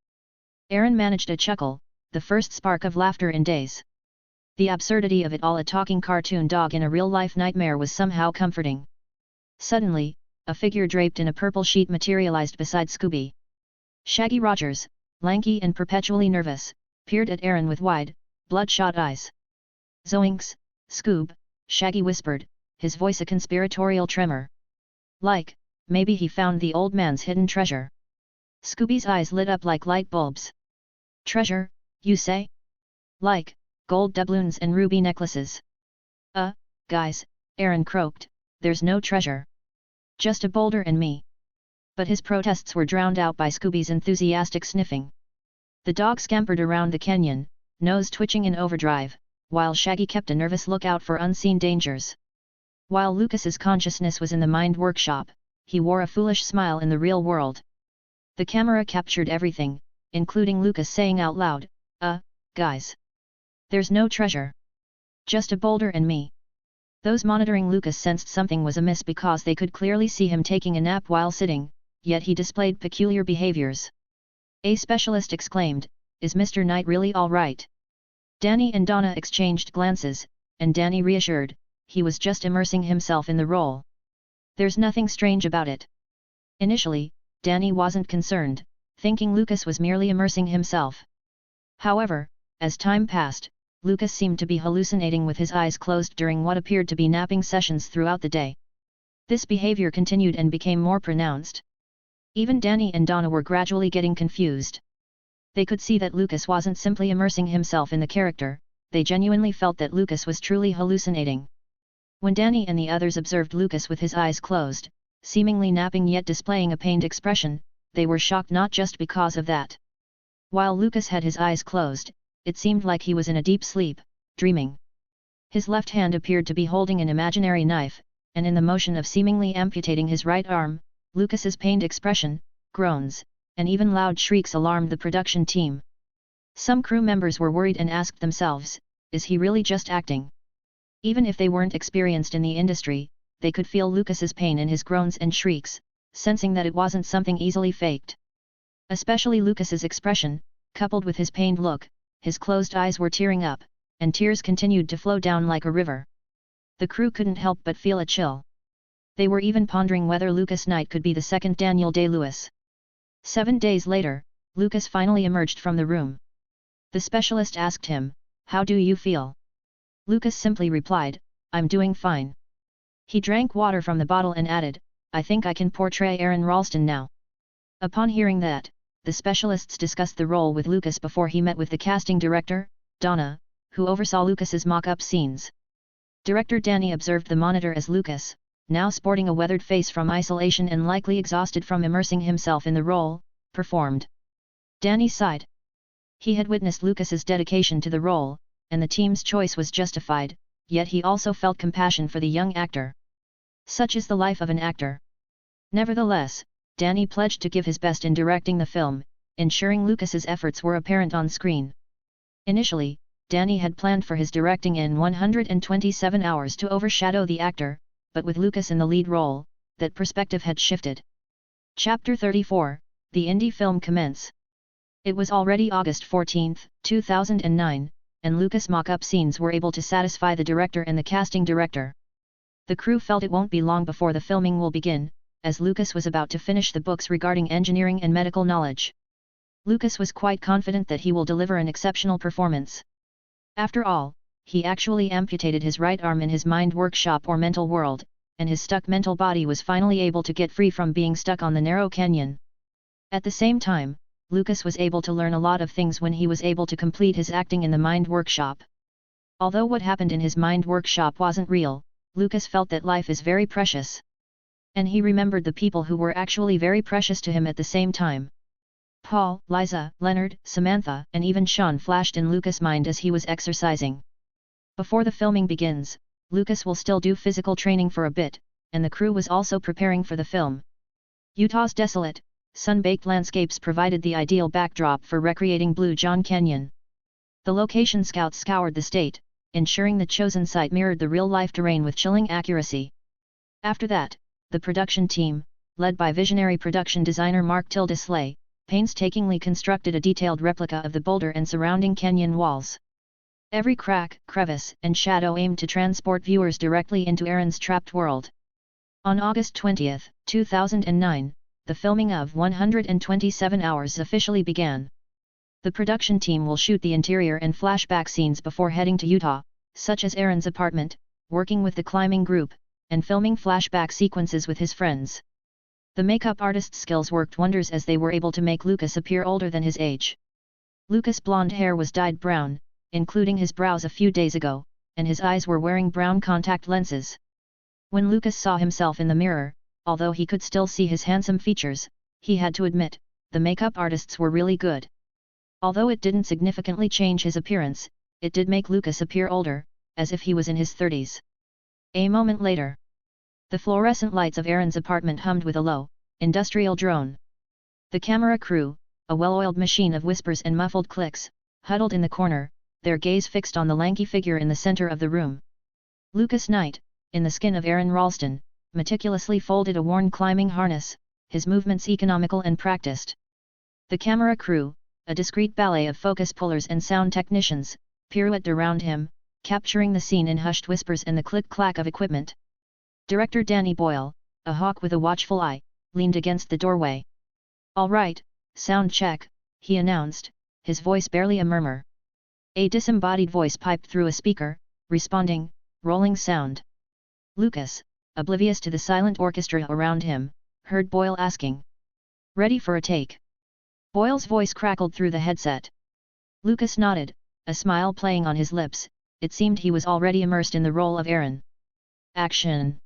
Aaron managed a chuckle, the first spark of laughter in days. The absurdity of it all, a talking cartoon dog in a real-life nightmare, was somehow comforting. Suddenly, a figure draped in a purple sheet materialized beside Scooby. Shaggy Rogers, lanky and perpetually nervous, peered at Aaron with wide, bloodshot eyes. Zoinks, Scoob, Shaggy whispered, his voice a conspiratorial tremor. Like, maybe he found the old man's hidden treasure. Scooby's eyes lit up like light bulbs. Treasure, you say? Like, gold doubloons and ruby necklaces. Guys, Aaron croaked, there's no treasure. Just a boulder and me. But his protests were drowned out by Scooby's enthusiastic sniffing. The dog scampered around the canyon, nose twitching in overdrive, while Shaggy kept a nervous lookout for unseen dangers. While Lucas's consciousness was in the mind workshop, he wore a foolish smile in the real world. The camera captured everything, including Lucas saying out loud, guys. There's no treasure. Just a boulder and me. Those monitoring Lucas sensed something was amiss because they could clearly see him taking a nap while sitting, yet he displayed peculiar behaviors. A specialist exclaimed, "Is Mr. Knight really all right?" Danny and Donna exchanged glances, and Danny reassured, he was just immersing himself in the role. There's nothing strange about it. Initially, Danny wasn't concerned, thinking Lucas was merely immersing himself. However, as time passed, Lucas seemed to be hallucinating with his eyes closed during what appeared to be napping sessions throughout the day. This behavior continued and became more pronounced. Even Danny and Donna were gradually getting confused. They could see that Lucas wasn't simply immersing himself in the character, they genuinely felt that Lucas was truly hallucinating. When Danny and the others observed Lucas with his eyes closed, seemingly napping yet displaying a pained expression, they were shocked not just because of that. While Lucas had his eyes closed, it seemed like he was in a deep sleep, dreaming. His left hand appeared to be holding an imaginary knife, and in the motion of seemingly amputating his right arm, Lucas's pained expression, groans, and even loud shrieks alarmed the production team. Some crew members were worried and asked themselves, is he really just acting? Even if they weren't experienced in the industry, they could feel Lucas's pain in his groans and shrieks, sensing that it wasn't something easily faked. Especially Lucas's expression, coupled with his pained look, his closed eyes were tearing up, and tears continued to flow down like a river. The crew couldn't help but feel a chill. They were even pondering whether Lucas Knight could be the second Daniel Day-Lewis. 7 days later, Lucas finally emerged from the room. The specialist asked him, "How do you feel?" Lucas simply replied, "I'm doing fine." He drank water from the bottle and added, "I think I can portray Aaron Ralston now." Upon hearing that, the specialists discussed the role with Lucas before he met with the casting director, Donna, who oversaw Lucas's mock-up scenes. Director Danny observed the monitor as Lucas, now sporting a weathered face from isolation and likely exhausted from immersing himself in the role, performed. Danny sighed. He had witnessed Lucas's dedication to the role, and the team's choice was justified, yet he also felt compassion for the young actor. Such is the life of an actor. Nevertheless, Danny pledged to give his best in directing the film, ensuring Lucas's efforts were apparent on screen. Initially, Danny had planned for his directing in 127 hours to overshadow the actor, but with Lucas in the lead role, that perspective had shifted. Chapter 34, the indie film commence. It was already August 14, 2009, and Lucas' mock-up scenes were able to satisfy the director and the casting director. The crew felt it won't be long before the filming will begin, as Lucas was about to finish the books regarding engineering and medical knowledge. Lucas was quite confident that he will deliver an exceptional performance. After all, he actually amputated his right arm in his mind workshop or mental world, and his stuck mental body was finally able to get free from being stuck on the narrow canyon. At the same time, Lucas was able to learn a lot of things when he was able to complete his acting in the mind workshop. Although what happened in his mind workshop wasn't real, Lucas felt that life is very precious. And he remembered the people who were actually very precious to him at the same time. Paul, Liza, Leonard, Samantha, and even Sean flashed in Lucas' mind as he was exercising. Before the filming begins, Lucas will still do physical training for a bit, and the crew was also preparing for the film. Utah's desolate, sun-baked landscapes provided the ideal backdrop for recreating Blue John Canyon. The location scouts scoured the state, ensuring the chosen site mirrored the real-life terrain with chilling accuracy. After that, the production team, led by visionary production designer Mark Slay, painstakingly constructed a detailed replica of the boulder and surrounding canyon walls. Every crack, crevice, and shadow aimed to transport viewers directly into Aaron's trapped world. On August 20, 2009, the filming of 127 Hours officially began. The production team will shoot the interior and flashback scenes before heading to Utah, such as Aaron's apartment, working with the climbing group, and filming flashback sequences with his friends. The makeup artist's skills worked wonders as they were able to make Lucas appear older than his age. Lucas' blonde hair was dyed brown, including his brows a few days ago, and his eyes were wearing brown contact lenses. When Lucas saw himself in the mirror, although he could still see his handsome features, he had to admit, the makeup artists were really good. Although it didn't significantly change his appearance, it did make Lucas appear older, as if he was in his 30s. A moment later, the fluorescent lights of Aaron's apartment hummed with a low, industrial drone. The camera crew, a well-oiled machine of whispers and muffled clicks, huddled in the corner, their gaze fixed on the lanky figure in the center of the room. Lucas Knight, in the skin of Aaron Ralston, meticulously folded a worn climbing harness, his movements economical and practiced. The camera crew, a discreet ballet of focus pullers and sound technicians, pirouetted around him, capturing the scene in hushed whispers and the click-clack of equipment. Director Danny Boyle, a hawk with a watchful eye, leaned against the doorway. "All right, sound check," he announced, his voice barely a murmur. A disembodied voice piped through a speaker, responding, "Rolling sound." Lucas, oblivious to the silent orchestra around him, heard Boyle asking, "Ready for a take?" Boyle's voice crackled through the headset. Lucas nodded, a smile playing on his lips. It seemed he was already immersed in the role of Aaron. "Action!"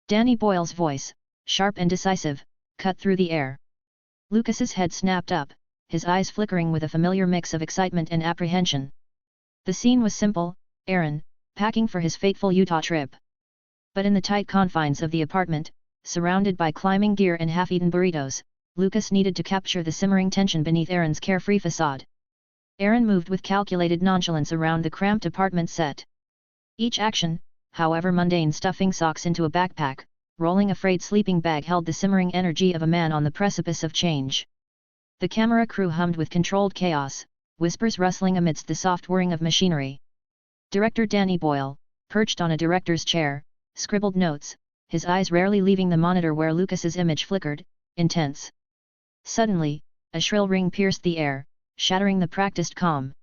Danny Boyle's voice, sharp and decisive, cut through the air. Lucas's head snapped up, his eyes flickering with a familiar mix of excitement and apprehension. The scene was simple: Aaron, packing for his fateful Utah trip. But in the tight confines of the apartment, surrounded by climbing gear and half-eaten burritos, Lucas needed to capture the simmering tension beneath Aaron's carefree facade. Aaron moved with calculated nonchalance around the cramped apartment set. Each action, however mundane, stuffing socks into a backpack, rolling a frayed sleeping bag, held the simmering energy of a man on the precipice of change. The camera crew hummed with controlled chaos, whispers rustling amidst the soft whirring of machinery. Director Danny Boyle, perched on a director's chair, scribbled notes, his eyes rarely leaving the monitor where Lucas's image flickered, intense. Suddenly, a shrill ring pierced the air, shattering the practiced calm.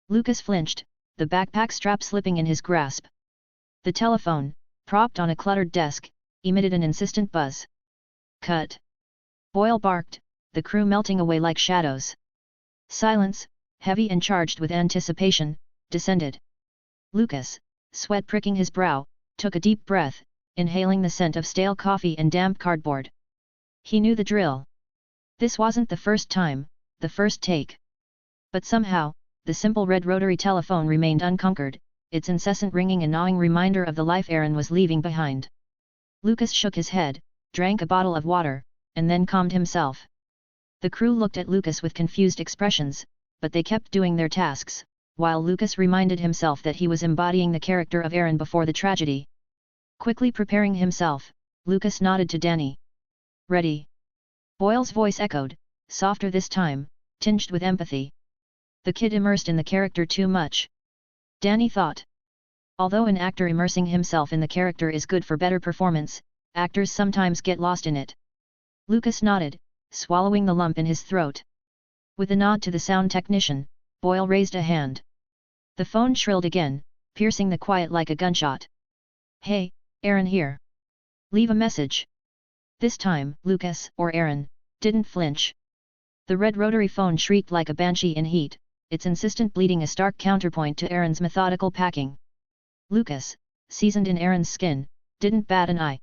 Lucas flinched, the backpack strap slipping in his grasp. The telephone, propped on a cluttered desk, emitted an insistent buzz. "Cut!" Boyle barked, the crew melting away like shadows. Silence, heavy and charged with anticipation, descended. Lucas, sweat pricking his brow, took a deep breath, inhaling the scent of stale coffee and damp cardboard. He knew the drill. This wasn't the first time, the first take. But somehow, the simple red rotary telephone remained unconquered, its incessant ringing a gnawing reminder of the life Aaron was leaving behind. Lucas shook his head, drank a bottle of water, and then calmed himself. The crew looked at Lucas with confused expressions, but they kept doing their tasks, while Lucas reminded himself that he was embodying the character of Aaron before the tragedy. Quickly preparing himself, Lucas nodded to Danny. Ready? Boyle's voice echoed, softer this time, tinged with empathy. The kid immersed in the character too much. Danny thought. Although an actor immersing himself in the character is good for better performance, actors sometimes get lost in it. Lucas nodded, swallowing the lump in his throat. With a nod to the sound technician, Boyle raised a hand. The phone shrilled again, piercing the quiet like a gunshot. Hey, Aaron here. Leave a message. This time, Lucas, or Aaron, didn't flinch. The red rotary phone shrieked like a banshee in heat, its insistent bleating a stark counterpoint to Aaron's methodical packing. Lucas, seasoned in Aaron's skin, didn't bat an eye.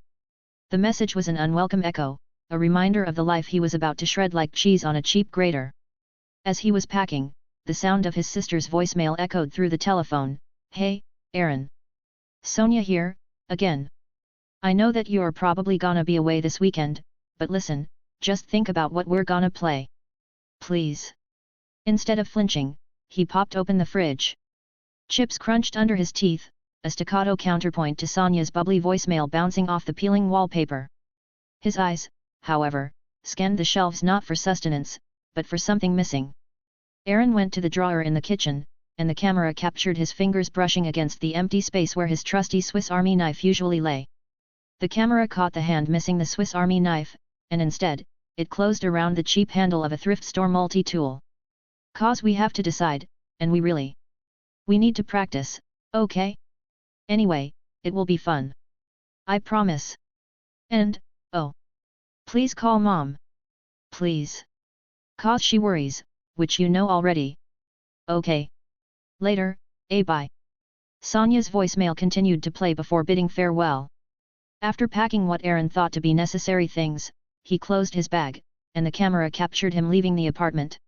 The message was an unwelcome echo, a reminder of the life he was about to shred like cheese on a cheap grater. As he was packing, the sound of his sister's voicemail echoed through the telephone. Hey, Aaron. Sonia here, again. I know that you're probably gonna be away this weekend, but listen, just think about what we're gonna play. Please. Instead of flinching, he popped open the fridge. Chips crunched under his teeth, a staccato counterpoint to Sonia's bubbly voicemail bouncing off the peeling wallpaper. His eyes, however, scanned the shelves not for sustenance, but for something missing. Aaron went to the drawer in the kitchen, and the camera captured his fingers brushing against the empty space where his trusty Swiss Army knife usually lay. The camera caught the hand missing the Swiss Army knife, and instead, it closed around the cheap handle of a thrift store multi-tool. "'Cause we have to decide, and we need to practice, okay? Anyway, it will be fun. I promise. And, oh. Please call Mom. Please. 'Cause she worries, which you know already. Okay. Later, bye." Sonia's voicemail continued to play before bidding farewell. After packing what Aaron thought to be necessary things, he closed his bag, and the camera captured him leaving the apartment.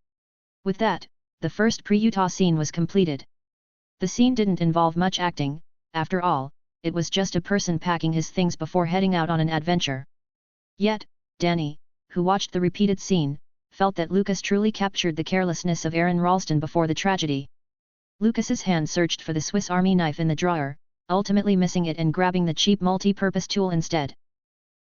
With that, the first pre-Utah scene was completed. The scene didn't involve much acting, after all, it was just a person packing his things before heading out on an adventure. Yet, Danny, who watched the repeated scene, felt that Lucas truly captured the carelessness of Aaron Ralston before the tragedy. Lucas's hand searched for the Swiss Army knife in the drawer, ultimately missing it and grabbing the cheap multi-purpose tool instead.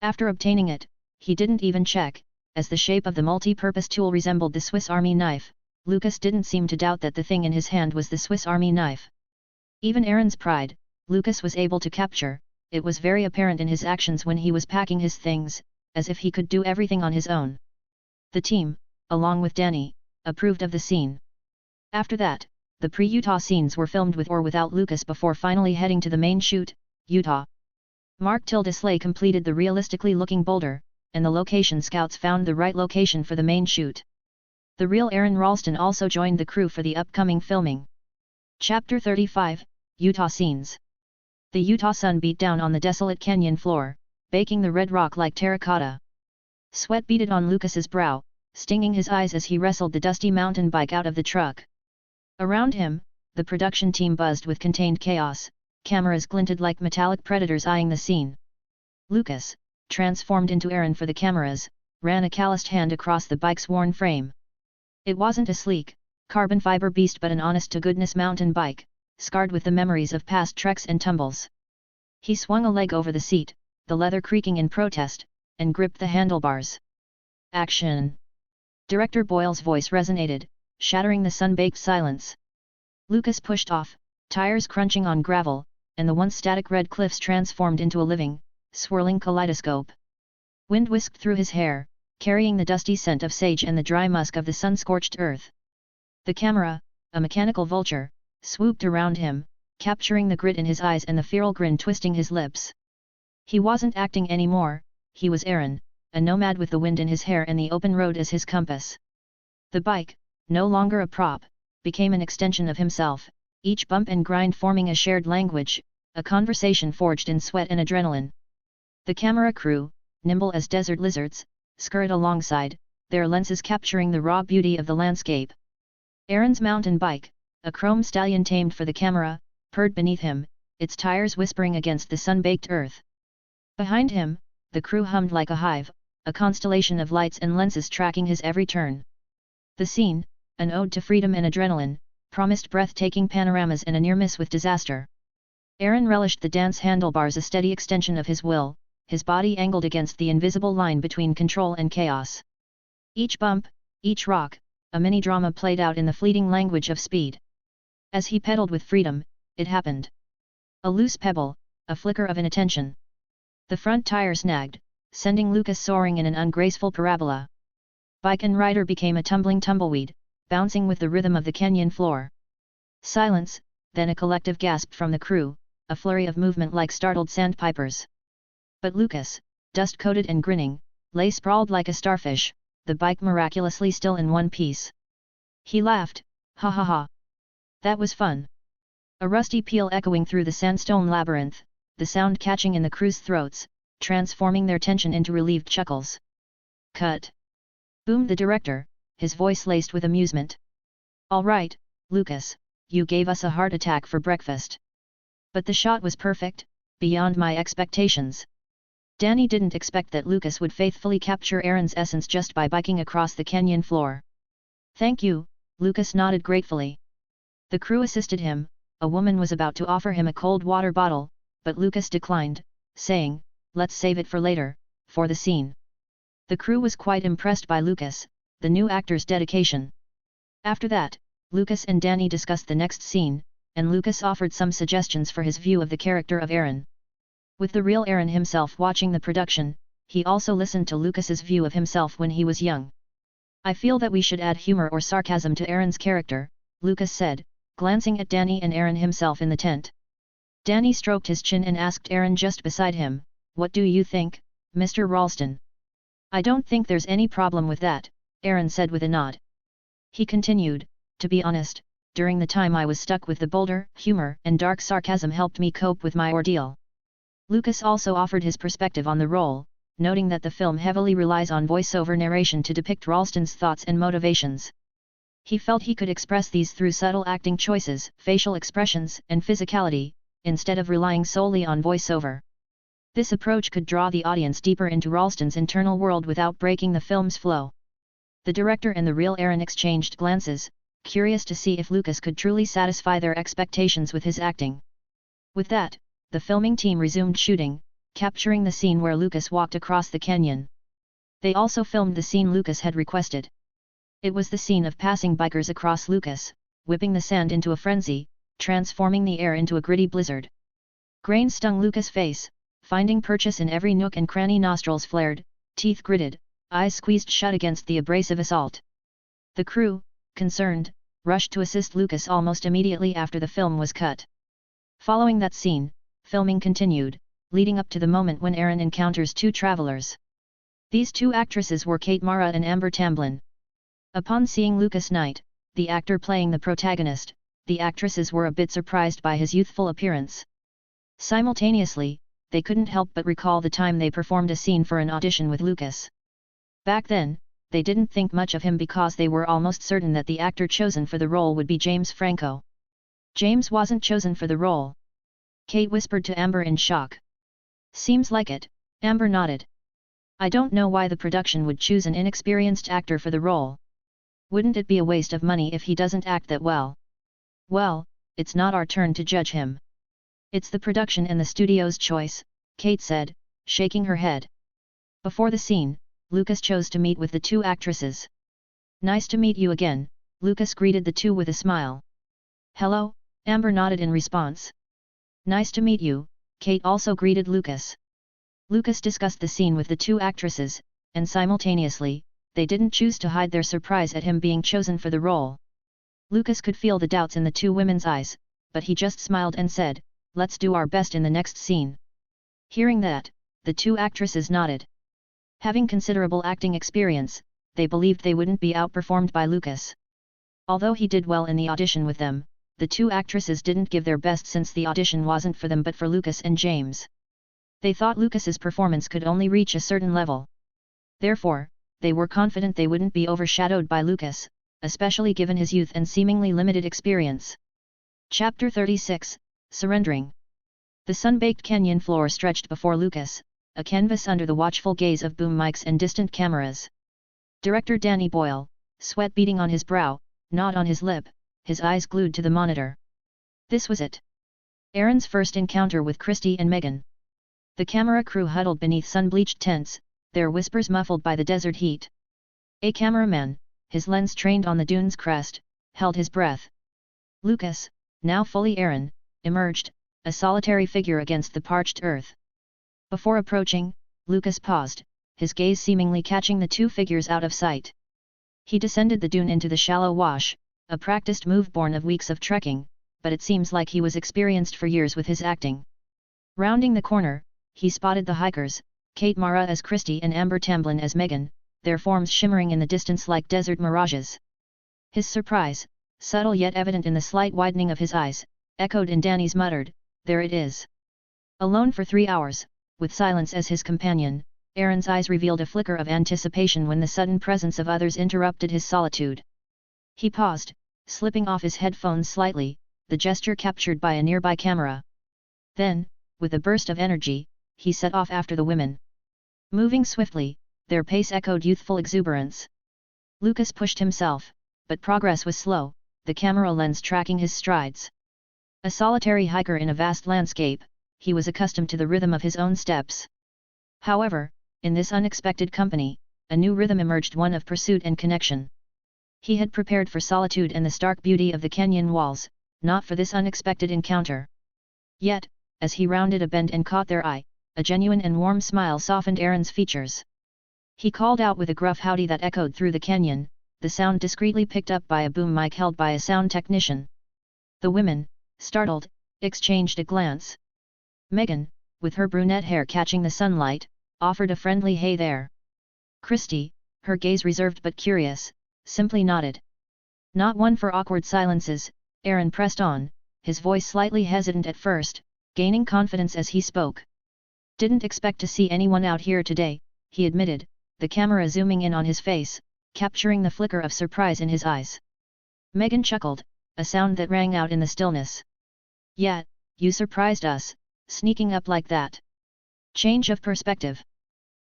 After obtaining it, he didn't even check, as the shape of the multi-purpose tool resembled the Swiss Army knife. Lucas didn't seem to doubt that the thing in his hand was the Swiss Army knife. Even Aaron's pride, Lucas was able to capture, it was very apparent in his actions when he was packing his things, as if he could do everything on his own. The team, along with Danny, approved of the scene. After that, the pre-Utah scenes were filmed with or without Lucas before finally heading to the main shoot, Utah. Mark Tildesley completed the realistically looking boulder, and the location scouts found the right location for the main shoot. The real Aaron Ralston also joined the crew for the upcoming filming. Chapter 35, Utah Scenes. The Utah sun beat down on the desolate canyon floor, baking the red rock like terracotta. Sweat beaded on Lucas's brow, stinging his eyes as he wrestled the dusty mountain bike out of the truck. Around him, the production team buzzed with contained chaos, cameras glinted like metallic predators eyeing the scene. Lucas, transformed into Aaron for the cameras, ran a calloused hand across the bike's worn frame. It wasn't a sleek, carbon fiber beast but an honest-to-goodness mountain bike, scarred with the memories of past treks and tumbles. He swung a leg over the seat, the leather creaking in protest, and gripped the handlebars. "Action!" Director Boyle's voice resonated, shattering the sun-baked silence. Lucas pushed off, tires crunching on gravel, and the once static red cliffs transformed into a living, swirling kaleidoscope. Wind whisked through his hair, carrying the dusty scent of sage and the dry musk of the sun-scorched earth. The camera, a mechanical vulture, swooped around him, capturing the grit in his eyes and the feral grin twisting his lips. He wasn't acting anymore, he was Aaron, a nomad with the wind in his hair and the open road as his compass. The bike, no longer a prop, became an extension of himself, each bump and grind forming a shared language, a conversation forged in sweat and adrenaline. The camera crew, nimble as desert lizards, scurried alongside, their lenses capturing the raw beauty of the landscape. Aaron's mountain bike, a chrome stallion tamed for the camera, purred beneath him, its tires whispering against the sun-baked earth. Behind him, the crew hummed like a hive, a constellation of lights and lenses tracking his every turn. The scene, an ode to freedom and adrenaline, promised breathtaking panoramas and a near miss with disaster. Aaron relished the dance handlebars, a steady extension of his will, his body angled against the invisible line between control and chaos. Each bump, each rock, a mini-drama played out in the fleeting language of speed. As he pedaled with freedom, it happened. A loose pebble, a flicker of inattention. The front tire snagged, sending Lucas soaring in an ungraceful parabola. Bike and rider became a tumbling tumbleweed, bouncing with the rhythm of the canyon floor. Silence, then a collective gasp from the crew, a flurry of movement like startled sandpipers. But Lucas, dust-coated and grinning, lay sprawled like a starfish, the bike miraculously still in one piece. He laughed, ha ha ha. That was fun. A rusty peal echoing through the sandstone labyrinth, the sound catching in the crew's throats, transforming their tension into relieved chuckles. Cut! Boomed the director, his voice laced with amusement. All right, Lucas, you gave us a heart attack for breakfast. But the shot was perfect, beyond my expectations. Danny didn't expect that Lucas would faithfully capture Aaron's essence just by biking across the canyon floor. Thank you, Lucas nodded gratefully. The crew assisted him. A woman was about to offer him a cold water bottle, but Lucas declined, saying, let's save it for later, for the scene. The crew was quite impressed by Lucas, the new actor's dedication. After that, Lucas and Danny discussed the next scene, and Lucas offered some suggestions for his view of the character of Aaron. With the real Aaron himself watching the production, he also listened to Lucas's view of himself when he was young. I feel that we should add humor or sarcasm to Aaron's character, Lucas said, glancing at Danny and Aaron himself in the tent. Danny stroked his chin and asked Aaron just beside him, what do you think, Mr. Ralston? I don't think there's any problem with that, Aaron said with a nod. He continued, to be honest, during the time I was stuck with the boulder, humor and dark sarcasm helped me cope with my ordeal. Lucas also offered his perspective on the role, noting that the film heavily relies on voiceover narration to depict Ralston's thoughts and motivations. He felt he could express these through subtle acting choices, facial expressions, and physicality, instead of relying solely on voiceover. This approach could draw the audience deeper into Ralston's internal world without breaking the film's flow. The director and the real Aaron exchanged glances, curious to see if Lucas could truly satisfy their expectations with his acting. With that, the filming team resumed shooting, capturing the scene where Lucas walked across the canyon. They also filmed the scene Lucas had requested. It was the scene of passing bikers across Lucas, whipping the sand into a frenzy, transforming the air into a gritty blizzard. Grain stung Lucas' face, finding purchase in every nook and cranny. Nostrils flared, teeth gritted, eyes squeezed shut against the abrasive assault. The crew, concerned, rushed to assist Lucas almost immediately after the film was cut. Following that scene, filming continued, leading up to the moment when Aaron encounters two travelers. These two actresses were Kate Mara and Amber Tamblyn. Upon seeing Lucas Knight, the actor playing the protagonist, the actresses were a bit surprised by his youthful appearance. Simultaneously, they couldn't help but recall the time they performed a scene for an audition with Lucas. Back then, they didn't think much of him because they were almost certain that the actor chosen for the role would be James Franco. James wasn't chosen for the role. Kate whispered to Amber in shock. Seems like it, Amber nodded. I don't know why the production would choose an inexperienced actor for the role. Wouldn't it be a waste of money if he doesn't act that well? Well, it's not our turn to judge him. It's the production and the studio's choice, Kate said, shaking her head. Before the scene, Lucas chose to meet with the two actresses. Nice to meet you again, Lucas greeted the two with a smile. Hello, Amber nodded in response. Nice to meet you, Kate also greeted Lucas. Lucas discussed the scene with the two actresses, and simultaneously, they didn't choose to hide their surprise at him being chosen for the role. Lucas could feel the doubts in the two women's eyes, but he just smiled and said, let's do our best in the next scene. Hearing that, the two actresses nodded. Having considerable acting experience, they believed they wouldn't be outperformed by Lucas. Although he did well in the audition with them, the two actresses didn't give their best since the audition wasn't for them but for Lucas and James. They thought Lucas's performance could only reach a certain level. Therefore, they were confident they wouldn't be overshadowed by Lucas, especially given his youth and seemingly limited experience. Chapter 36, Surrendering. The sun-baked canyon floor stretched before Lucas, a canvas under the watchful gaze of boom mics and distant cameras. Director Danny Boyle, sweat beading on his brow, knot on his lip, his eyes glued to the monitor. This was it. Aaron's first encounter with Christy and Megan. The camera crew huddled beneath sun-bleached tents, their whispers muffled by the desert heat. A cameraman, his lens trained on the dune's crest, held his breath. Lucas, now fully Aaron, emerged, a solitary figure against the parched earth. Before approaching, Lucas paused, his gaze seemingly catching the two figures out of sight. He descended the dune into the shallow wash, a practiced move born of weeks of trekking, but it seems like he was experienced for years with his acting. Rounding the corner, he spotted the hikers, Kate Mara as Christy and Amber Tamblyn as Megan, their forms shimmering in the distance like desert mirages. His surprise, subtle yet evident in the slight widening of his eyes, echoed in Danny's muttered, "There it is." Alone for 3 hours, with silence as his companion, Aaron's eyes revealed a flicker of anticipation when the sudden presence of others interrupted his solitude. He paused, slipping off his headphones slightly, the gesture captured by a nearby camera. Then, with a burst of energy, he set off after the women. Moving swiftly, their pace echoed youthful exuberance. Lucas pushed himself, but progress was slow, the camera lens tracking his strides. A solitary hiker in a vast landscape, he was accustomed to the rhythm of his own steps. However, in this unexpected company, a new rhythm emerged, one of pursuit and connection. He had prepared for solitude and the stark beauty of the canyon walls, not for this unexpected encounter. Yet, as he rounded a bend and caught their eye, a genuine and warm smile softened Aaron's features. He called out with a gruff howdy that echoed through the canyon, the sound discreetly picked up by a boom mic held by a sound technician. The women, startled, exchanged a glance. Megan, with her brunette hair catching the sunlight, offered a friendly "Hey there." Christy, her gaze reserved but curious, simply nodded. Not one for awkward silences, Aaron pressed on, his voice slightly hesitant at first, gaining confidence as he spoke. "Didn't expect to see anyone out here today," he admitted, the camera zooming in on his face, capturing the flicker of surprise in his eyes. Megan chuckled, a sound that rang out in the stillness. "Yeah, you surprised us, sneaking up like that." Change of perspective.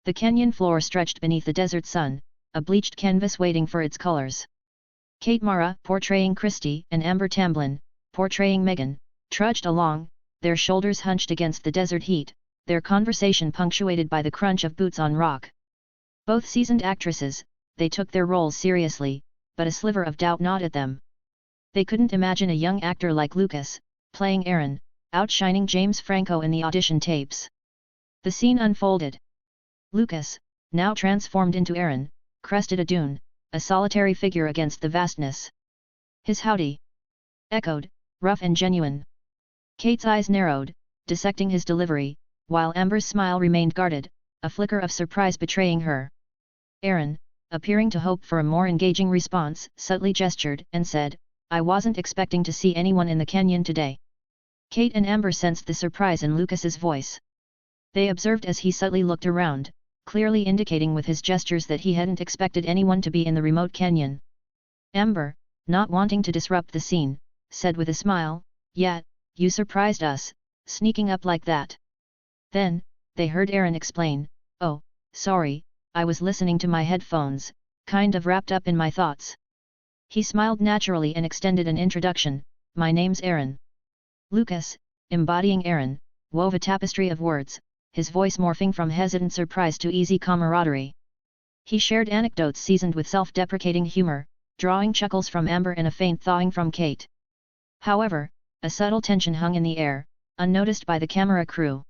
The canyon floor stretched beneath the desert sun, a bleached canvas waiting for its colors. Kate Mara, portraying Christy, and Amber Tamblyn, portraying Megan, trudged along, their shoulders hunched against the desert heat, their conversation punctuated by the crunch of boots on rock. Both seasoned actresses, they took their roles seriously, but a sliver of doubt gnawed at them. They couldn't imagine a young actor like Lucas, playing Aaron, outshining James Franco in the audition tapes. The scene unfolded. Lucas, now transformed into Aaron, crested a dune, a solitary figure against the vastness. His howdy echoed, rough and genuine. Kate's eyes narrowed, dissecting his delivery, while Amber's smile remained guarded, a flicker of surprise betraying her. Aaron, appearing to hope for a more engaging response, subtly gestured and said, "I wasn't expecting to see anyone in the canyon today." Kate and Amber sensed the surprise in Lucas's voice. They observed as he subtly looked around, clearly indicating with his gestures that he hadn't expected anyone to be in the remote canyon. Amber, not wanting to disrupt the scene, said with a smile, "Yeah, you surprised us, sneaking up like that." Then, they heard Aaron explain, "Oh, sorry, I was listening to my headphones, kind of wrapped up in my thoughts." He smiled naturally and extended an introduction, "My name's Aaron." Lucas, embodying Aaron, wove a tapestry of words, his voice morphing from hesitant surprise to easy camaraderie. He shared anecdotes seasoned with self-deprecating humor, drawing chuckles from Amber and a faint thawing from Kate. However, a subtle tension hung in the air, unnoticed by the camera crew.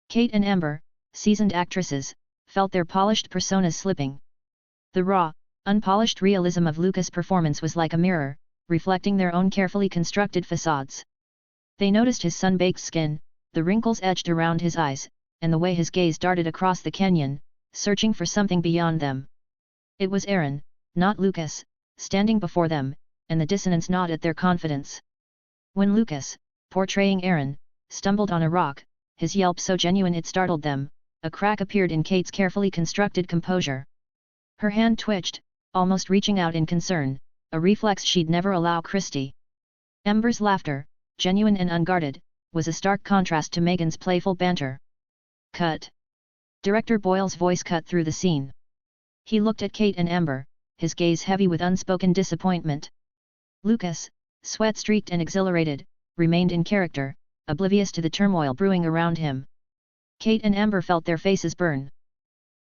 Kate and Amber, seasoned actresses, felt their polished personas slipping. The raw, unpolished realism of Lucas' performance was like a mirror, reflecting their own carefully constructed facades. They noticed his sun-baked skin, the wrinkles edged around his eyes, and the way his gaze darted across the canyon, searching for something beyond them. It was Aaron, not Lucas, standing before them, and the dissonance gnawed at their confidence. When Lucas, portraying Aaron, stumbled on a rock, his yelp so genuine it startled them, a crack appeared in Kate's carefully constructed composure. Her hand twitched, almost reaching out in concern, a reflex she'd never allow Christy. Amber's laughter, genuine and unguarded, was a stark contrast to Megan's playful banter. "Cut." Director Boyle's voice cut through the scene. He looked at Kate and Amber, his gaze heavy with unspoken disappointment. Lucas, sweat-streaked and exhilarated, remained in character, oblivious to the turmoil brewing around him. Kate and Amber felt their faces burn.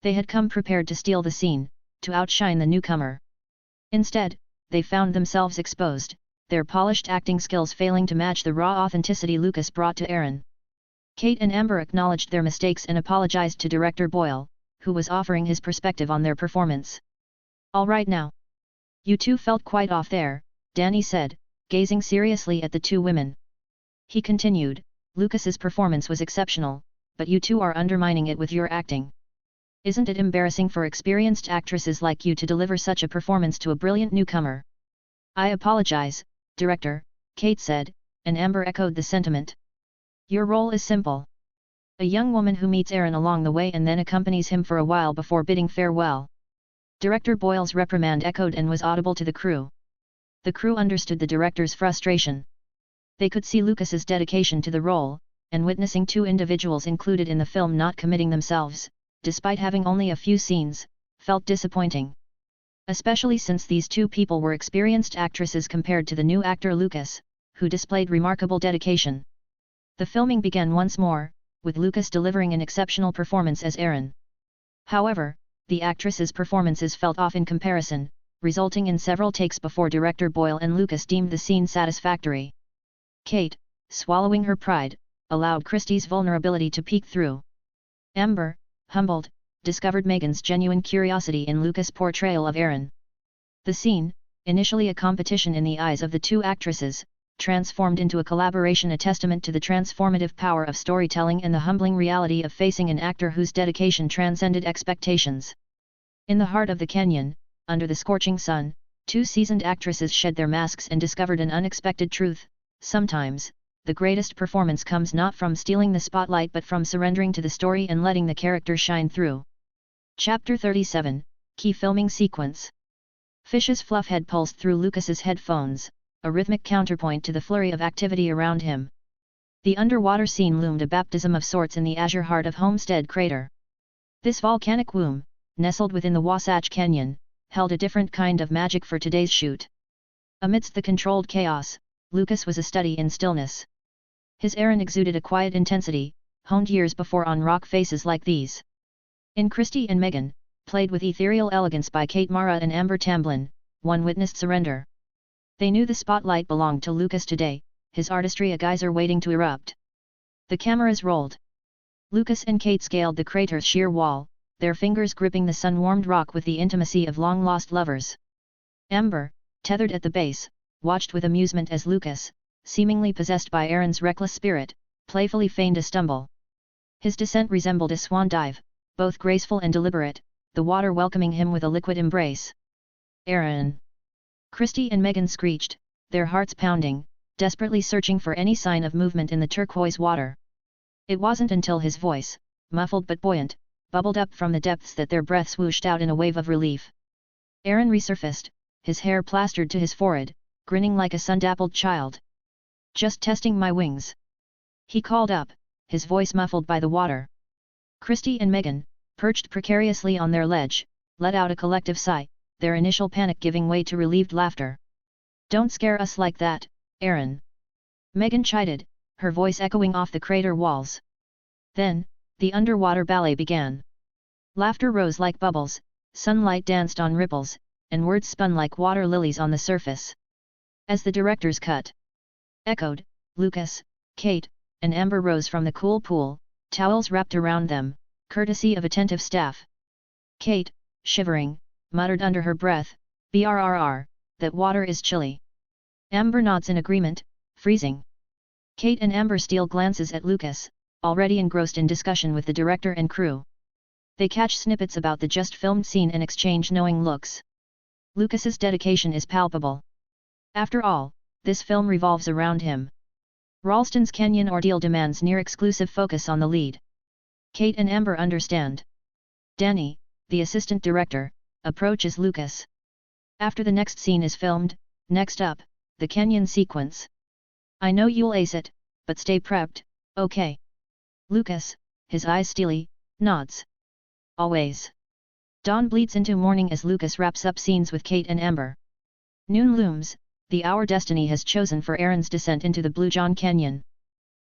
They had come prepared to steal the scene, to outshine the newcomer. Instead, they found themselves exposed, their polished acting skills failing to match the raw authenticity Lucas brought to Aaron. Kate and Amber acknowledged their mistakes and apologized to director Boyle, who was offering his perspective on their performance. "All right now. You two felt quite off there," Danny said, gazing seriously at the two women. He continued, "Lucas's performance was exceptional, but you two are undermining it with your acting. Isn't it embarrassing for experienced actresses like you to deliver such a performance to a brilliant newcomer?" "I apologize, director," Kate said, and Amber echoed the sentiment. "Your role is simple. A young woman who meets Aaron along the way and then accompanies him for a while before bidding farewell." Director Boyle's reprimand echoed and was audible to the crew. The crew understood the director's frustration. They could see Lucas's dedication to the role, and witnessing two individuals included in the film not committing themselves, despite having only a few scenes, felt disappointing. Especially since these two people were experienced actresses compared to the new actor Lucas, who displayed remarkable dedication. The filming began once more, with Lucas delivering an exceptional performance as Aaron. However, the actresses' performances felt off in comparison, resulting in several takes before director Boyle and Lucas deemed the scene satisfactory. Kate, swallowing her pride, allowed Christie's vulnerability to peek through. Amber, humbled, discovered Megan's genuine curiosity in Lucas' portrayal of Aaron. The scene, initially a competition in the eyes of the two actresses, transformed into a collaboration, a testament to the transformative power of storytelling and the humbling reality of facing an actor whose dedication transcended expectations. In the heart of the canyon, under the scorching sun, two seasoned actresses shed their masks and discovered an unexpected truth: sometimes, the greatest performance comes not from stealing the spotlight but from surrendering to the story and letting the character shine through. Chapter 37, Key Filming Sequence. Fish's fluff head pulsed through Lucas's headphones, a rhythmic counterpoint to the flurry of activity around him. The underwater scene loomed a baptism of sorts in the azure heart of Homestead Crater. This volcanic womb, nestled within the Wasatch Canyon, held a different kind of magic for today's shoot. Amidst the controlled chaos, Lucas was a study in stillness. His Aaron exuded a quiet intensity, honed years before on rock faces like these. In Christy and Megan, played with ethereal elegance by Kate Mara and Amber Tamblyn, one witnessed surrender. They knew the spotlight belonged to Lucas today, his artistry a geyser waiting to erupt. The cameras rolled. Lucas and Kate scaled the crater's sheer wall, their fingers gripping the sun-warmed rock with the intimacy of long-lost lovers. Amber, tethered at the base, watched with amusement as Lucas, seemingly possessed by Aaron's reckless spirit, playfully feigned a stumble. His descent resembled a swan dive, both graceful and deliberate, the water welcoming him with a liquid embrace. "Aaron!" Christy and Megan screeched, their hearts pounding, desperately searching for any sign of movement in the turquoise water. It wasn't until his voice, muffled but buoyant, bubbled up from the depths that their breaths whooshed out in a wave of relief. Aaron resurfaced, his hair plastered to his forehead, grinning like a sun-dappled child. "Just testing my wings," he called up, his voice muffled by the water. Christy and Megan, perched precariously on their ledge, let out a collective sigh, their initial panic giving way to relieved laughter. "Don't scare us like that, Aaron," Megan chided, her voice echoing off the crater walls. Then, the underwater ballet began. Laughter rose like bubbles, sunlight danced on ripples, and words spun like water lilies on the surface. As the director's cut echoed, Lucas, Kate, and Amber rose from the cool pool, towels wrapped around them, courtesy of attentive staff. Kate, shivering, muttered under her breath, "Brrr, that water is chilly." Amber nods in agreement, freezing. Kate and Amber steal glances at Lucas, already engrossed in discussion with the director and crew. They catch snippets about the just-filmed scene and exchange knowing looks. Lucas's dedication is palpable. After all, this film revolves around him. Ralston's Canyon ordeal demands near-exclusive focus on the lead. Kate and Amber understand. Danny, the assistant director, approaches Lucas. After the next scene is filmed, next up, the Canyon sequence. "I know you'll ace it, but stay prepped, okay?" Lucas, his eyes steely, nods. "Always." Dawn bleeds into morning as Lucas wraps up scenes with Kate and Amber. Noon looms, the hour destiny has chosen for Aaron's descent into the Blue John Canyon.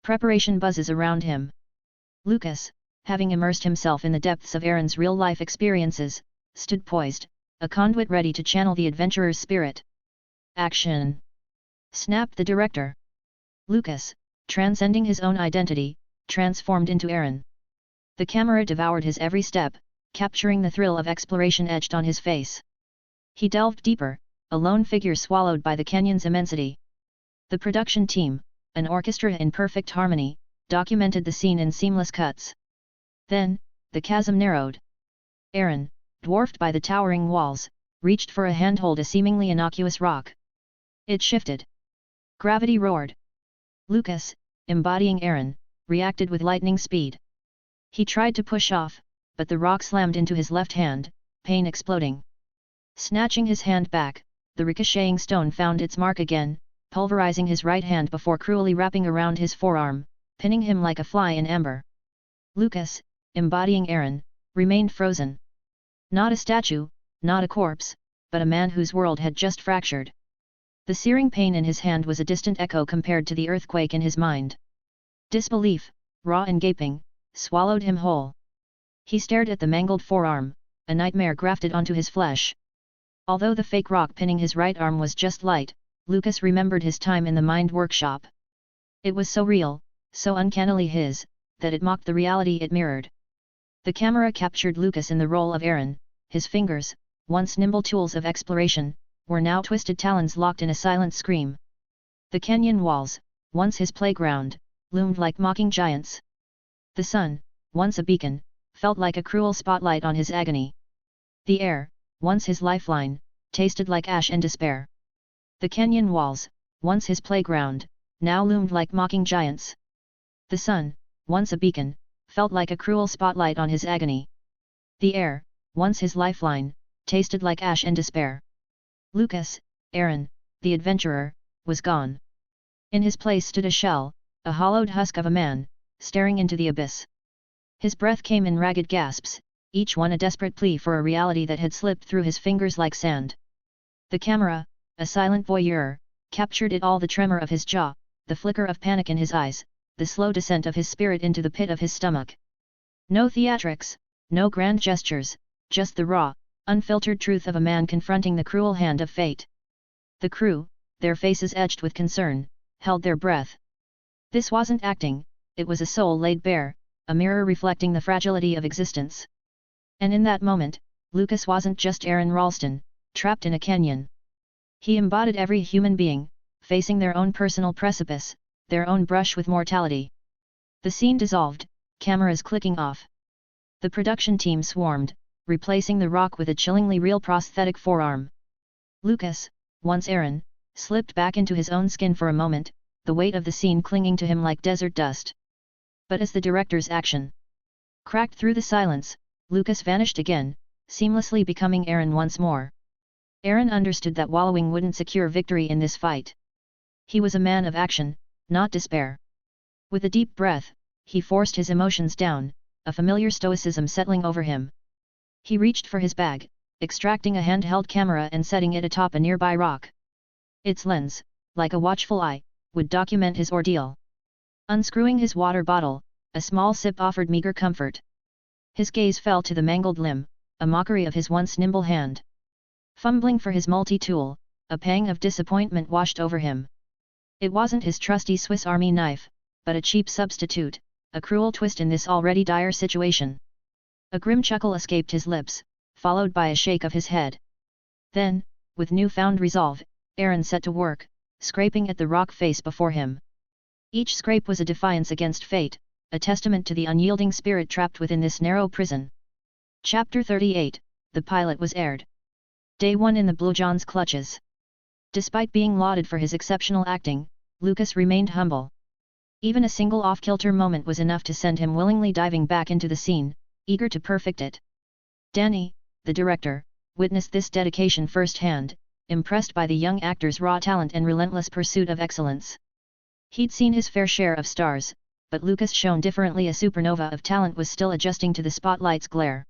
Preparation buzzes around him. Lucas, having immersed himself in the depths of Aaron's real-life experiences, stood poised, a conduit ready to channel the adventurer's spirit. Action! Snapped the director. Lucas, transcending his own identity, transformed into Aaron. The camera devoured his every step, capturing the thrill of exploration etched on his face. He delved deeper, a lone figure swallowed by the canyon's immensity. The production team, an orchestra in perfect harmony, documented the scene in seamless cuts. Then, the chasm narrowed. Aaron, dwarfed by the towering walls, reached for a handhold, a seemingly innocuous rock. It shifted. Gravity roared. Lucas, embodying Aaron, reacted with lightning speed. He tried to push off, but the rock slammed into his left hand, pain exploding. Snatching his hand back, the ricocheting stone found its mark again, pulverizing his right hand before cruelly wrapping around his forearm, pinning him like a fly in amber. Lucas, embodying Aaron, remained frozen. Not a statue, not a corpse, but a man whose world had just fractured. The searing pain in his hand was a distant echo compared to the earthquake in his mind. Disbelief, raw and gaping, swallowed him whole. He stared at the mangled forearm, a nightmare grafted onto his flesh. Although the fake rock pinning his right arm was just light, Lucas remembered his time in the mind workshop. It was so real, so uncannily his, that it mocked the reality it mirrored. The camera captured Lucas in the role of Aaron. His fingers, once nimble tools of exploration, were now twisted talons locked in a silent scream. The canyon walls, once his playground, loomed like mocking giants. The sun, once a beacon, felt like a cruel spotlight on his agony. The air, once his lifeline, tasted like ash and despair. The canyon walls, once his playground, now loomed like mocking giants. The sun, once a beacon, felt like a cruel spotlight on his agony. The air, once his lifeline, tasted like ash and despair. Lucas, Aaron, the adventurer, was gone. In his place stood a shell, a hollowed husk of a man, staring into the abyss. His breath came in ragged gasps, each one a desperate plea for a reality that had slipped through his fingers like sand. The camera, a silent voyeur, captured it all: the tremor of his jaw, the flicker of panic in his eyes, the slow descent of his spirit into the pit of his stomach. No theatrics, no grand gestures, just the raw, unfiltered truth of a man confronting the cruel hand of fate. The crew, their faces etched with concern, held their breath. This wasn't acting, it was a soul laid bare, a mirror reflecting the fragility of existence. And in that moment, Lucas wasn't just Aaron Ralston, trapped in a canyon. He embodied every human being, facing their own personal precipice, their own brush with mortality. The scene dissolved, cameras clicking off. The production team swarmed, replacing the rock with a chillingly real prosthetic forearm. Lucas, once Aaron, slipped back into his own skin for a moment, the weight of the scene clinging to him like desert dust. But as the director's action cracked through the silence, Lucas vanished again, seamlessly becoming Aaron once more. Aaron understood that wallowing wouldn't secure victory in this fight. He was a man of action, not despair. With a deep breath, he forced his emotions down, a familiar stoicism settling over him. He reached for his bag, extracting a handheld camera and setting it atop a nearby rock. Its lens, like a watchful eye, would document his ordeal. Unscrewing his water bottle, a small sip offered meager comfort. His gaze fell to the mangled limb, a mockery of his once nimble hand. Fumbling for his multi-tool, a pang of disappointment washed over him. It wasn't his trusty Swiss Army knife, but a cheap substitute, a cruel twist in this already dire situation. A grim chuckle escaped his lips, followed by a shake of his head. Then, with newfound resolve, Aaron set to work, scraping at the rock face before him. Each scrape was a defiance against fate, a testament to the unyielding spirit trapped within this narrow prison. Chapter 38, The pilot was aired. Day 1 in the Blue John's clutches. Despite being lauded for his exceptional acting, Lucas remained humble. Even a single off-kilter moment was enough to send him willingly diving back into the scene, eager to perfect it. Danny, the director, witnessed this dedication firsthand, impressed by the young actor's raw talent and relentless pursuit of excellence. He'd seen his fair share of stars, but Lucas shone differently. A supernova of talent was still adjusting to the spotlight's glare.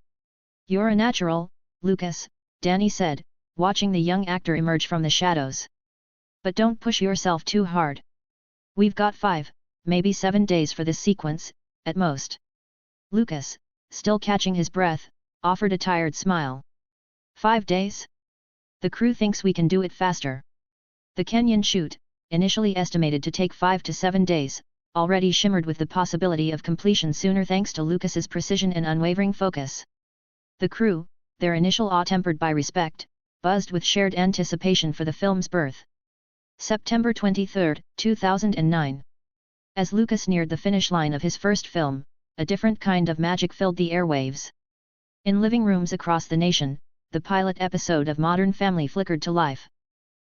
"You're a natural, Lucas," Danny said, watching the young actor emerge from the shadows. "But don't push yourself too hard. We've got 5, maybe 7 days for this sequence, at most. Lucas, still catching his breath, offered a tired smile. 5 days? The crew thinks we can do it faster. The Kenyan shoot, initially estimated to take 5 to 7 days, already shimmered with the possibility of completion sooner thanks to Lucas's precision and unwavering focus. The crew, their initial awe tempered by respect, buzzed with shared anticipation for the film's birth. September 23, 2009. As Lucas neared the finish line of his first film, a different kind of magic filled the airwaves. In living rooms across the nation, the pilot episode of Modern Family flickered to life.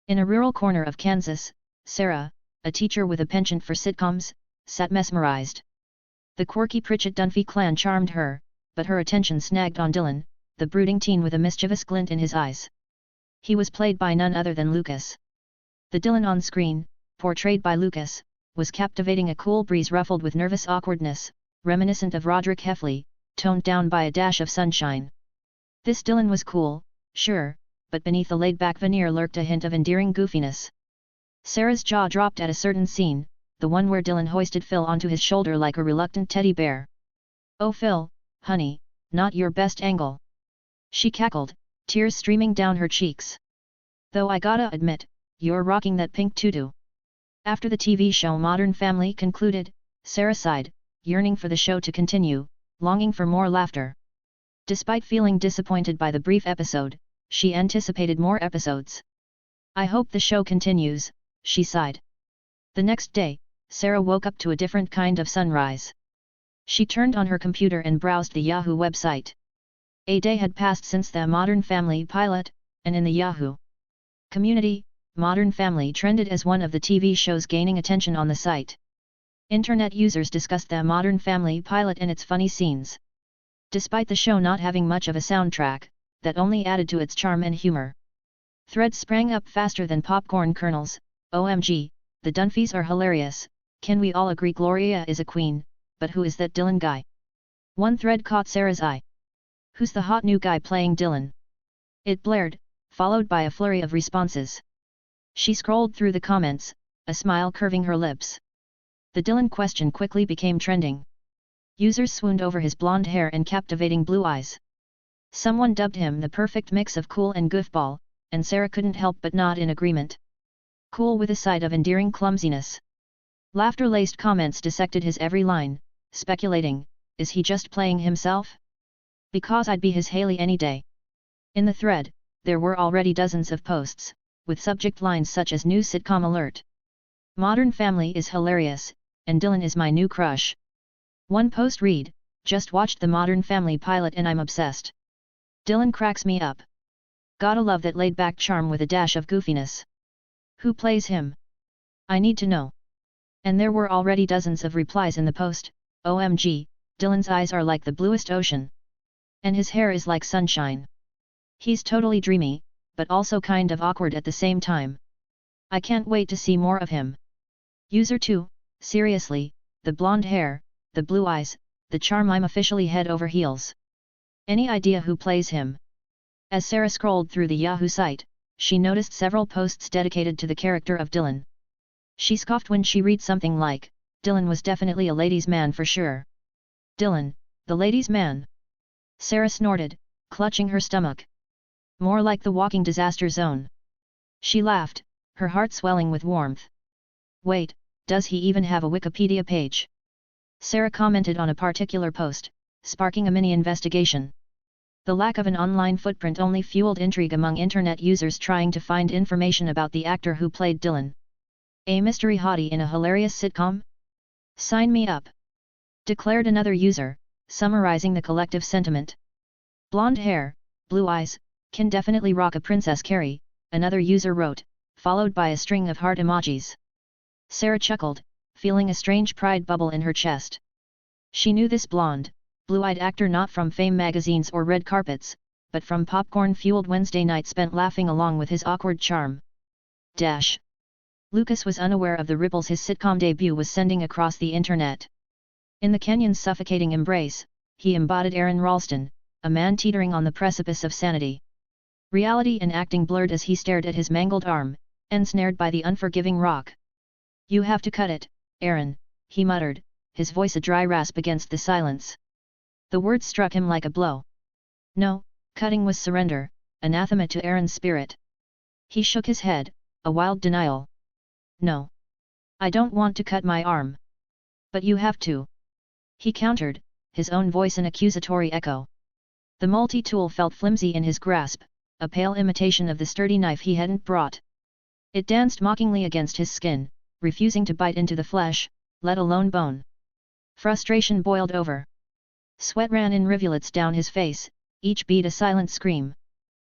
In a rural corner of Kansas, Sarah, a teacher with a penchant for sitcoms, sat mesmerized. The quirky Pritchett Dunphy clan charmed her, but her attention snagged on Dylan, the brooding teen with a mischievous glint in his eyes. He was played by none other than Lucas. The Dylan on screen, portrayed by Lucas, was captivating, a cool breeze ruffled with nervous awkwardness, reminiscent of Roderick Heffley, toned down by a dash of sunshine. This Dylan was cool, sure, but beneath the laid-back veneer lurked a hint of endearing goofiness. Sarah's jaw dropped at a certain scene, the one where Dylan hoisted Phil onto his shoulder like a reluctant teddy bear. "Oh Phil, honey, not your best angle," she cackled, tears streaming down her cheeks. "Though I gotta admit, you're rocking that pink tutu." After the TV show Modern Family concluded, Sarah sighed, yearning for the show to continue, longing for more laughter. Despite feeling disappointed by the brief episode, she anticipated more episodes. "I hope the show continues," she sighed. The next day, Sarah woke up to a different kind of sunrise. She turned on her computer and browsed the Yahoo website. A day had passed since the Modern Family pilot, and in the Yahoo community, Modern Family trended as one of the TV shows gaining attention on the site. Internet users discussed the Modern Family pilot and its funny scenes. Despite the show not having much of a soundtrack, that only added to its charm and humor. Threads sprang up faster than popcorn kernels. "OMG, the Dunphys are hilarious, can we all agree Gloria is a queen, but who is that Dylan guy?" One thread caught Sarah's eye. "Who's the hot new guy playing Dylan?" it blared, followed by a flurry of responses. She scrolled through the comments, a smile curving her lips. The Dylan question quickly became trending. Users swooned over his blonde hair and captivating blue eyes. Someone dubbed him the perfect mix of cool and goofball, and Sarah couldn't help but nod in agreement. Cool with a side of endearing clumsiness. Laughter-laced comments dissected his every line, speculating, is he just playing himself? Because I'd be his Haley any day. In the thread, there were already dozens of posts, with subject lines such as new sitcom alert. Modern Family is hilarious, and Dylan is my new crush. One post read, just watched the Modern Family pilot and I'm obsessed. Dylan cracks me up. Gotta love that laid-back charm with a dash of goofiness. Who plays him? I need to know. And there were already dozens of replies in the post. OMG, Dylan's eyes are like the bluest ocean. And his hair is like sunshine. He's totally dreamy, but also kind of awkward at the same time. I can't wait to see more of him. User 2, seriously, the blonde hair, the blue eyes, the charm, I'm officially head over heels. Any idea who plays him? As Sarah scrolled through the Yahoo site, she noticed several posts dedicated to the character of Dylan. She scoffed when she read something like, Dylan was definitely a ladies' man for sure. Dylan, the ladies' man? Sarah snorted, clutching her stomach. More like the walking disaster zone. She laughed, her heart swelling with warmth. Wait, does he even have a Wikipedia page? Sarah commented on a particular post, sparking a mini investigation. The lack of an online footprint only fueled intrigue among internet users trying to find information about the actor who played Dylan. A mystery hottie in a hilarious sitcom? Sign me up! Declared another user, summarizing the collective sentiment. Blonde hair, blue eyes, can definitely rock a Princess Carrie, another user wrote, followed by a string of heart emojis. Sarah chuckled, feeling a strange pride bubble in her chest. She knew this blonde, blue-eyed actor not from Fame magazines or red carpets, but from popcorn-fueled Wednesday nights spent laughing along with his awkward charm. Dash. Lucas was unaware of the ripples his sitcom debut was sending across the internet. In the Kenyan's suffocating embrace, he embodied Aaron Ralston, a man teetering on the precipice of sanity. Reality and acting blurred as he stared at his mangled arm, ensnared by the unforgiving rock. You have to cut it, Aaron, he muttered, his voice a dry rasp against the silence. The word struck him like a blow. No, cutting was surrender, anathema to Aaron's spirit. He shook his head, a wild denial. No. I don't want to cut my arm. But you have to. He countered, his own voice an accusatory echo. The multi-tool felt flimsy in his grasp, a pale imitation of the sturdy knife he hadn't brought. It danced mockingly against his skin, refusing to bite into the flesh, let alone bone. Frustration boiled over. Sweat ran in rivulets down his face, each beat a silent scream.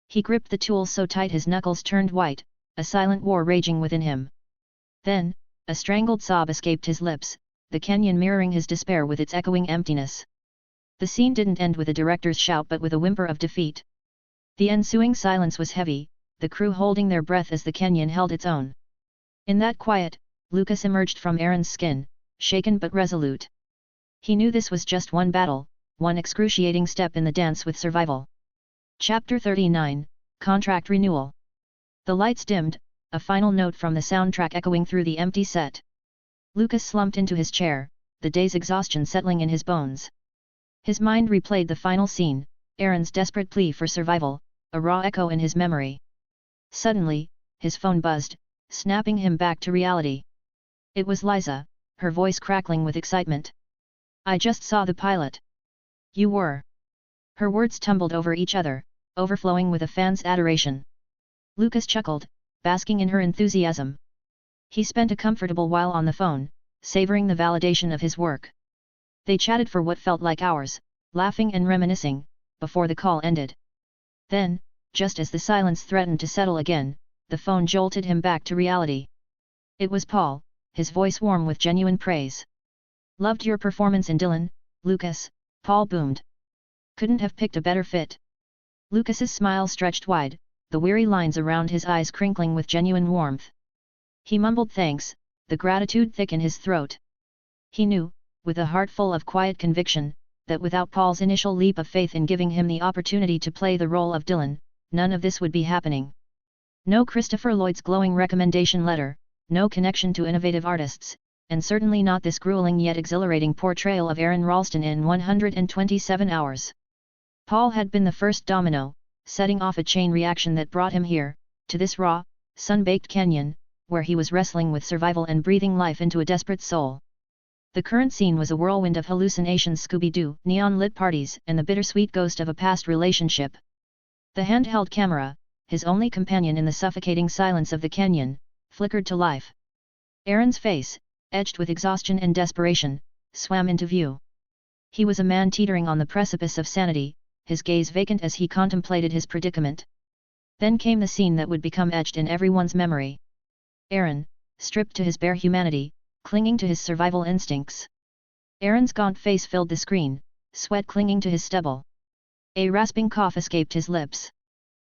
He gripped the tool so tight his knuckles turned white, a silent war raging within him. Then, a strangled sob escaped his lips, the canyon mirroring his despair with its echoing emptiness. The scene didn't end with a director's shout but with a whimper of defeat. The ensuing silence was heavy, the crew holding their breath as the canyon held its own. In that quiet, Lucas emerged from Aaron's skin, shaken but resolute. He knew this was just one battle, one excruciating step in the dance with survival. Chapter 39, Contract Renewal. The lights dimmed, a final note from the soundtrack echoing through the empty set. Lucas slumped into his chair, the day's exhaustion settling in his bones. His mind replayed the final scene, Aaron's desperate plea for survival, a raw echo in his memory. Suddenly, his phone buzzed, snapping him back to reality. It was Liza, her voice crackling with excitement. I just saw the pilot. You were. Her words tumbled over each other, overflowing with a fan's adoration. Lucas chuckled, basking in her enthusiasm. He spent a comfortable while on the phone, savoring the validation of his work. They chatted for what felt like hours, laughing and reminiscing, before the call ended. Then, just as the silence threatened to settle again, the phone jolted him back to reality. It was Paul, his voice warm with genuine praise. Loved your performance in Dylan, Lucas, Paul boomed. Couldn't have picked a better fit. Lucas's smile stretched wide, the weary lines around his eyes crinkling with genuine warmth. He mumbled thanks, the gratitude thick in his throat. He knew, with a heart full of quiet conviction, that without Paul's initial leap of faith in giving him the opportunity to play the role of Dylan, none of this would be happening. No Christopher Lloyd's glowing recommendation letter, no connection to innovative artists, and certainly not this grueling yet exhilarating portrayal of Aaron Ralston in 127 hours. Paul had been the first domino, setting off a chain reaction that brought him here, to this raw, sun-baked canyon, where he was wrestling with survival and breathing life into a desperate soul. The current scene was a whirlwind of hallucinations, Scooby-Doo, neon-lit parties, and the bittersweet ghost of a past relationship. The handheld camera, his only companion in the suffocating silence of the canyon, flickered to life. Aaron's face, etched with exhaustion and desperation, swam into view. He was a man teetering on the precipice of sanity, his gaze vacant as he contemplated his predicament. Then came the scene that would become etched in everyone's memory. Aaron, stripped to his bare humanity, clinging to his survival instincts. Aaron's gaunt face filled the screen, sweat clinging to his stubble. A rasping cough escaped his lips.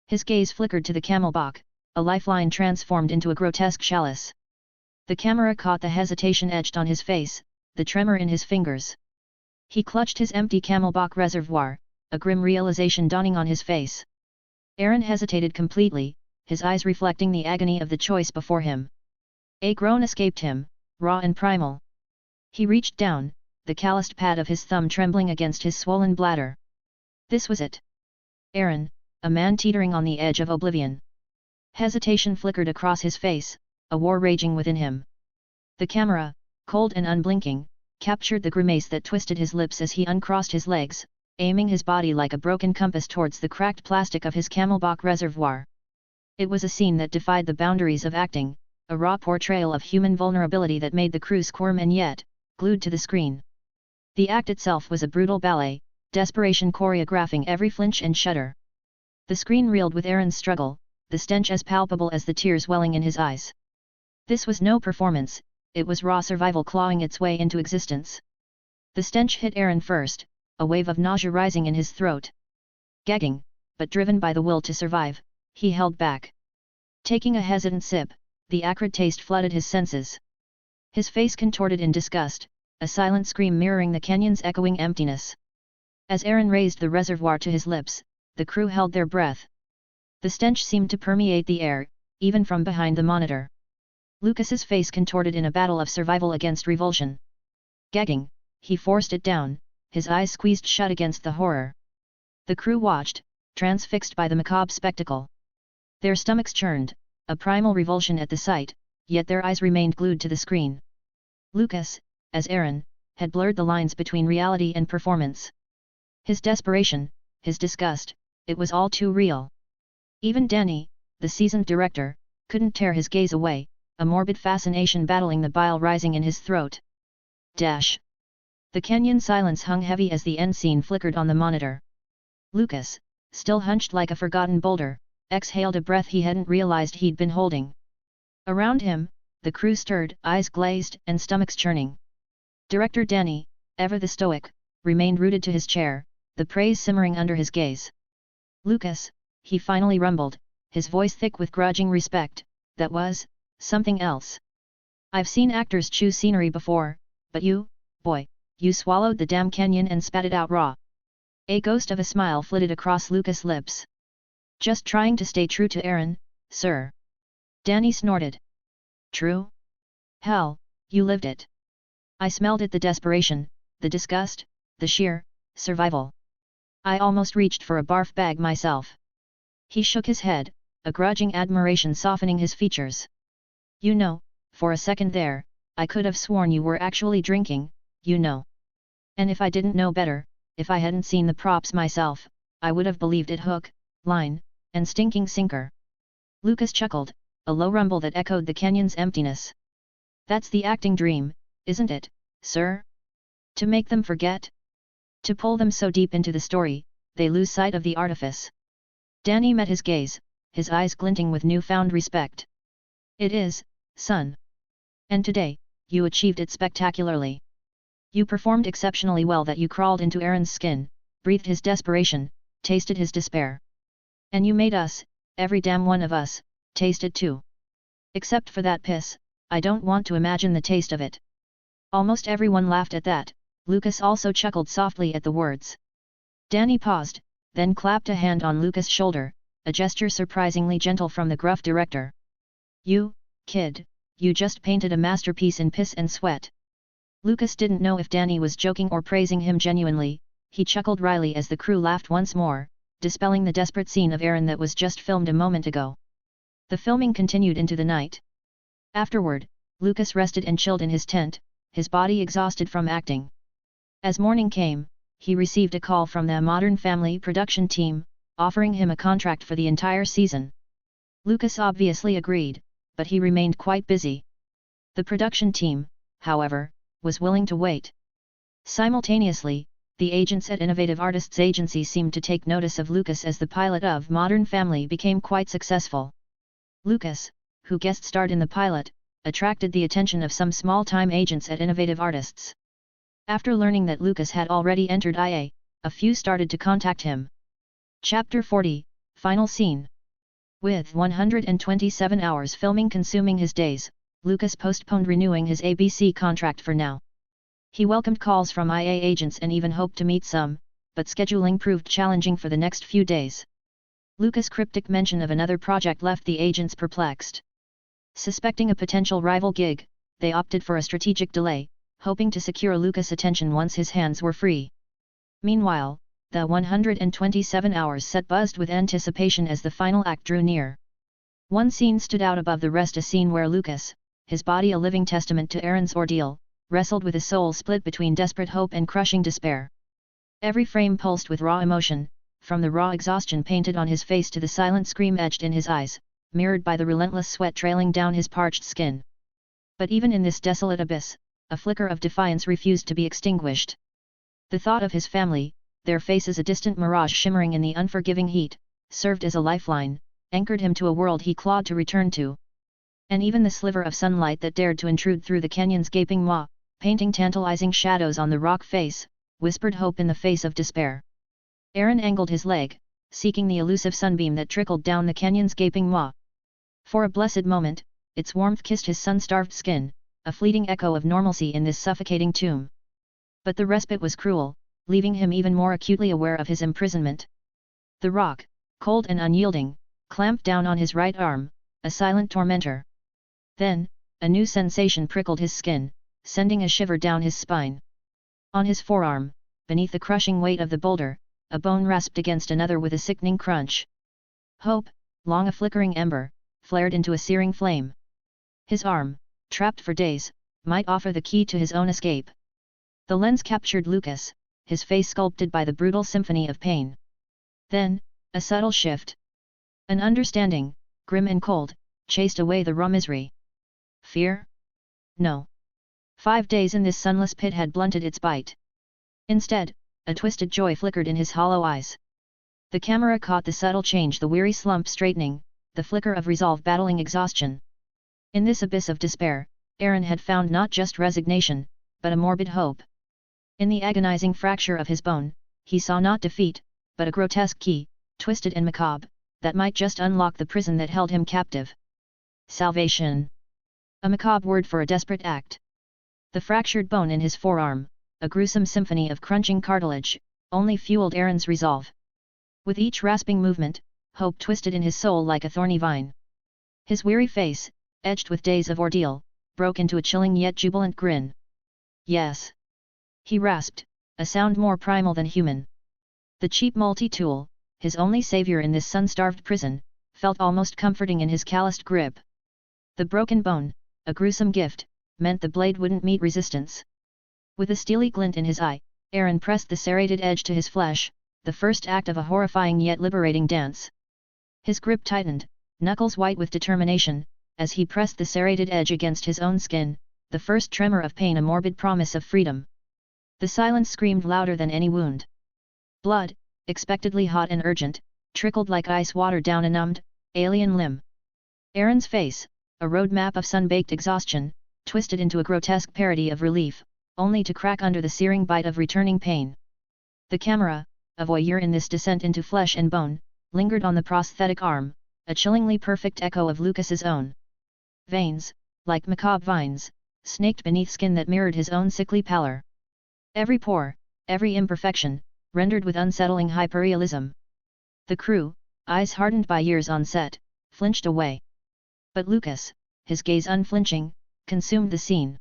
His gaze flickered to the camelback, a lifeline transformed into a grotesque chalice. The camera caught the hesitation etched on his face, the tremor in his fingers. He clutched his empty camelback reservoir, a grim realization dawning on his face. Aaron hesitated completely, his eyes reflecting the agony of the choice before him. A groan escaped him, raw and primal. He reached down, the calloused pad of his thumb trembling against his swollen bladder. This was it. Aaron, a man teetering on the edge of oblivion. Hesitation flickered across his face, a war raging within him. The camera, cold and unblinking, captured the grimace that twisted his lips as he uncrossed his legs, aiming his body like a broken compass towards the cracked plastic of his camelback reservoir. It was a scene that defied the boundaries of acting, a raw portrayal of human vulnerability that made the crew squirm and yet, glued to the screen. The act itself was a brutal ballet, desperation choreographing every flinch and shudder. The screen reeled with Aaron's struggle, the stench as palpable as the tears welling in his eyes. This was no performance, it was raw survival clawing its way into existence. The stench hit Aaron first, a wave of nausea rising in his throat. Gagging, but driven by the will to survive, he held back. Taking a hesitant sip, the acrid taste flooded his senses. His face contorted in disgust, a silent scream mirroring the canyon's echoing emptiness. As Aaron raised the reservoir to his lips, the crew held their breath. The stench seemed to permeate the air, even from behind the monitor. Lucas's face contorted in a battle of survival against revulsion. Gagging, he forced it down, his eyes squeezed shut against the horror. The crew watched, transfixed by the macabre spectacle. Their stomachs churned, a primal revulsion at the sight, yet their eyes remained glued to the screen. Lucas, as Aaron, had blurred the lines between reality and performance. His desperation, his disgust, it was all too real. Even Danny, the seasoned director, couldn't tear his gaze away, a morbid fascination battling the bile rising in his throat. Dash. The Kenyan silence hung heavy as the end scene flickered on the monitor. Lucas, still hunched like a forgotten boulder, exhaled a breath he hadn't realized he'd been holding. Around him, the crew stirred, eyes glazed and stomachs churning. Director Danny, ever the stoic, remained rooted to his chair, the praise simmering under his gaze. Lucas, he finally rumbled, his voice thick with grudging respect, that was something else. I've seen actors chew scenery before, but you, boy, you swallowed the damn Kenyan and spat it out raw. A ghost of a smile flitted across Lucas' lips. Just trying to stay true to Aaron, sir. Danny snorted. True? Hell, you lived it. I smelled it, the desperation, the disgust, the sheer survival. I almost reached for a barf bag myself. He shook his head, a grudging admiration softening his features. You know, for a second there, I could have sworn you were actually drinking, you know. And if I didn't know better, if I hadn't seen the props myself, I would have believed it hook, line, and stinking sinker. Lucas chuckled, a low rumble that echoed the Kenyan's emptiness. That's the acting dream, isn't it, sir? To make them forget? To pull them so deep into the story, they lose sight of the artifice. Danny met his gaze, his eyes glinting with newfound respect. It is, son. And today, you achieved it spectacularly. You performed exceptionally well, that you crawled into Aaron's skin, breathed his desperation, tasted his despair. And you made us, every damn one of us, taste it too. Except for that piss, I don't want to imagine the taste of it. Almost everyone laughed at that. Lucas also chuckled softly at the words. Danny paused, then clapped a hand on Lucas' shoulder, a gesture surprisingly gentle from the gruff director. You, kid, you just painted a masterpiece in piss and sweat. Lucas didn't know if Danny was joking or praising him genuinely. He chuckled wryly as the crew laughed once more, dispelling the desperate scene of Aaron that was just filmed a moment ago. The filming continued into the night. Afterward, Lucas rested and chilled in his tent, his body exhausted from acting. As morning came, he received a call from the Modern Family production team, offering him a contract for the entire season. Lucas obviously agreed, but he remained quite busy. The production team, however, was willing to wait. Simultaneously, the agents at Innovative Artists Agency seemed to take notice of Lucas as the pilot of Modern Family became quite successful. Lucas, who guest starred in the pilot, attracted the attention of some small-time agents at Innovative Artists. After learning that Lucas had already entered IA, a few started to contact him. Chapter 40, Final Scene. With 127 hours filming consuming his days, Lucas postponed renewing his ABC contract for now. He welcomed calls from IA agents and even hoped to meet some, but scheduling proved challenging for the next few days. Lucas' cryptic mention of another project left the agents perplexed. Suspecting a potential rival gig, they opted for a strategic delay, hoping to secure Lucas' attention once his hands were free. Meanwhile, the 127 hours set buzzed with anticipation as the final act drew near. One scene stood out above the rest, a scene where Lucas, his body a living testament to Aaron's ordeal, wrestled with his soul split between desperate hope and crushing despair. Every frame pulsed with raw emotion, from the raw exhaustion painted on his face to the silent scream etched in his eyes, mirrored by the relentless sweat trailing down his parched skin. But even in this desolate abyss, a flicker of defiance refused to be extinguished. The thought of his family, their faces a distant mirage shimmering in the unforgiving heat, served as a lifeline, anchored him to a world he clawed to return to. And even the sliver of sunlight that dared to intrude through the Kenyan's gaping maw, painting tantalizing shadows on the rock face, whispered hope in the face of despair. Aaron angled his leg, seeking the elusive sunbeam that trickled down the Kenyan's gaping maw. For a blessed moment, its warmth kissed his sun-starved skin, a fleeting echo of normalcy in this suffocating tomb. But the respite was cruel, leaving him even more acutely aware of his imprisonment. The rock, cold and unyielding, clamped down on his right arm, a silent tormentor. Then, a new sensation prickled his skin, sending a shiver down his spine. On his forearm, beneath the crushing weight of the boulder, a bone rasped against another with a sickening crunch. Hope, long a flickering ember, flared into a searing flame. His arm, trapped for days, might offer the key to his own escape. The lens captured Lucas, his face sculpted by the brutal symphony of pain. Then, a subtle shift. An understanding, grim and cold, chased away the raw misery. Fear? No. 5 days in this sunless pit had blunted its bite. Instead, a twisted joy flickered in his hollow eyes. The camera caught the subtle change, the weary slump straightening, the flicker of resolve battling exhaustion. In this abyss of despair, Aaron had found not just resignation, but a morbid hope. In the agonizing fracture of his bone, he saw not defeat, but a grotesque key, twisted and macabre, that might just unlock the prison that held him captive. Salvation. A macabre word for a desperate act. The fractured bone in his forearm, a gruesome symphony of crunching cartilage, only fueled Aaron's resolve. With each rasping movement, hope twisted in his soul like a thorny vine. His weary face, edged with days of ordeal, broke into a chilling yet jubilant grin. Yes. He rasped, a sound more primal than human. The cheap multi-tool, his only savior in this sun-starved prison, felt almost comforting in his calloused grip. The broken bone, a gruesome gift, meant the blade wouldn't meet resistance. With a steely glint in his eye, Aaron pressed the serrated edge to his flesh, the first act of a horrifying yet liberating dance. His grip tightened, knuckles white with determination, as he pressed the serrated edge against his own skin, the first tremor of pain a morbid promise of freedom. The silence screamed louder than any wound. Blood, expectedly hot and urgent, trickled like ice water down a numbed, alien limb. Aaron's face, a roadmap of sun-baked exhaustion, twisted into a grotesque parody of relief, only to crack under the searing bite of returning pain. The camera, a voyeur in this descent into flesh and bone, lingered on the prosthetic arm, a chillingly perfect echo of Lucas's own. Veins, like macabre vines, snaked beneath skin that mirrored his own sickly pallor. Every pore, every imperfection, rendered with unsettling hyperrealism. The crew, eyes hardened by years on set, flinched away. But Lucas, his gaze unflinching, consumed the scene.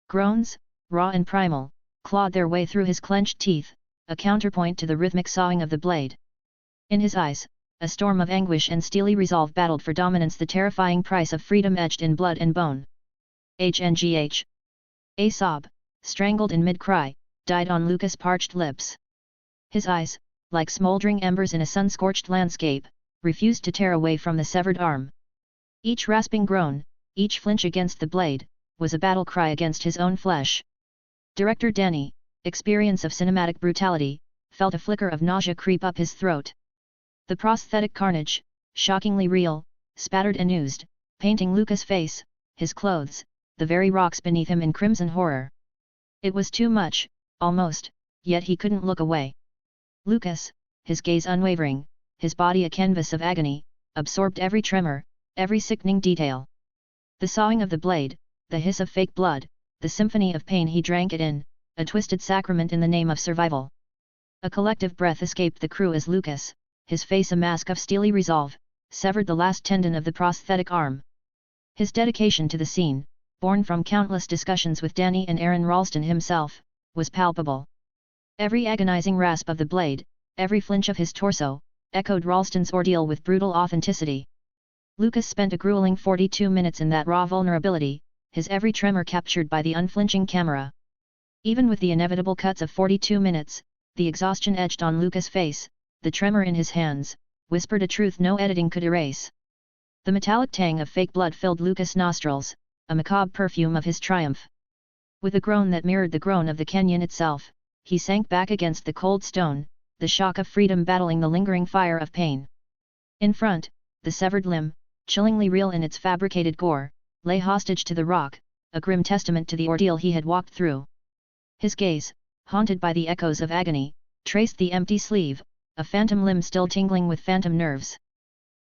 Groans, raw and primal, clawed their way through his clenched teeth, a counterpoint to the rhythmic sawing of the blade. In his eyes, a storm of anguish and steely resolve battled for dominance, the terrifying price of freedom etched in blood and bone. HNGH. A sob, strangled in mid-cry, died on Lucas' parched lips. His eyes, like smoldering embers in a sun-scorched landscape, refused to tear away from the severed arm. Each rasping groan, each flinch against the blade, was a battle cry against his own flesh. Director Danny, experience of cinematic brutality, felt a flicker of nausea creep up his throat. The prosthetic carnage, shockingly real, spattered and oozed, painting Lucas' face, his clothes, the very rocks beneath him in crimson horror. It was too much, almost, yet he couldn't look away. Lucas, his gaze unwavering, his body a canvas of agony, absorbed every tremor, every sickening detail. The sawing of the blade, the hiss of fake blood, the symphony of pain, he drank it in, a twisted sacrament in the name of survival. A collective breath escaped the crew as Lucas, his face a mask of steely resolve, severed the last tendon of the prosthetic arm. His dedication to the scene, born from countless discussions with Danny and Aaron Ralston himself, was palpable. Every agonizing rasp of the blade, every flinch of his torso, echoed Ralston's ordeal with brutal authenticity. Lucas spent a grueling 42 minutes in that raw vulnerability, his every tremor captured by the unflinching camera. Even with the inevitable cuts of 42 minutes, the exhaustion etched on Lucas' face, the tremor in his hands, whispered a truth no editing could erase. The metallic tang of fake blood filled Lucas' nostrils, a macabre perfume of his triumph. With a groan that mirrored the groan of the canyon itself, he sank back against the cold stone, the shock of freedom battling the lingering fire of pain. In front, the severed limb, chillingly real in its fabricated gore, lay hostage to the rock, a grim testament to the ordeal he had walked through. His gaze, haunted by the echoes of agony, traced the empty sleeve, a phantom limb still tingling with phantom nerves.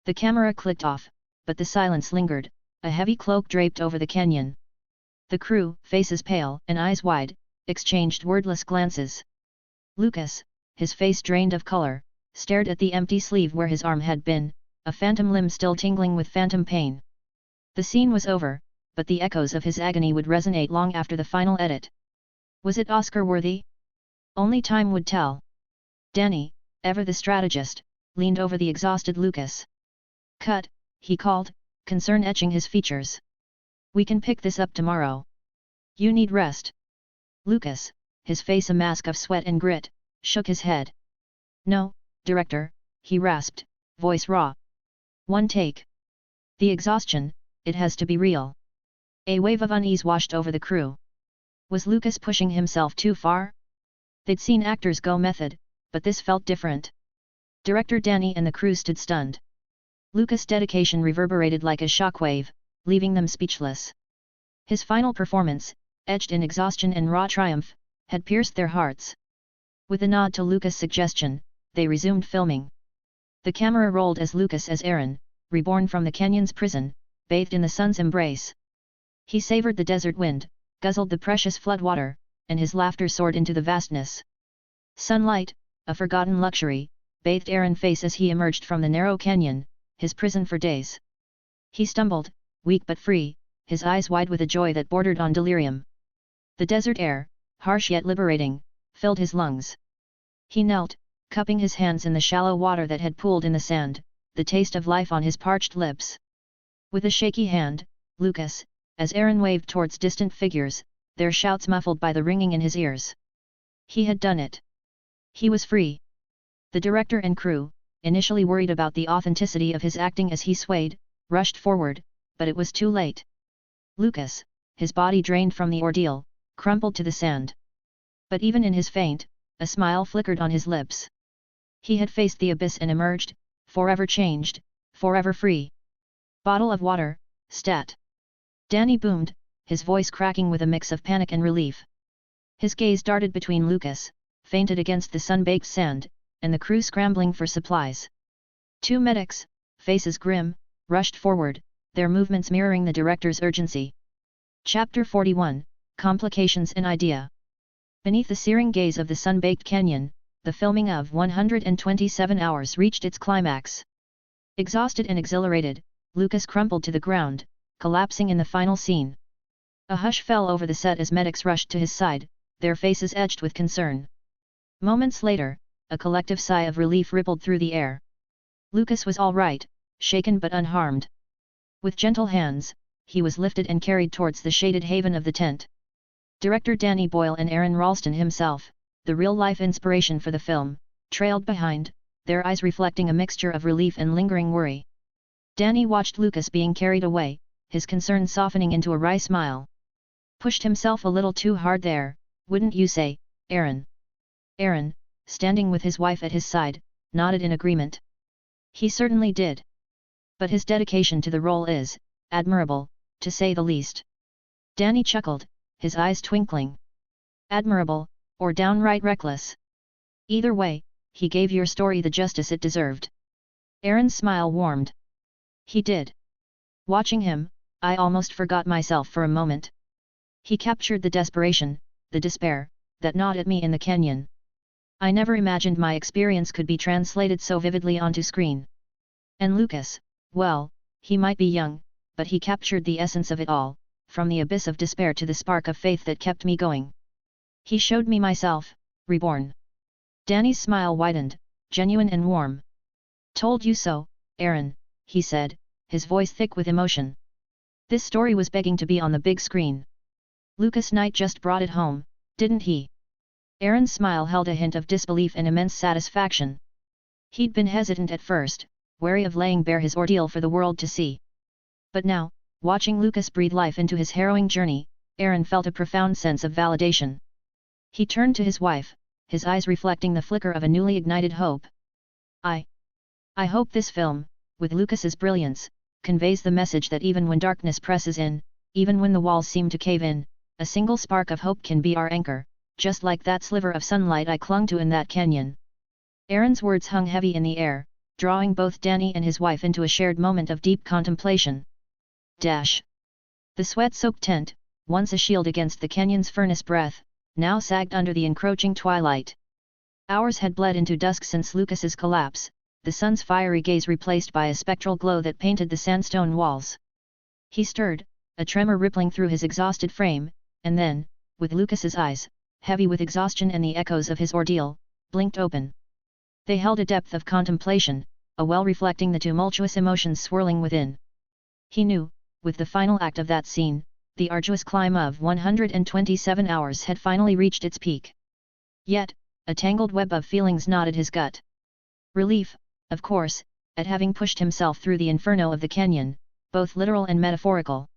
The camera clicked off, but the silence lingered, a heavy cloak draped over the canyon. The crew, faces pale and eyes wide, exchanged wordless glances. Lucas, his face drained of color, stared at the empty sleeve where his arm had been, a phantom limb still tingling with phantom pain. The scene was over, but the echoes of his agony would resonate long after the final edit. Was it Oscar-worthy? Only time would tell. Danny, ever the strategist, leaned over the exhausted Lucas. Cut, he called, concern etching his features. We can pick this up tomorrow. You need rest. Lucas, his face a mask of sweat and grit, shook his head. No, director, he rasped, voice raw. One take. The exhaustion, it has to be real. A wave of unease washed over the crew. Was Lucas pushing himself too far? They'd seen actors go method, but this felt different. Director Danny and the crew stood stunned. Lucas' dedication reverberated like a shockwave, leaving them speechless. His final performance, etched in exhaustion and raw triumph, had pierced their hearts. With a nod to Lucas' suggestion, they resumed filming. The camera rolled as Lucas as Aaron, reborn from the canyon's prison, bathed in the sun's embrace. He savored the desert wind, guzzled the precious floodwater, and his laughter soared into the vastness. Sunlight, a forgotten luxury, bathed Aaron's face as he emerged from the narrow canyon, his prison for days. He stumbled, weak but free, his eyes wide with a joy that bordered on delirium. The desert air, harsh yet liberating, filled his lungs. He knelt, cupping his hands in the shallow water that had pooled in the sand, the taste of life on his parched lips. With a shaky hand, Lucas, as Aaron waved towards distant figures, their shouts muffled by the ringing in his ears. He had done it. He was free. The director and crew, initially worried about the authenticity of his acting as he swayed, rushed forward, but it was too late. Lucas, his body drained from the ordeal, crumpled to the sand. But even in his faint, a smile flickered on his lips. He had faced the abyss and emerged, forever changed, forever free. Bottle of water, stat. Danny boomed, his voice cracking with a mix of panic and relief. His gaze darted between Lucas, fainted against the sun-baked sand, and the crew scrambling for supplies. Two medics, faces grim, rushed forward, their movements mirroring the director's urgency. Chapter 41, Complications in Idea. Beneath the searing gaze of the sun-baked canyon, the filming of 127 Hours reached its climax. Exhausted and exhilarated, Lucas crumpled to the ground, collapsing in the final scene. A hush fell over the set as medics rushed to his side, their faces etched with concern. Moments later, a collective sigh of relief rippled through the air. Lucas was all right, shaken but unharmed. With gentle hands, he was lifted and carried towards the shaded haven of the tent. Director Danny Boyle and Aaron Ralston himself, the real-life inspiration for the film, trailed behind, their eyes reflecting a mixture of relief and lingering worry. Danny watched Lucas being carried away, his concern softening into a wry smile. Pushed himself a little too hard there, wouldn't you say, Aaron? Aaron, standing with his wife at his side, nodded in agreement. He certainly did. But his dedication to the role is admirable, to say the least. Danny chuckled, his eyes twinkling. Admirable, or downright reckless. Either way, he gave your story the justice it deserved. Aaron's smile warmed. He did. Watching him, I almost forgot myself for a moment. He captured the desperation, the despair, that gnawed at me in the canyon. I never imagined my experience could be translated so vividly onto screen. And Lucas, well, he might be young, but he captured the essence of it all, from the abyss of despair to the spark of faith that kept me going. He showed me myself, reborn. Danny's smile widened, genuine and warm. Told you so, Aaron, he said, his voice thick with emotion. This story was begging to be on the big screen. Lucas Knight just brought it home, didn't he? Aaron's smile held a hint of disbelief and immense satisfaction. He'd been hesitant at first, wary of laying bare his ordeal for the world to see. But now, watching Lucas breathe life into his harrowing journey, Aaron felt a profound sense of validation. He turned to his wife, his eyes reflecting the flicker of a newly ignited hope. I hope this film, with Lucas's brilliance, conveys the message that even when darkness presses in, even when the walls seem to cave in, a single spark of hope can be our anchor, just like that sliver of sunlight I clung to in that canyon. Aaron's words hung heavy in the air, drawing both Danny and his wife into a shared moment of deep contemplation. The sweat-soaked tent, once a shield against the canyon's furnace breath, now sagged under the encroaching twilight. Hours had bled into dusk since Lucas's collapse, the sun's fiery gaze replaced by a spectral glow that painted the sandstone walls. He stirred, a tremor rippling through his exhausted frame, and then, with Lucas's eyes, heavy with exhaustion and the echoes of his ordeal, blinked open. They held a depth of contemplation, a well reflecting the tumultuous emotions swirling within. He knew, with the final act of that scene, the arduous climb of 127 hours had finally reached its peak. Yet, a tangled web of feelings knotted his gut. Relief, of course, at having pushed himself through the inferno of the canyon, both literal and metaphorical.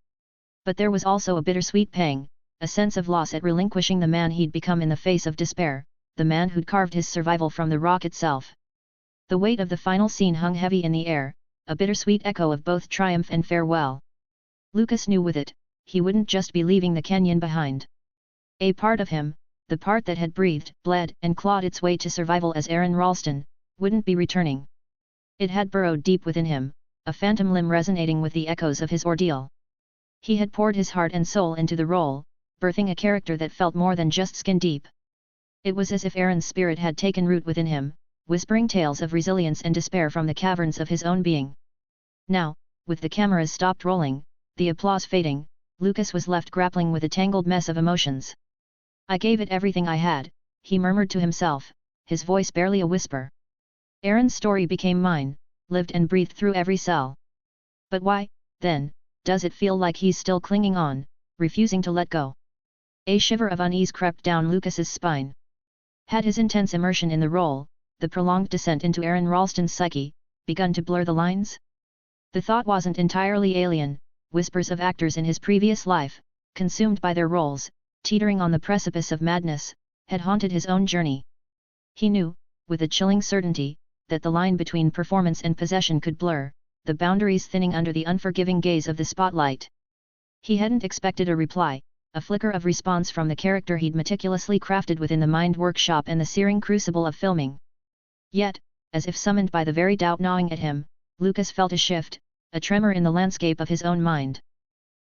But there was also a bittersweet pang, a sense of loss at relinquishing the man he'd become in the face of despair, the man who'd carved his survival from the rock itself. The weight of the final scene hung heavy in the air, a bittersweet echo of both triumph and farewell. Lucas knew with it, he wouldn't just be leaving the canyon behind. A part of him, the part that had breathed, bled, and clawed its way to survival as Aaron Ralston, wouldn't be returning. It had burrowed deep within him, a phantom limb resonating with the echoes of his ordeal. He had poured his heart and soul into the role, birthing a character that felt more than just skin deep. It was as if Aaron's spirit had taken root within him, whispering tales of resilience and despair from the caverns of his own being. Now, with the cameras stopped rolling, the applause fading, Lucas was left grappling with a tangled mess of emotions. "I gave it everything I had," he murmured to himself, his voice barely a whisper. Aaron's story became mine, lived and breathed through every cell. But why, then, does it feel like he's still clinging on, refusing to let go? A shiver of unease crept down Lucas's spine. Had his intense immersion in the role, the prolonged descent into Aaron Ralston's psyche, begun to blur the lines? The thought wasn't entirely alien, whispers of actors in his previous life, consumed by their roles, teetering on the precipice of madness, had haunted his own journey. He knew, with a chilling certainty, that the line between performance and possession could blur, the boundaries thinning under the unforgiving gaze of the spotlight. He hadn't expected a reply, a flicker of response from the character he'd meticulously crafted within the mind workshop and the searing crucible of filming. Yet, as if summoned by the very doubt gnawing at him, Lucas felt a shift, a tremor in the landscape of his own mind.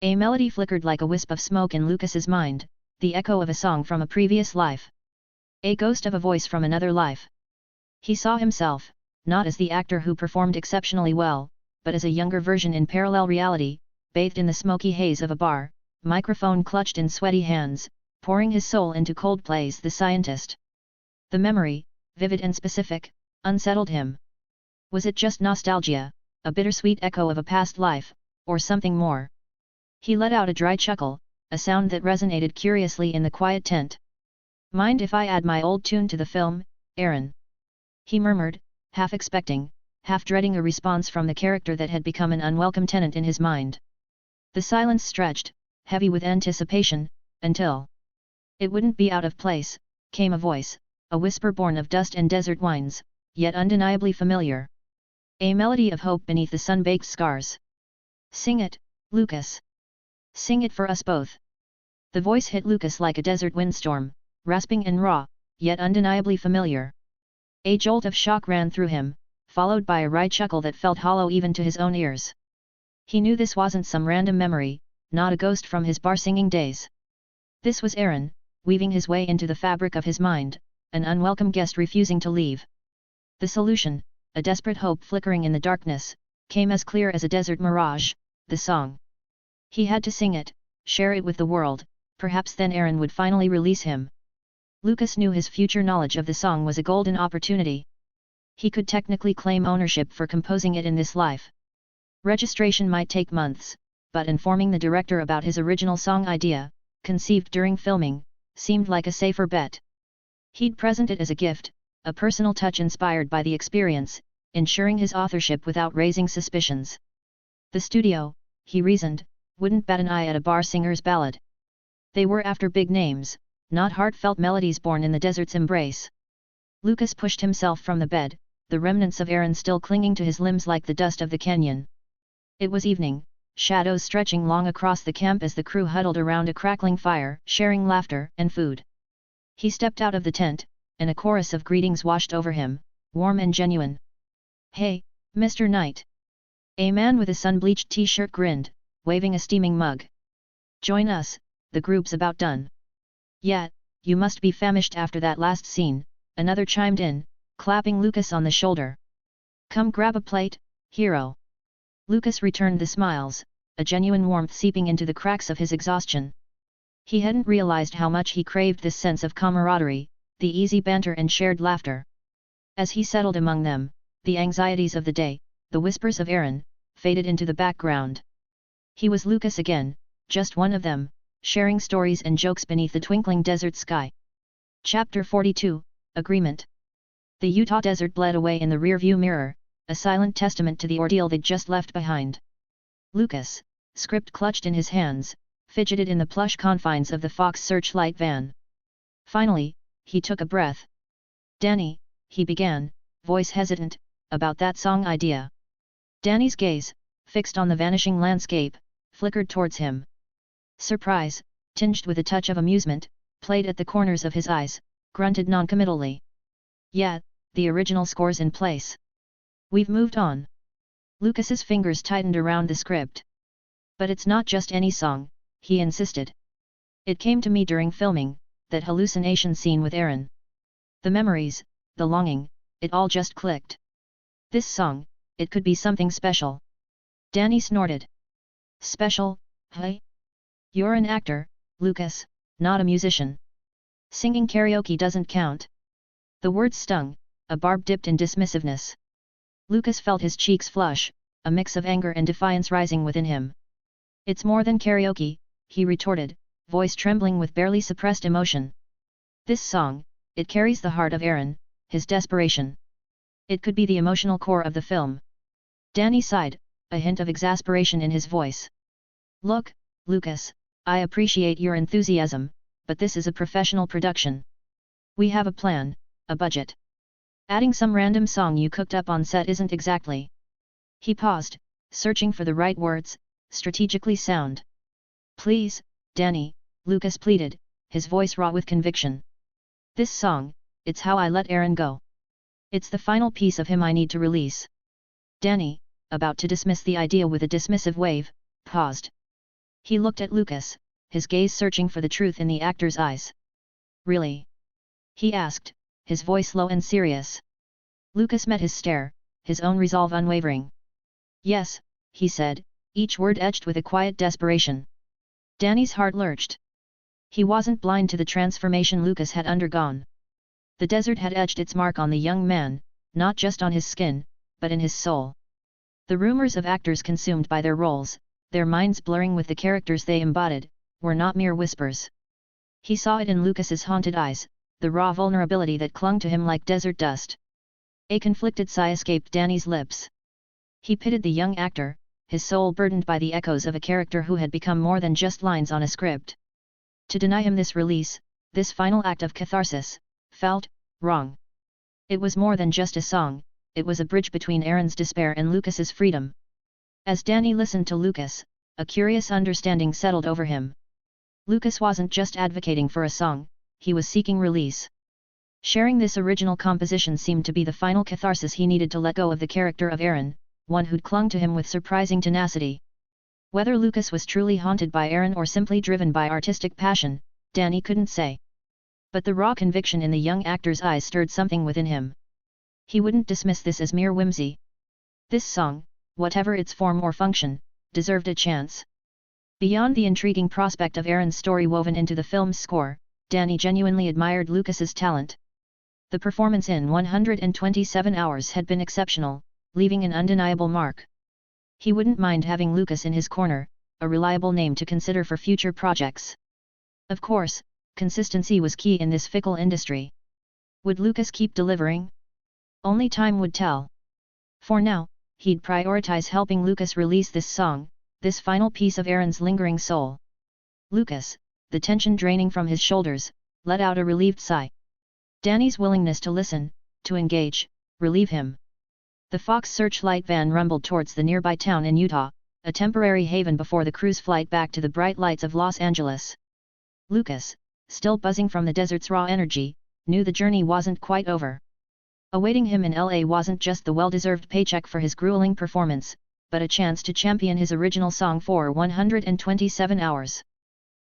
A melody flickered like a wisp of smoke in Lucas's mind, the echo of a song from a previous life. A ghost of a voice from another life. He saw himself, not as the actor who performed exceptionally well, but as a younger version in parallel reality, bathed in the smoky haze of a bar, microphone clutched in sweaty hands, pouring his soul into Coldplay's The Scientist. The memory, vivid and specific, unsettled him. Was it just nostalgia, a bittersweet echo of a past life, or something more? He let out a dry chuckle, a sound that resonated curiously in the quiet tent. "Mind if I add my old tune to the film, Aaron?" he murmured, half expecting, half dreading a response from the character that had become an unwelcome tenant in his mind. The silence stretched, heavy with anticipation, until "It wouldn't be out of place," came a voice, a whisper born of dust and desert winds, yet undeniably familiar. A melody of hope beneath the sun-baked scars. "Sing it, Lucas. Sing it for us both." The voice hit Lucas like a desert windstorm, rasping and raw, yet undeniably familiar. A jolt of shock ran through him, followed by a wry chuckle that felt hollow even to his own ears. He knew this wasn't some random memory, not a ghost from his bar-singing days. This was Aaron, weaving his way into the fabric of his mind, an unwelcome guest refusing to leave. The solution, a desperate hope flickering in the darkness, came as clear as a desert mirage: the song. He had to sing it, share it with the world, perhaps then Aaron would finally release him. Lucas knew his future knowledge of the song was a golden opportunity. He could technically claim ownership for composing it in this life. Registration might take months, but informing the director about his original song idea, conceived during filming, seemed like a safer bet. He'd present it as a gift, a personal touch inspired by the experience, ensuring his authorship without raising suspicions. The studio, he reasoned, wouldn't bat an eye at a bar singer's ballad. They were after big names, not heartfelt melodies born in the desert's embrace. Lucas pushed himself from the bed, the remnants of Aaron still clinging to his limbs like the dust of the canyon. It was evening, shadows stretching long across the camp as the crew huddled around a crackling fire, sharing laughter and food. He stepped out of the tent, and a chorus of greetings washed over him, warm and genuine. "Hey, Mr. Knight." A man with a sun-bleached t-shirt grinned, waving a steaming mug. "Join us, the group's about done." "Yeah, you must be famished after that last scene," another chimed in, clapping Lucas on the shoulder. "Come grab a plate, hero." Lucas returned the smiles, a genuine warmth seeping into the cracks of his exhaustion. He hadn't realized how much he craved this sense of camaraderie, the easy banter and shared laughter. As he settled among them, the anxieties of the day, the whispers of Aaron, faded into the background. He was Lucas again, just one of them, sharing stories and jokes beneath the twinkling desert sky. Chapter 42, Agreement. The Utah desert bled away in the rearview mirror, a silent testament to the ordeal they'd just left behind. Lucas, script clutched in his hands, fidgeted in the plush confines of the Fox searchlight van. Finally, he took a breath. "Danny," he began, voice hesitant, "about that song idea." Danny's gaze, fixed on the vanishing landscape, flickered towards him. Surprise, tinged with a touch of amusement, played at the corners of his eyes, grunted noncommittally. "Yeah, the original score's in place. We've moved on." Lucas's fingers tightened around the script. "But it's not just any song," he insisted. "It came to me during filming, that hallucination scene with Aaron. The memories, the longing, it all just clicked. This song, it could be something special." Danny snorted. "Special, hey? You're an actor, Lucas, not a musician. Singing karaoke doesn't count." The words stung, a barb dipped in dismissiveness. Lucas felt his cheeks flush, a mix of anger and defiance rising within him. "It's more than karaoke," he retorted, voice trembling with barely suppressed emotion. "This song, it carries the heart of Aaron, his desperation. It could be the emotional core of the film." Danny sighed, a hint of exasperation in his voice. "Look, Lucas, I appreciate your enthusiasm, but this is a professional production. We have a plan, a budget. Adding some random song you cooked up on set isn't exactly." He paused, searching for the right words, strategically sound. "Please, Danny," Lucas pleaded, his voice raw with conviction. "This song, it's how I let Aaron go. It's the final piece of him I need to release." Danny, about to dismiss the idea with a dismissive wave, paused. He looked at Lucas, his gaze searching for the truth in the actor's eyes. "Really?" he asked, his voice low and serious. Lucas met his stare, his own resolve unwavering. "Yes," he said, each word etched with a quiet desperation. Danny's heart lurched. He wasn't blind to the transformation Lucas had undergone. The desert had etched its mark on the young man, not just on his skin, but in his soul. The rumors of actors consumed by their roles, their minds blurring with the characters they embodied, were not mere whispers. He saw it in Lucas's haunted eyes, the raw vulnerability that clung to him like desert dust. A conflicted sigh escaped Danny's lips. He pitied the young actor, his soul burdened by the echoes of a character who had become more than just lines on a script. To deny him this release, this final act of catharsis, felt wrong. It was more than just a song, it was a bridge between Aaron's despair and Lucas's freedom. As Danny listened to Lucas, a curious understanding settled over him. Lucas wasn't just advocating for a song, he was seeking release. Sharing this original composition seemed to be the final catharsis he needed to let go of the character of Aaron, one who'd clung to him with surprising tenacity. Whether Lucas was truly haunted by Aaron or simply driven by artistic passion, Danny couldn't say. But the raw conviction in the young actor's eyes stirred something within him. He wouldn't dismiss this as mere whimsy. This song, whatever its form or function, deserved a chance. Beyond the intriguing prospect of Aaron's story woven into the film's score, Danny genuinely admired Lucas's talent. The performance in 127 hours had been exceptional, leaving an undeniable mark. He wouldn't mind having Lucas in his corner, a reliable name to consider for future projects. Of course, consistency was key in this fickle industry. Would Lucas keep delivering? Only time would tell. For now, he'd prioritize helping Lucas release this song, this final piece of Aaron's lingering soul. Lucas, the tension draining from his shoulders, let out a relieved sigh. Danny's willingness to listen, to engage, relieved him. The Fox searchlight van rumbled towards the nearby town in Utah, a temporary haven before the crew's flight back to the bright lights of Los Angeles. Lucas, still buzzing from the desert's raw energy, knew the journey wasn't quite over. Awaiting him in LA wasn't just the well-deserved paycheck for his grueling performance, but a chance to champion his original song for 127 hours.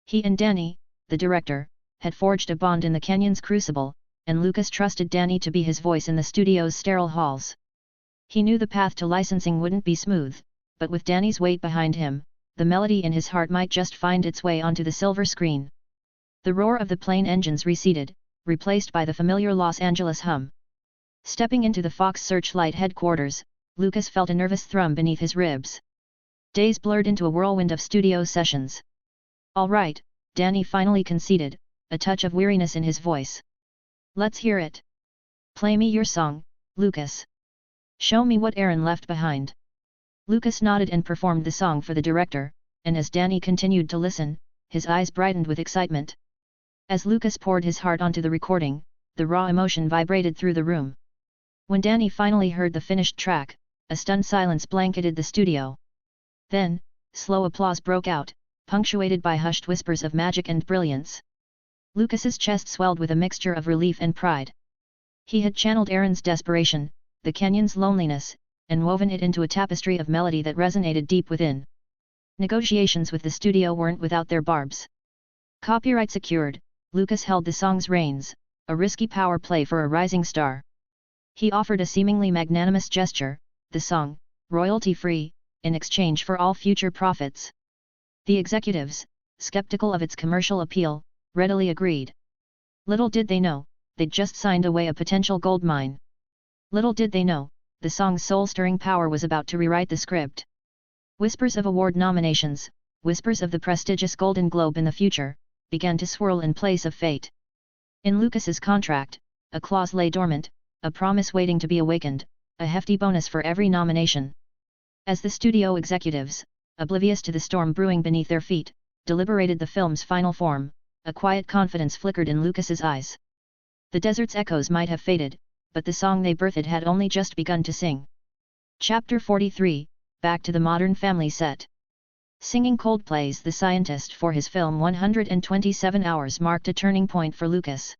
He and Danny, the director, had forged a bond in the canyon's crucible, and Lucas trusted Danny to be his voice in the studio's sterile halls. He knew the path to licensing wouldn't be smooth, but with Danny's weight behind him, the melody in his heart might just find its way onto the silver screen. The roar of the plane engines receded, replaced by the familiar Los Angeles hum. Stepping into the Fox Searchlight headquarters, Lucas felt a nervous thrum beneath his ribs. Days blurred into a whirlwind of studio sessions. "All right," Danny finally conceded, a touch of weariness in his voice. "Let's hear it. Play me your song, Lucas. Show me what Aaron left behind." Lucas nodded and performed the song for the director, and as Danny continued to listen, his eyes brightened with excitement. As Lucas poured his heart onto the recording, the raw emotion vibrated through the room. When Danny finally heard the finished track, a stunned silence blanketed the studio. Then, slow applause broke out, punctuated by hushed whispers of magic and brilliance. Lucas's chest swelled with a mixture of relief and pride. He had channeled Aaron's desperation, the canyon's loneliness, and woven it into a tapestry of melody that resonated deep within. Negotiations with the studio weren't without their barbs. Copyright secured, Lucas held the song's reins, a risky power play for a rising star. He offered a seemingly magnanimous gesture, the song, royalty-free, in exchange for all future profits. The executives, skeptical of its commercial appeal, readily agreed. Little did they know, they'd just signed away a potential gold mine. Little did they know, the song's soul-stirring power was about to rewrite the script. Whispers of award nominations, whispers of the prestigious Golden Globe in the future, began to swirl in place of fate. In Lucas's contract, a clause lay dormant, a promise waiting to be awakened, a hefty bonus for every nomination. As the studio executives, oblivious to the storm brewing beneath their feet, deliberated the film's final form, a quiet confidence flickered in Lucas's eyes. The desert's echoes might have faded, but the song they birthed had only just begun to sing. Chapter 43, Back to the Modern Family set. Singing Coldplay's The Scientist for his film 127 Hours marked a turning point for Lucas.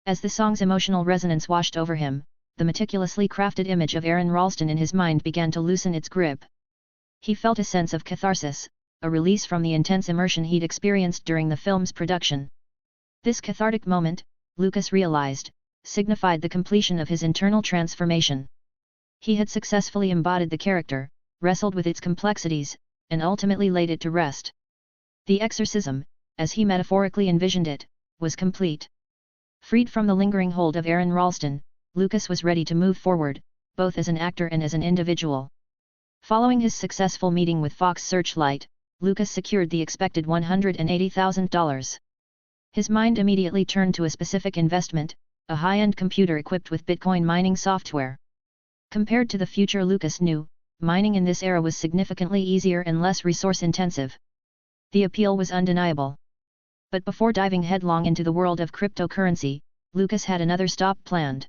As the song's emotional resonance washed over him, the meticulously crafted image of Aaron Ralston in his mind began to loosen its grip. He felt a sense of catharsis, a release from the intense immersion he'd experienced during the film's production. This cathartic moment, Lucas realized, signified the completion of his internal transformation. He had successfully embodied the character, wrestled with its complexities, and ultimately laid it to rest. The exorcism, as he metaphorically envisioned it, was complete. Freed from the lingering hold of Aaron Ralston, Lucas was ready to move forward, both as an actor and as an individual. Following his successful meeting with Fox Searchlight, Lucas secured the expected $180,000. His mind immediately turned to a specific investment, a high-end computer equipped with Bitcoin mining software. Compared to the future Lucas knew, mining in this era was significantly easier and less resource-intensive. The appeal was undeniable. But before diving headlong into the world of cryptocurrency, Lucas had another stop planned.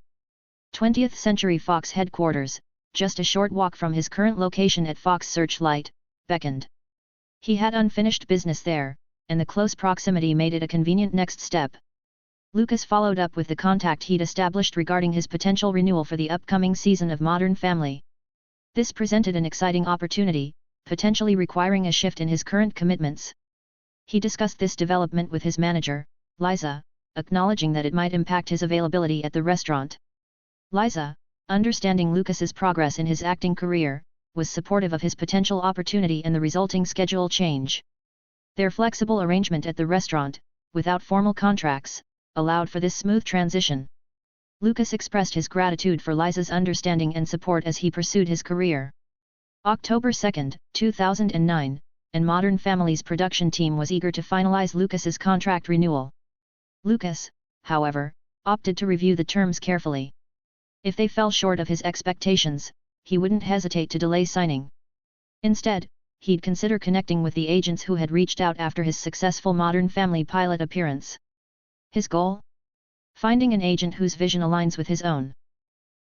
20th Century Fox headquarters, just a short walk from his current location at Fox Searchlight, beckoned. He had unfinished business there, and the close proximity made it a convenient next step. Lucas followed up with the contact he'd established regarding his potential renewal for the upcoming season of Modern Family. This presented an exciting opportunity, potentially requiring a shift in his current commitments. He discussed this development with his manager, Liza, acknowledging that it might impact his availability at the restaurant. Liza, understanding Lucas's progress in his acting career, was supportive of his potential opportunity and the resulting schedule change. Their flexible arrangement at the restaurant, without formal contracts, allowed for this smooth transition. Lucas expressed his gratitude for Liza's understanding and support as he pursued his career. October 2, 2009, and Modern Family's production team was eager to finalize Lucas's contract renewal. Lucas, however, opted to review the terms carefully. If they fell short of his expectations, he wouldn't hesitate to delay signing. Instead, he'd consider connecting with the agents who had reached out after his successful Modern Family pilot appearance. His goal? Finding an agent whose vision aligns with his own.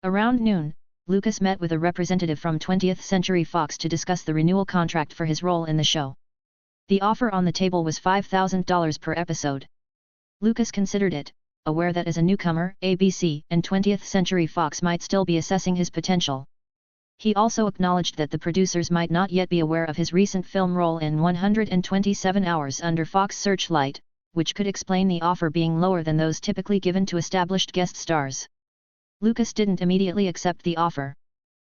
Around noon, Lucas met with a representative from 20th Century Fox to discuss the renewal contract for his role in the show. The offer on the table was $5,000 per episode. Lucas considered it, aware that as a newcomer, ABC and 20th Century Fox might still be assessing his potential. He also acknowledged that the producers might not yet be aware of his recent film role in 127 Hours under Fox Searchlight, which could explain the offer being lower than those typically given to established guest stars. Lucas didn't immediately accept the offer.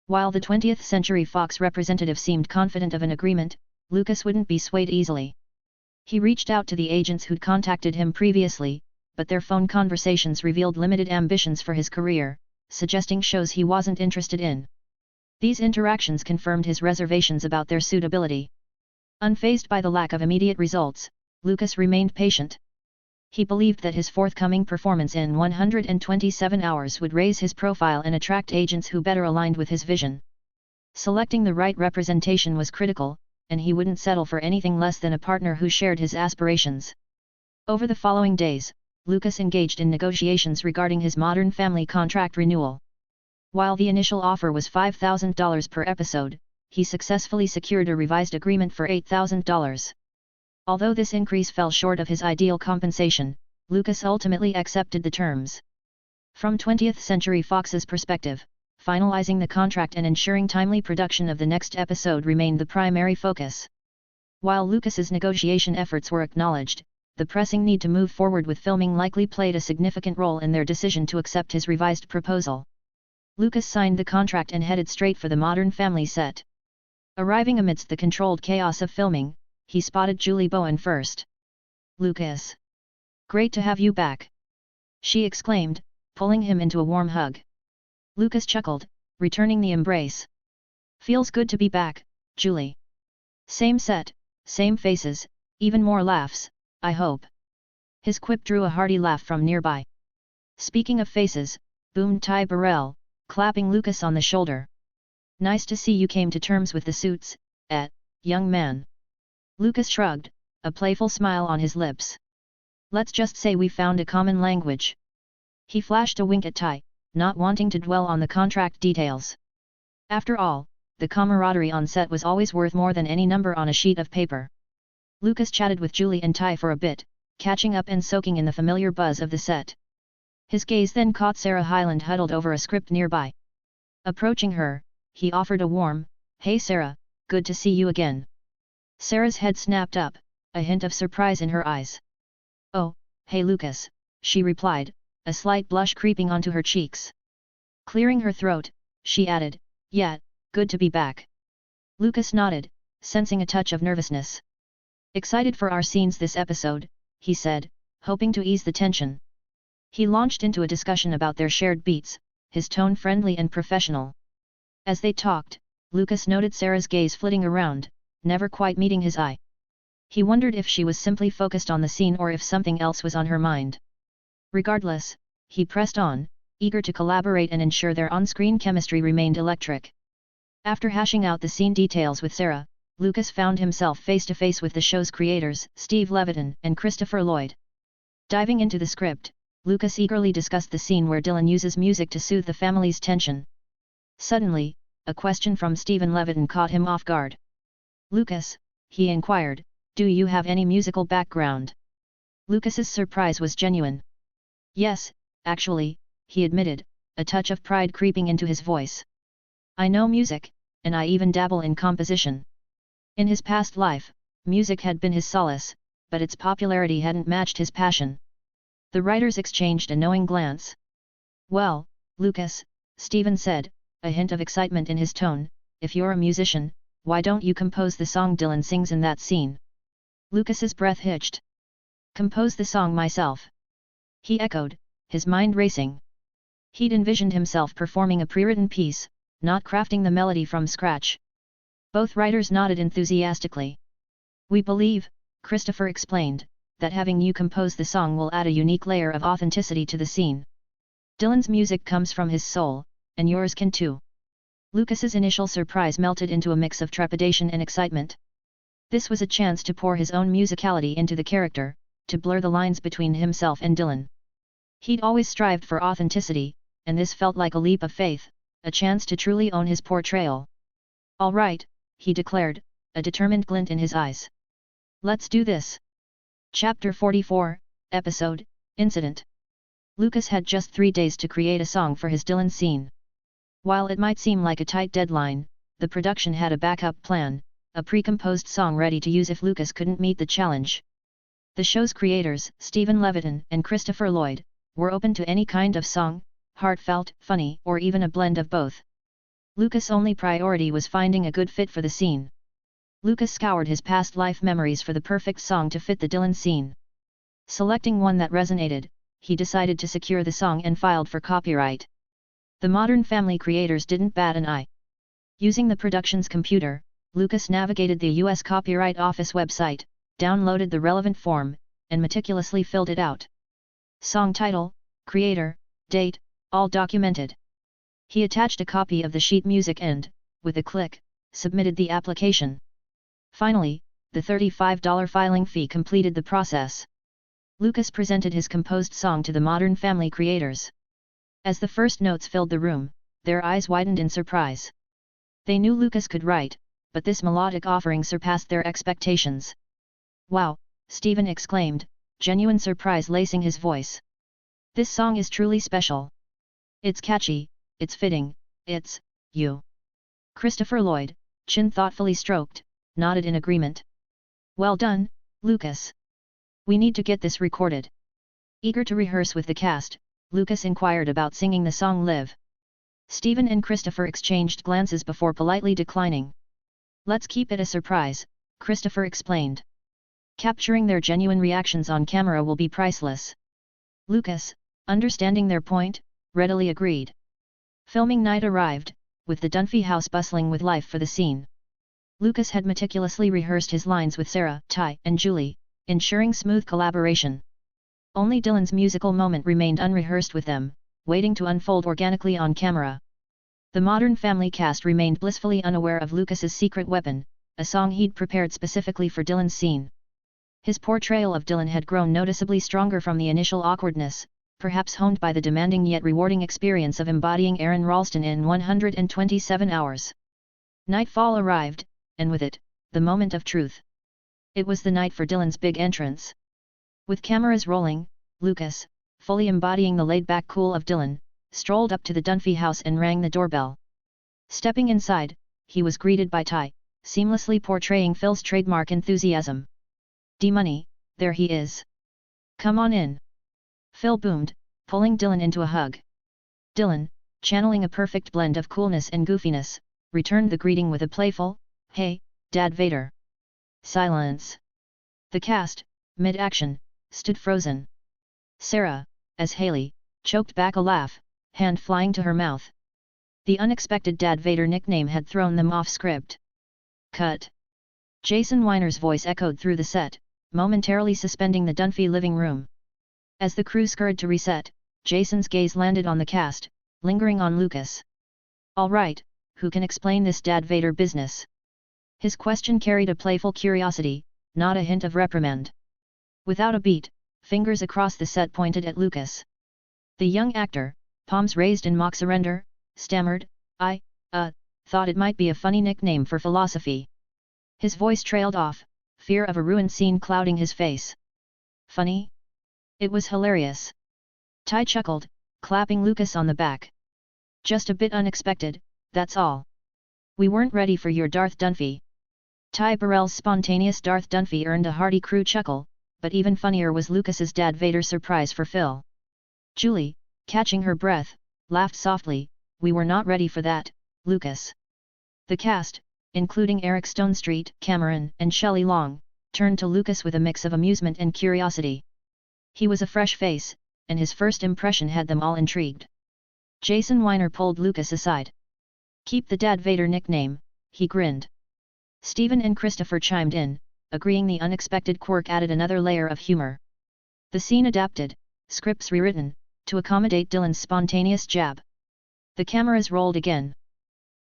While the 20th Century Fox representative seemed confident of an agreement, Lucas wouldn't be swayed easily. He reached out to the agents who'd contacted him previously, but their phone conversations revealed limited ambitions for his career, suggesting shows he wasn't interested in. These interactions confirmed his reservations about their suitability. Unfazed by the lack of immediate results, Lucas remained patient. He believed that his forthcoming performance in 127 Hours would raise his profile and attract agents who better aligned with his vision. Selecting the right representation was critical, and he wouldn't settle for anything less than a partner who shared his aspirations. Over the following days, Lucas engaged in negotiations regarding his Modern Family contract renewal. While the initial offer was $5,000 per episode, he successfully secured a revised agreement for $8,000. Although this increase fell short of his ideal compensation, Lucas ultimately accepted the terms. From 20th Century Fox's perspective, finalizing the contract and ensuring timely production of the next episode remained the primary focus. While Lucas's negotiation efforts were acknowledged, the pressing need to move forward with filming likely played a significant role in their decision to accept his revised proposal. Lucas signed the contract and headed straight for the Modern Family set. Arriving amidst the controlled chaos of filming, he spotted Julie Bowen first. "Lucas! Great to have you back!" she exclaimed, pulling him into a warm hug. Lucas chuckled, returning the embrace. "Feels good to be back, Julie. Same set, same faces, even more laughs, I hope." His quip drew a hearty laugh from nearby. "Speaking of faces," boomed Ty Burrell, clapping Lucas on the shoulder. "Nice to see you came to terms with the suits, young man." Lucas shrugged, a playful smile on his lips. "Let's just say we found a common language." He flashed a wink at Ty, not wanting to dwell on the contract details. After all, the camaraderie on set was always worth more than any number on a sheet of paper. Lucas chatted with Julie and Ty for a bit, catching up and soaking in the familiar buzz of the set. His gaze then caught Sarah Hyland huddled over a script nearby. Approaching her, he offered a warm, "Hey Sarah, good to see you again." Sarah's head snapped up, a hint of surprise in her eyes. "Oh, hey Lucas," she replied, a slight blush creeping onto her cheeks. Clearing her throat, she added, "Yeah, good to be back." Lucas nodded, sensing a touch of nervousness. "Excited for our scenes this episode," he said, hoping to ease the tension. He launched into a discussion about their shared beats, his tone friendly and professional. As they talked, Lucas noted Sarah's gaze flitting around, never quite meeting his eye. He wondered if she was simply focused on the scene or if something else was on her mind. Regardless, he pressed on, eager to collaborate and ensure their on-screen chemistry remained electric. After hashing out the scene details with Sarah, Lucas found himself face-to-face with the show's creators, Steve Levitan and Christopher Lloyd. Diving into the script, Lucas eagerly discussed the scene where Dylan uses music to soothe the family's tension. Suddenly, a question from Stephen Levitan caught him off guard. "Lucas," he inquired, "do you have any musical background?" Lucas's surprise was genuine. "Yes, actually," he admitted, a touch of pride creeping into his voice. "I know music, and I even dabble in composition." In his past life, music had been his solace, but its popularity hadn't matched his passion. The writers exchanged a knowing glance. "Well, Lucas," Stephen said, a hint of excitement in his tone, "if you're a musician, why don't you compose the song Dylan sings in that scene?" Lucas's breath hitched. "Compose the song myself?" he echoed, his mind racing. He'd envisioned himself performing a pre-written piece, not crafting the melody from scratch. Both writers nodded enthusiastically. "We believe," Christopher explained, "that having you compose the song will add a unique layer of authenticity to the scene. Dylan's music comes from his soul, and yours can too." Lucas's initial surprise melted into a mix of trepidation and excitement. This was a chance to pour his own musicality into the character, to blur the lines between himself and Dylan. He'd always strived for authenticity, and this felt like a leap of faith, a chance to truly own his portrayal. "All right," he declared, a determined glint in his eyes. "Let's do this." Chapter 44, Episode, Incident. Lucas had just 3 days to create a song for his Dylan scene. While it might seem like a tight deadline, the production had a backup plan, a pre-composed song ready to use if Lucas couldn't meet the challenge. The show's creators, Stephen Levitan and Christopher Lloyd, were open to any kind of song, heartfelt, funny, or even a blend of both. Lucas' only priority was finding a good fit for the scene. Lucas scoured his past life memories for the perfect song to fit the Dylan scene. Selecting one that resonated, he decided to secure the song and filed for copyright. The Modern Family creators didn't bat an eye. Using the production's computer, Lucas navigated the U.S. Copyright Office website, downloaded the relevant form, and meticulously filled it out. Song title, creator, date, all documented. He attached a copy of the sheet music and, with a click, submitted the application. Finally, the $35 filing fee completed the process. Lucas presented his composed song to the Modern Family creators. As the first notes filled the room, their eyes widened in surprise. They knew Lucas could write, but this melodic offering surpassed their expectations. "Wow," Stephen exclaimed, genuine surprise lacing his voice. "This song is truly special. It's catchy, it's fitting, it's you." Christopher Lloyd, chin thoughtfully stroked, nodded in agreement. "Well done, Lucas. We need to get this recorded." Eager to rehearse with the cast, Lucas inquired about singing the song live. Stephen and Christopher exchanged glances before politely declining. "Let's keep it a surprise," Christopher explained. "Capturing their genuine reactions on camera will be priceless." Lucas, understanding their point, readily agreed. Filming night arrived, with the Dunphy house bustling with life for the scene. Lucas had meticulously rehearsed his lines with Sarah, Ty, and Julie, ensuring smooth collaboration. Only Dylan's musical moment remained unrehearsed with them, waiting to unfold organically on camera. The Modern Family cast remained blissfully unaware of Lucas's secret weapon, a song he'd prepared specifically for Dylan's scene. His portrayal of Dylan had grown noticeably stronger from the initial awkwardness, perhaps honed by the demanding yet rewarding experience of embodying Aaron Ralston in 127 hours. Nightfall arrived, and with it, the moment of truth. It was the night for Dylan's big entrance. With cameras rolling, Lucas, fully embodying the laid-back cool of Dylan, strolled up to the Dunphy house and rang the doorbell. Stepping inside, he was greeted by Ty, seamlessly portraying Phil's trademark enthusiasm. "D-Money, there he is. Come on in." Phil boomed, pulling Dylan into a hug. Dylan, channeling a perfect blend of coolness and goofiness, returned the greeting with a playful, "Hey, Dad Vader." Silence. The cast, mid-action, stood frozen. Sarah, as Haley, choked back a laugh, hand flying to her mouth. The unexpected Dad Vader nickname had thrown them off script. Cut. Jason Weiner's voice echoed through the set, momentarily suspending the Dunphy living room. As the crew scurried to reset, Jason's gaze landed on the cast, lingering on Lucas. "All right, who can explain this Dad Vader business?" His question carried a playful curiosity, not a hint of reprimand. Without a beat, fingers across the set pointed at Lucas. The young actor, palms raised in mock surrender, stammered, "I thought it might be a funny nickname for philosophy." His voice trailed off, fear of a ruined scene clouding his face. "Funny? It was hilarious." Ty chuckled, clapping Lucas on the back. "Just a bit unexpected, that's all. We weren't ready for your Darth Dunphy." Ty Burrell's spontaneous Darth Dunphy earned a hearty crew chuckle, but even funnier was Lucas's Dad Vader surprise for Phil. Julie, catching her breath, laughed softly, "We were not ready for that, Lucas." The cast, including Eric Stonestreet, Cameron, and Shelley Long, turned to Lucas with a mix of amusement and curiosity. He was a fresh face, and his first impression had them all intrigued. Jason Weiner pulled Lucas aside. "Keep the Dad Vader nickname," he grinned. Stephen and Christopher chimed in, agreeing the unexpected quirk added another layer of humor. The scene adapted, scripts rewritten, to accommodate Dylan's spontaneous jab. The cameras rolled again.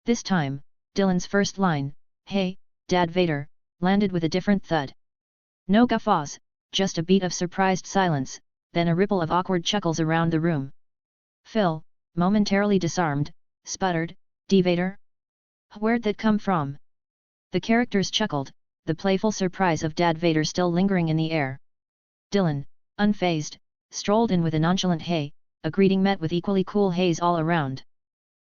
This time, Dylan's first line, "Hey, Dad Vader," landed with a different thud. No guffaws, just a beat of surprised silence, then a ripple of awkward chuckles around the room. Phil, momentarily disarmed, sputtered, "D Vader? Where'd that come from?" The characters chuckled, the playful surprise of Dad Vader still lingering in the air. Dylan, unfazed, strolled in with a nonchalant "hey," a greeting met with equally cool haze all around.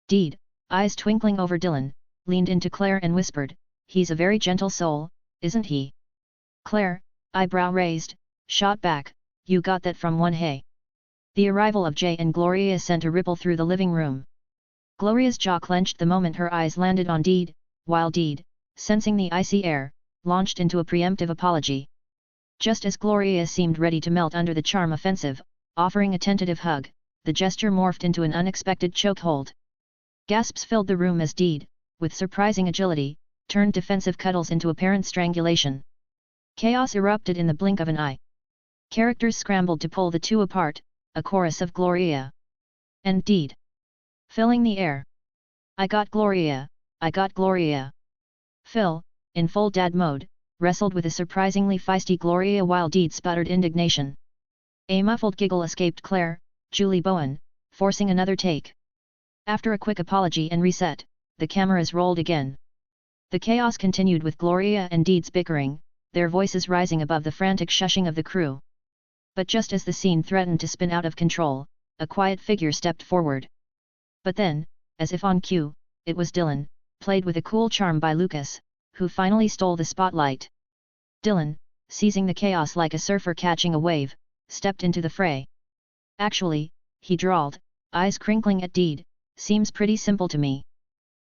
Deed, eyes twinkling over Dylan, leaned into Claire and whispered, "He's a very gentle soul, isn't he?" Claire, eyebrow raised, shot back, "You got that from one hey." The arrival of Jay and Gloria sent a ripple through the living room. Gloria's jaw clenched the moment her eyes landed on Deed, while Deed, sensing the icy air, launched into a preemptive apology. Just as Gloria seemed ready to melt under the charm offensive, offering a tentative hug, the gesture morphed into an unexpected chokehold. Gasps filled the room as Deed, with surprising agility, turned defensive cuddles into apparent strangulation. Chaos erupted in the blink of an eye. Characters scrambled to pull the two apart, a chorus of Gloria and Deed filling the air. I got Gloria, I got Gloria. Phil, in full dad mode, wrestled with a surprisingly feisty Gloria while Deed sputtered indignation. A muffled giggle escaped Claire, Julie Bowen, forcing another take. After a quick apology and reset, the cameras rolled again. The chaos continued with Gloria and Deed's bickering, their voices rising above the frantic shushing of the crew. But just as the scene threatened to spin out of control, a quiet figure stepped forward. But then, as if on cue, it was Dylan, played with a cool charm by Lucas, who finally stole the spotlight. Dylan, seizing the chaos like a surfer catching a wave, stepped into the fray. Actually, he drawled, eyes crinkling at Deed, seems pretty simple to me.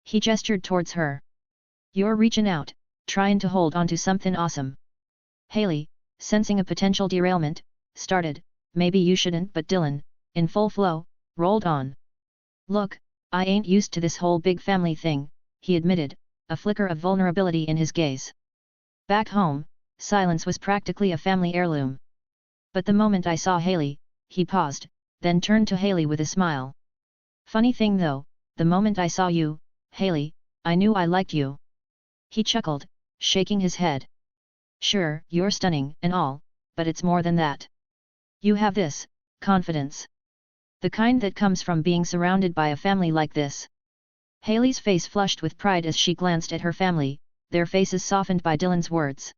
He gestured towards her. You're reaching out, trying to hold on to something awesome. Haley, sensing a potential derailment, started, maybe you shouldn't, but Dylan, in full flow, rolled on. Look, I ain't used to this whole big family thing, he admitted, a flicker of vulnerability in his gaze. Back home, silence was practically a family heirloom. But the moment I saw Haley, he paused, then turned to Haley with a smile. Funny thing though, the moment I saw you, Haley, I knew I liked you. He chuckled, shaking his head. Sure, you're stunning and all, but it's more than that. You have this confidence. The kind that comes from being surrounded by a family like this. Haley's face flushed with pride as she glanced at her family, their faces softened by Dylan's words.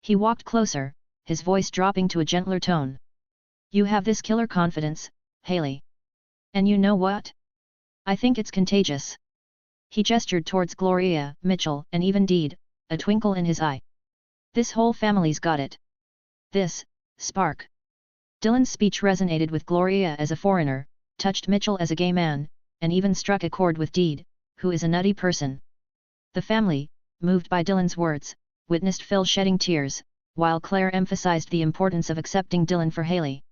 He walked closer, his voice dropping to a gentler tone. You have this killer confidence, Haley. And you know what? I think it's contagious. He gestured towards Gloria, Mitchell, and even Deed, a twinkle in his eye. This whole family's got it. This spark. Dylan's speech resonated with Gloria as a foreigner, touched Mitchell as a gay man, and even struck a chord with Deed, who is a nutty person. The family, moved by Dylan's words, witnessed Phil shedding tears, while Claire emphasized the importance of accepting Dylan for Haley.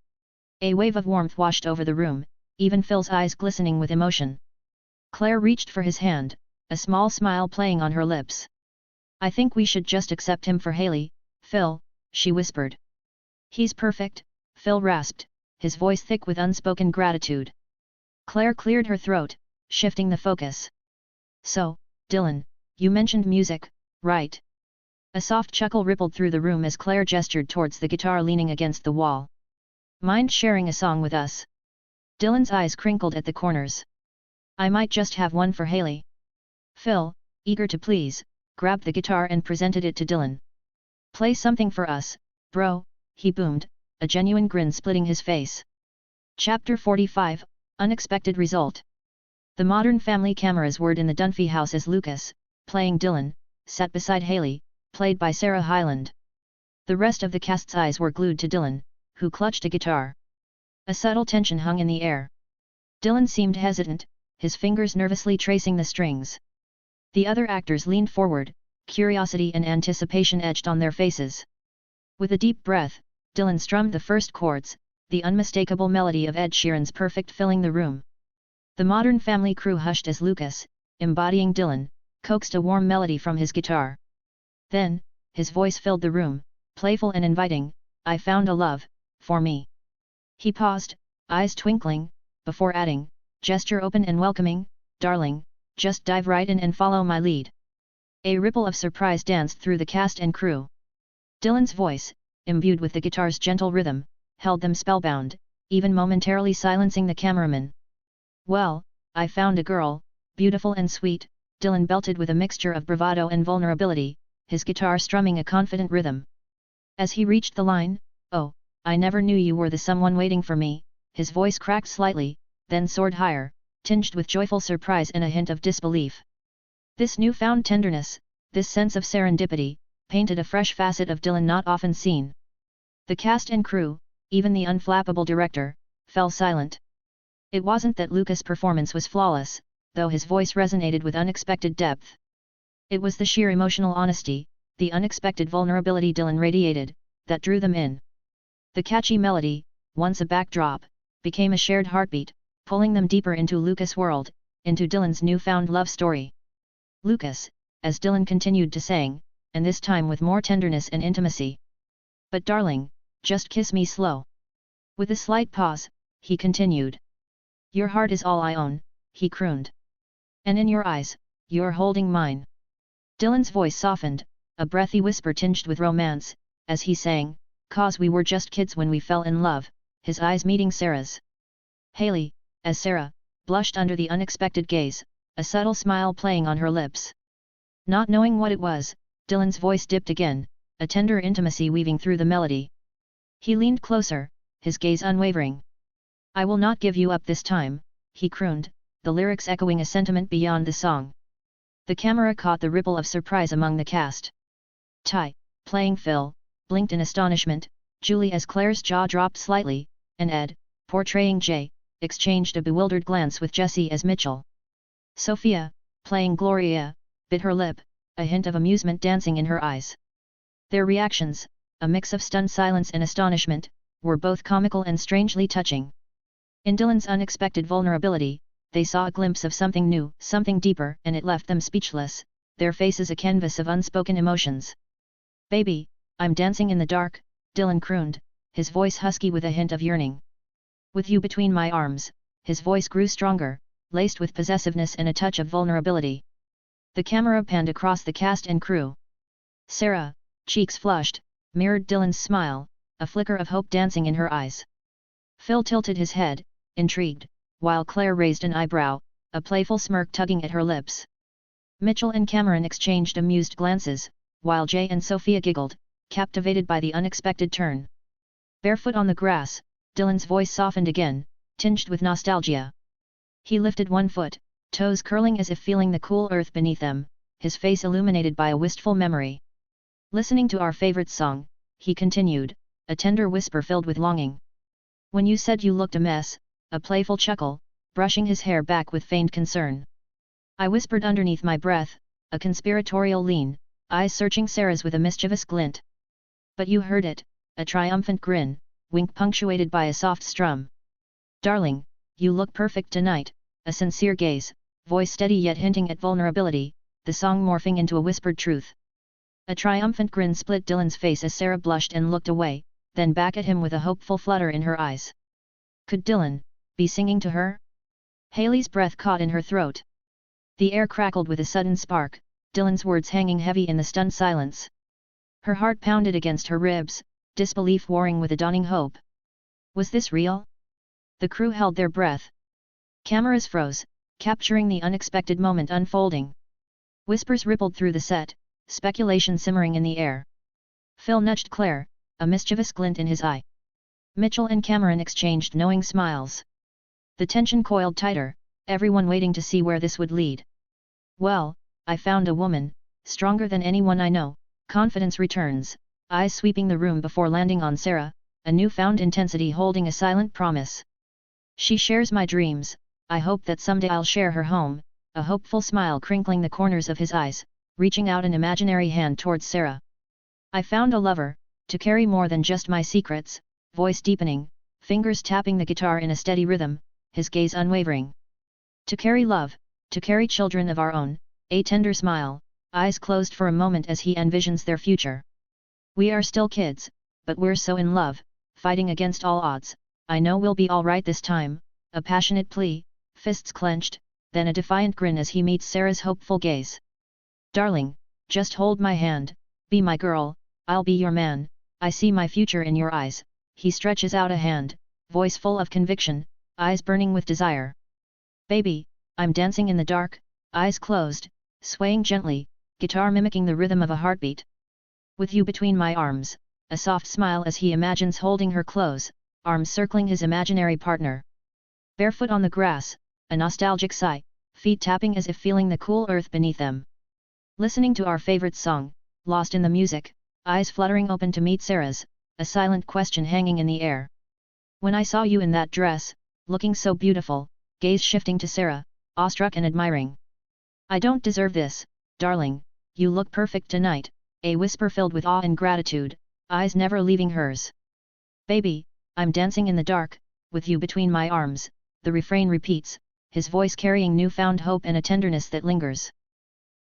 A wave of warmth washed over the room, even Phil's eyes glistening with emotion. Claire reached for his hand, a small smile playing on her lips. I think we should just accept him for Haley, Phil, she whispered. He's perfect, Phil rasped, his voice thick with unspoken gratitude. Claire cleared her throat, shifting the focus. So, Dylan, you mentioned music, right? A soft chuckle rippled through the room as Claire gestured towards the guitar leaning against the wall. Mind sharing a song with us? Dylan's eyes crinkled at the corners. I might just have one for Haley. Phil, eager to please, grabbed the guitar and presented it to Dylan. Play something for us, bro, he boomed, a genuine grin splitting his face. Chapter 45, Unexpected Result. The Modern Family cameras whirred in the Dunphy house as Lucas, playing Dylan, sat beside Haley, played by Sarah Hyland. The rest of the cast's eyes were glued to Dylan, who clutched a guitar. A subtle tension hung in the air. Dylan seemed hesitant, his fingers nervously tracing the strings. The other actors leaned forward, curiosity and anticipation etched on their faces. With a deep breath, Dylan strummed the first chords, the unmistakable melody of Ed Sheeran's Perfect filling the room. The Modern Family crew hushed as Lucas, embodying Dylan, coaxed a warm melody from his guitar. Then, his voice filled the room, playful and inviting, I found a love, for me. He paused, eyes twinkling, before adding, gesture open and welcoming, darling, just dive right in and follow my lead. A ripple of surprise danced through the cast and crew. Dylan's voice, imbued with the guitar's gentle rhythm, held them spellbound, even momentarily silencing the cameraman. Well, I found a girl, beautiful and sweet, Dylan belted with a mixture of bravado and vulnerability, his guitar strumming a confident rhythm. As he reached the line, oh, I never knew you were the someone waiting for me, his voice cracked slightly, then soared higher, tinged with joyful surprise and a hint of disbelief. This newfound tenderness, this sense of serendipity, painted a fresh facet of Dylan not often seen. The cast and crew, even the unflappable director, fell silent. It wasn't that Lucas' performance was flawless, though his voice resonated with unexpected depth. It was the sheer emotional honesty, the unexpected vulnerability Dylan radiated, that drew them in. The catchy melody, once a backdrop, became a shared heartbeat, pulling them deeper into Lucas' world, into Dylan's newfound love story. Lucas, as Dylan continued to sing, and this time with more tenderness and intimacy. But darling, just kiss me slow. With a slight pause, he continued. Your heart is all I own, he crooned. And in your eyes, you're holding mine. Dylan's voice softened, a breathy whisper tinged with romance, as he sang, "'Cause we were just kids when we fell in love," his eyes meeting Sarah's. Haley, as Sarah, blushed under the unexpected gaze, a subtle smile playing on her lips. Not knowing what it was, Dylan's voice dipped again, a tender intimacy weaving through the melody. He leaned closer, his gaze unwavering. I will not give you up this time, he crooned, the lyrics echoing a sentiment beyond the song. The camera caught the ripple of surprise among the cast. Ty, playing Phil, blinked in astonishment, Julie as Claire's jaw dropped slightly, and Ed, portraying Jay, exchanged a bewildered glance with Jessie as Mitchell. Sophia, playing Gloria, bit her lip, a hint of amusement dancing in her eyes. Their reactions, a mix of stunned silence and astonishment, were both comical and strangely touching. In Dylan's unexpected vulnerability, they saw a glimpse of something new, something deeper, and it left them speechless, their faces a canvas of unspoken emotions. Baby, I'm dancing in the dark, Dylan crooned, his voice husky with a hint of yearning. With you between my arms, his voice grew stronger, laced with possessiveness and a touch of vulnerability. The camera panned across the cast and crew. Sarah, cheeks flushed, mirrored Dylan's smile, a flicker of hope dancing in her eyes. Phil tilted his head, intrigued, while Claire raised an eyebrow, a playful smirk tugging at her lips. Mitchell and Cameron exchanged amused glances, while Jay and Sophia giggled, captivated by the unexpected turn. Barefoot on the grass, Dylan's voice softened again, tinged with nostalgia. He lifted one foot, toes curling as if feeling the cool earth beneath them, his face illuminated by a wistful memory. Listening to our favorite song, he continued, a tender whisper filled with longing. When you said you looked a mess, a playful chuckle, brushing his hair back with feigned concern. I whispered underneath my breath, a conspiratorial lean, eyes searching Sarah's with a mischievous glint. But you heard it, a triumphant grin, wink punctuated by a soft strum. Darling, you look perfect tonight, a sincere gaze, voice steady yet hinting at vulnerability, the song morphing into a whispered truth. A triumphant grin split Dylan's face as Sarah blushed and looked away, then back at him with a hopeful flutter in her eyes. Could Dylan be singing to her? Haley's breath caught in her throat. The air crackled with a sudden spark, Dylan's words hanging heavy in the stunned silence. Her heart pounded against her ribs, disbelief warring with a dawning hope. Was this real? The crew held their breath. Cameras froze, capturing the unexpected moment unfolding. Whispers rippled through the set, speculation simmering in the air. Phil nudged Claire, a mischievous glint in his eye. Mitchell and Cameron exchanged knowing smiles. The tension coiled tighter, everyone waiting to see where this would lead. Well, I found a woman, stronger than anyone I know, confidence returns, eyes sweeping the room before landing on Sarah, a newfound intensity holding a silent promise. She shares my dreams, I hope that someday I'll share her home, a hopeful smile crinkling the corners of his eyes, reaching out an imaginary hand towards Sarah. I found a lover, to carry more than just my secrets, voice deepening, fingers tapping the guitar in a steady rhythm, his gaze unwavering. To carry love, to carry children of our own, a tender smile, eyes closed for a moment as he envisions their future. We are still kids, but we're so in love, fighting against all odds, I know we'll be alright this time, a passionate plea, fists clenched, then a defiant grin as he meets Sarah's hopeful gaze. Darling, just hold my hand, be my girl, I'll be your man, I see my future in your eyes, he stretches out a hand, voice full of conviction, eyes burning with desire. Baby, I'm dancing in the dark, eyes closed, swaying gently, guitar mimicking the rhythm of a heartbeat. With you between my arms, a soft smile as he imagines holding her close, arms circling his imaginary partner. Barefoot on the grass, a nostalgic sigh, feet tapping as if feeling the cool earth beneath them. Listening to our favorite song, lost in the music, eyes fluttering open to meet Sarah's, a silent question hanging in the air. When I saw you in that dress, looking so beautiful, gaze shifting to Sarah, awestruck and admiring. I don't deserve this, darling, you look perfect tonight, a whisper filled with awe and gratitude, eyes never leaving hers. "Baby, I'm dancing in the dark, with you between my arms," the refrain repeats, his voice carrying newfound hope and a tenderness that lingers.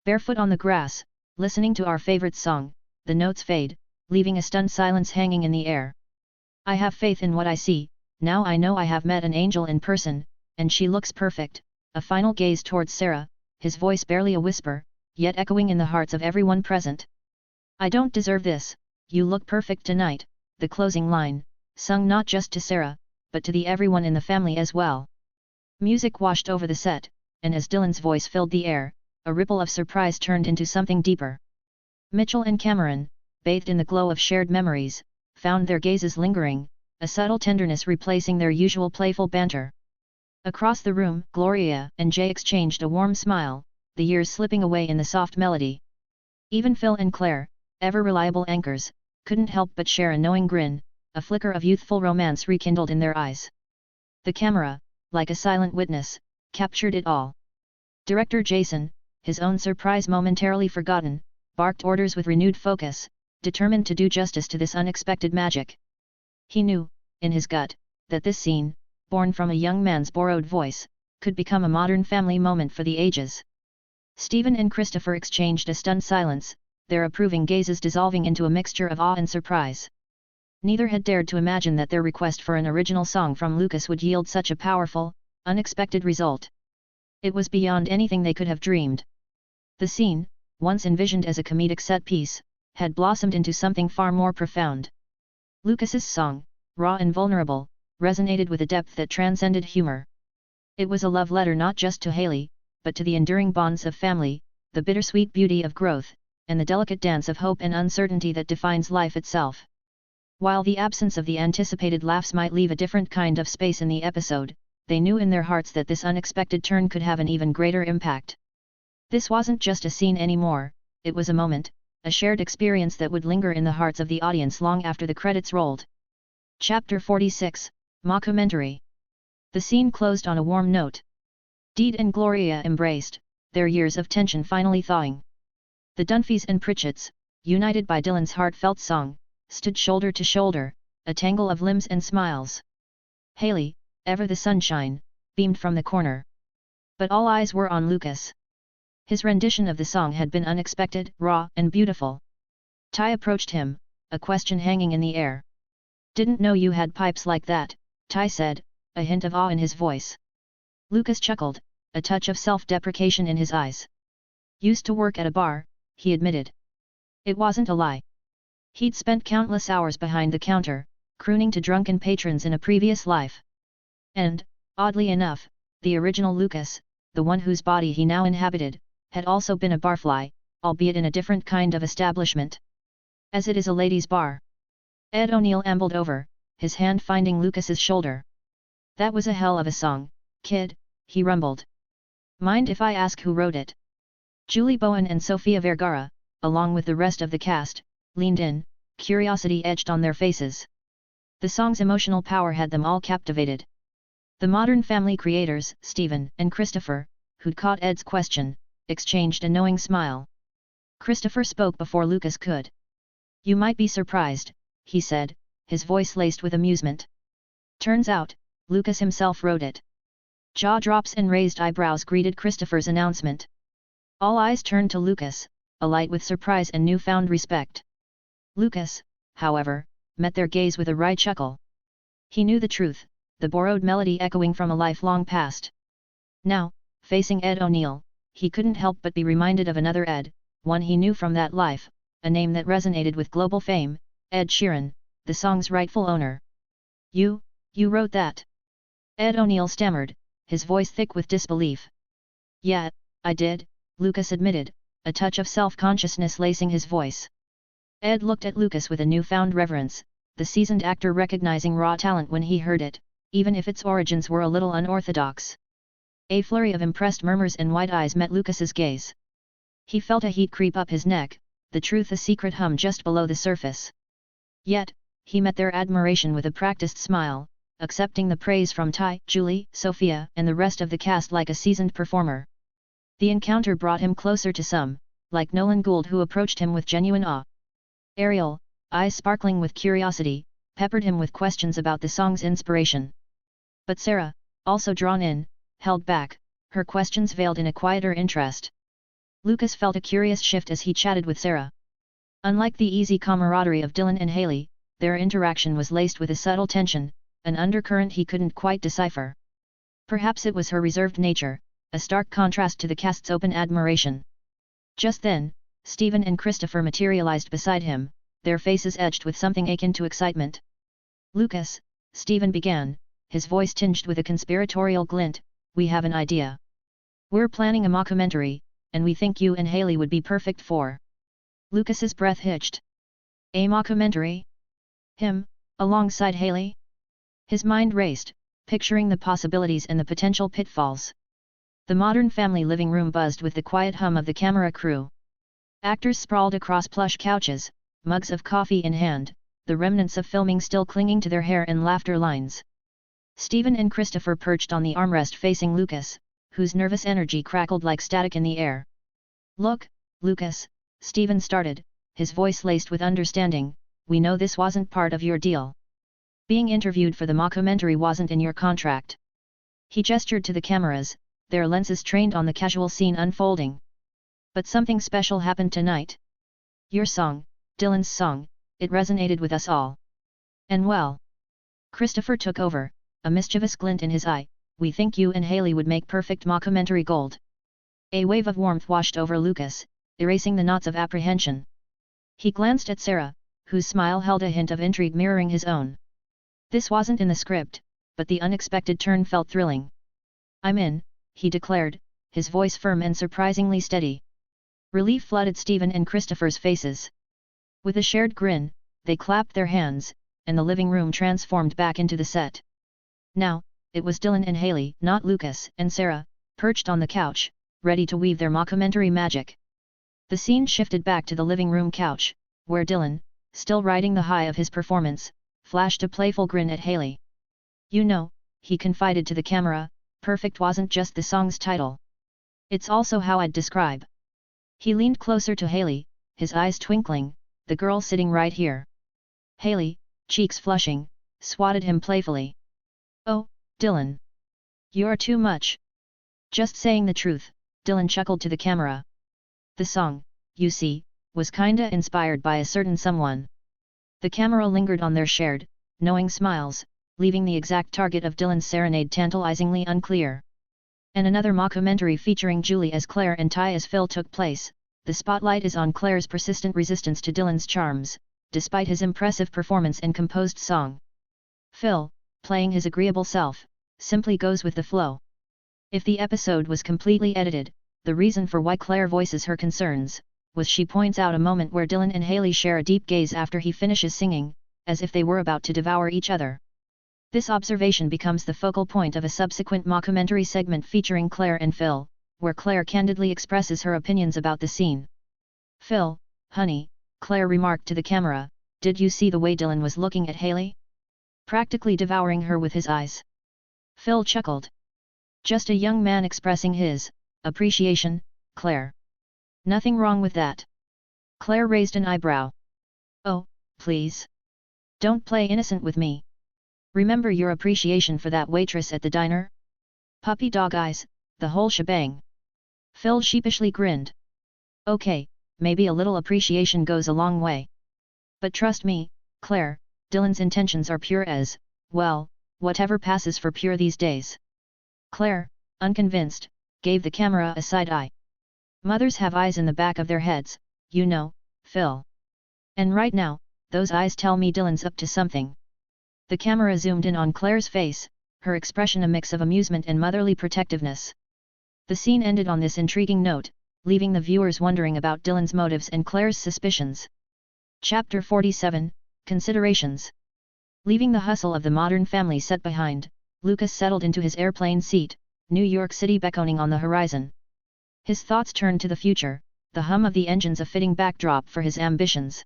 Barefoot on the grass, listening to our favorite song, the notes fade, leaving a stunned silence hanging in the air. "I have faith in what I see, now I know I have met an angel in person, and she looks perfect." A final gaze towards Sarah, his voice barely a whisper, yet echoing in the hearts of everyone present. "I don't deserve this, you look perfect tonight," the closing line, sung not just to Sarah, but to everyone in the family as well. Music washed over the set, and as Dylan's voice filled the air, a ripple of surprise turned into something deeper. Mitchell and Cameron, bathed in the glow of shared memories, found their gazes lingering, a subtle tenderness replacing their usual playful banter. Across the room, Gloria and Jay exchanged a warm smile, the years slipping away in the soft melody. Even Phil and Claire, ever reliable anchors, couldn't help but share a knowing grin, a flicker of youthful romance rekindled in their eyes. The camera, like a silent witness, captured it all. Director Jason, his own surprise momentarily forgotten, barked orders with renewed focus, determined to do justice to this unexpected magic. He knew, in his gut, that this scene, born from a young man's borrowed voice, could become a modern family moment for the ages. Stephen and Christopher exchanged a stunned silence, their approving gazes dissolving into a mixture of awe and surprise. Neither had dared to imagine that their request for an original song from Lucas would yield such a powerful, unexpected result. It was beyond anything they could have dreamed. The scene, once envisioned as a comedic set piece, had blossomed into something far more profound. Lucas's song, raw and vulnerable, resonated with a depth that transcended humor. It was a love letter not just to Haley, but to the enduring bonds of family, the bittersweet beauty of growth, and the delicate dance of hope and uncertainty that defines life itself. While the absence of the anticipated laughs might leave a different kind of space in the episode, they knew in their hearts that this unexpected turn could have an even greater impact. This wasn't just a scene anymore, it was a moment, a shared experience that would linger in the hearts of the audience long after the credits rolled. Chapter 46, Mockumentary. The scene closed on a warm note. Deed and Gloria embraced, their years of tension finally thawing. The Dunphys and Pritchetts, united by Dylan's heartfelt song, stood shoulder to shoulder, a tangle of limbs and smiles. Haley, ever the sunshine, beamed from the corner. But all eyes were on Lucas. His rendition of the song had been unexpected, raw, and beautiful. Ty approached him, a question hanging in the air. "Didn't know you had pipes like that," Ty said, a hint of awe in his voice. Lucas chuckled, a touch of self-deprecation in his eyes. "Used to work at a bar," he admitted. It wasn't a lie. He'd spent countless hours behind the counter, crooning to drunken patrons in a previous life. And, oddly enough, the original Lucas, the one whose body he now inhabited, had also been a barfly, albeit in a different kind of establishment. As it is a ladies' bar. Ed O'Neill ambled over, his hand finding Lucas's shoulder. "That was a hell of a song, kid," he rumbled. "Mind if I ask who wrote it?" Julie Bowen and Sofia Vergara, along with the rest of the cast, leaned in, curiosity etched on their faces. The song's emotional power had them all captivated. The Modern Family creators, Stephen and Christopher, who'd caught Ed's question, exchanged a knowing smile. Christopher spoke before Lucas could. "You might be surprised," he said, his voice laced with amusement. "Turns out, Lucas himself wrote it." Jaw drops and raised eyebrows greeted Christopher's announcement. All eyes turned to Lucas, alight with surprise and newfound respect. Lucas, however, met their gaze with a wry chuckle. He knew the truth, the borrowed melody echoing from a lifelong past. Now, facing Ed O'Neill, he couldn't help but be reminded of another Ed, one he knew from that life, a name that resonated with global fame, Ed Sheeran, the song's rightful owner. You wrote that?" Ed O'Neill stammered, his voice thick with disbelief. "Yeah, I did," Lucas admitted, a touch of self-consciousness lacing his voice. Ed looked at Lucas with a newfound reverence, the seasoned actor recognizing raw talent when he heard it, even if its origins were a little unorthodox. A flurry of impressed murmurs and wide eyes met Lucas's gaze. He felt a heat creep up his neck, the truth a secret hum just below the surface. Yet, he met their admiration with a practiced smile, accepting the praise from Ty, Julie, Sophia, and the rest of the cast like a seasoned performer. The encounter brought him closer to some, like Nolan Gould, who approached him with genuine awe. Ariel, eyes sparkling with curiosity, peppered him with questions about the song's inspiration. But Sarah, also drawn in, held back, her questions veiled in a quieter interest. Lucas felt a curious shift as he chatted with Sarah. Unlike the easy camaraderie of Dylan and Haley, their interaction was laced with a subtle tension, an undercurrent he couldn't quite decipher. Perhaps it was her reserved nature, a stark contrast to the cast's open admiration. Just then, Stephen and Christopher materialized beside him, their faces edged with something akin to excitement. "Lucas," Stephen began, his voice tinged with a conspiratorial glint, "we have an idea. We're planning a mockumentary, and we think you and Haley would be perfect for." Lucas's breath hitched. "A mockumentary? Him, alongside Haley?" His mind raced, picturing the possibilities and the potential pitfalls. The modern family living room buzzed with the quiet hum of the camera crew. Actors sprawled across plush couches, mugs of coffee in hand, the remnants of filming still clinging to their hair and laughter lines. Stephen and Christopher perched on the armrest facing Lucas, whose nervous energy crackled like static in the air. "Look, Lucas," Stephen started, his voice laced with understanding, "we know this wasn't part of your deal. Being interviewed for the mockumentary wasn't in your contract." He gestured to the cameras, their lenses trained on the casual scene unfolding. "But something special happened tonight. Your song, Dylan's song, it resonated with us all. And well." Christopher took over, a mischievous glint in his eye, "we think you and Haley would make perfect mockumentary gold." A wave of warmth washed over Lucas, erasing the knots of apprehension. He glanced at Sarah, whose smile held a hint of intrigue mirroring his own. This wasn't in the script, but the unexpected turn felt thrilling. "I'm in," he declared, his voice firm and surprisingly steady. Relief flooded Stephen and Christopher's faces. With a shared grin, they clapped their hands, and the living room transformed back into the set. Now, it was Dylan and Haley, not Lucas and Sarah, perched on the couch, ready to weave their mockumentary magic. The scene shifted back to the living room couch, where Dylan, still riding the high of his performance, flashed a playful grin at Haley. "You know," he confided to the camera, "perfect wasn't just the song's title. It's also how I'd describe." He leaned closer to Haley, his eyes twinkling, "the girl sitting right here." Haley, cheeks flushing, swatted him playfully. "Oh, Dylan. You're too much." "Just saying the truth," Dylan chuckled to the camera. "The song, you see, was kinda inspired by a certain someone." The camera lingered on their shared, knowing smiles, leaving the exact target of Dylan's serenade tantalizingly unclear. And another mockumentary featuring Julie as Claire and Ty as Phil took place. The spotlight is on Claire's persistent resistance to Dylan's charms, despite his impressive performance and composed song. Phil, playing his agreeable self, simply goes with the flow. If the episode was completely edited, the reason for why Claire voices her concerns, was she points out a moment where Dylan and Haley share a deep gaze after he finishes singing, as if they were about to devour each other. This observation becomes the focal point of a subsequent mockumentary segment featuring Claire and Phil, where Claire candidly expresses her opinions about the scene. "Phil, honey," Claire remarked to the camera, "did you see the way Dylan was looking at Haley? Practically devouring her with his eyes." Phil chuckled. "Just a young man expressing his appreciation, Claire. Nothing wrong with that." Claire raised an eyebrow. "Oh, please. Don't play innocent with me. Remember your appreciation for that waitress at the diner? Puppy dog eyes, the whole shebang." Phil sheepishly grinned. "Okay, maybe a little appreciation goes a long way. But trust me, Claire, Dylan's intentions are pure as, well, whatever passes for pure these days." Claire, unconvinced, gave the camera a side eye. "Mothers have eyes in the back of their heads, you know, Phil. And right now, those eyes tell me Dylan's up to something." The camera zoomed in on Claire's face, her expression a mix of amusement and motherly protectiveness. The scene ended on this intriguing note, leaving the viewers wondering about Dylan's motives and Claire's suspicions. Chapter 47, Considerations. Leaving the hustle of the modern family set behind, Lucas settled into his airplane seat, New York City beckoning on the horizon. His thoughts turned to the future, the hum of the engines a fitting backdrop for his ambitions.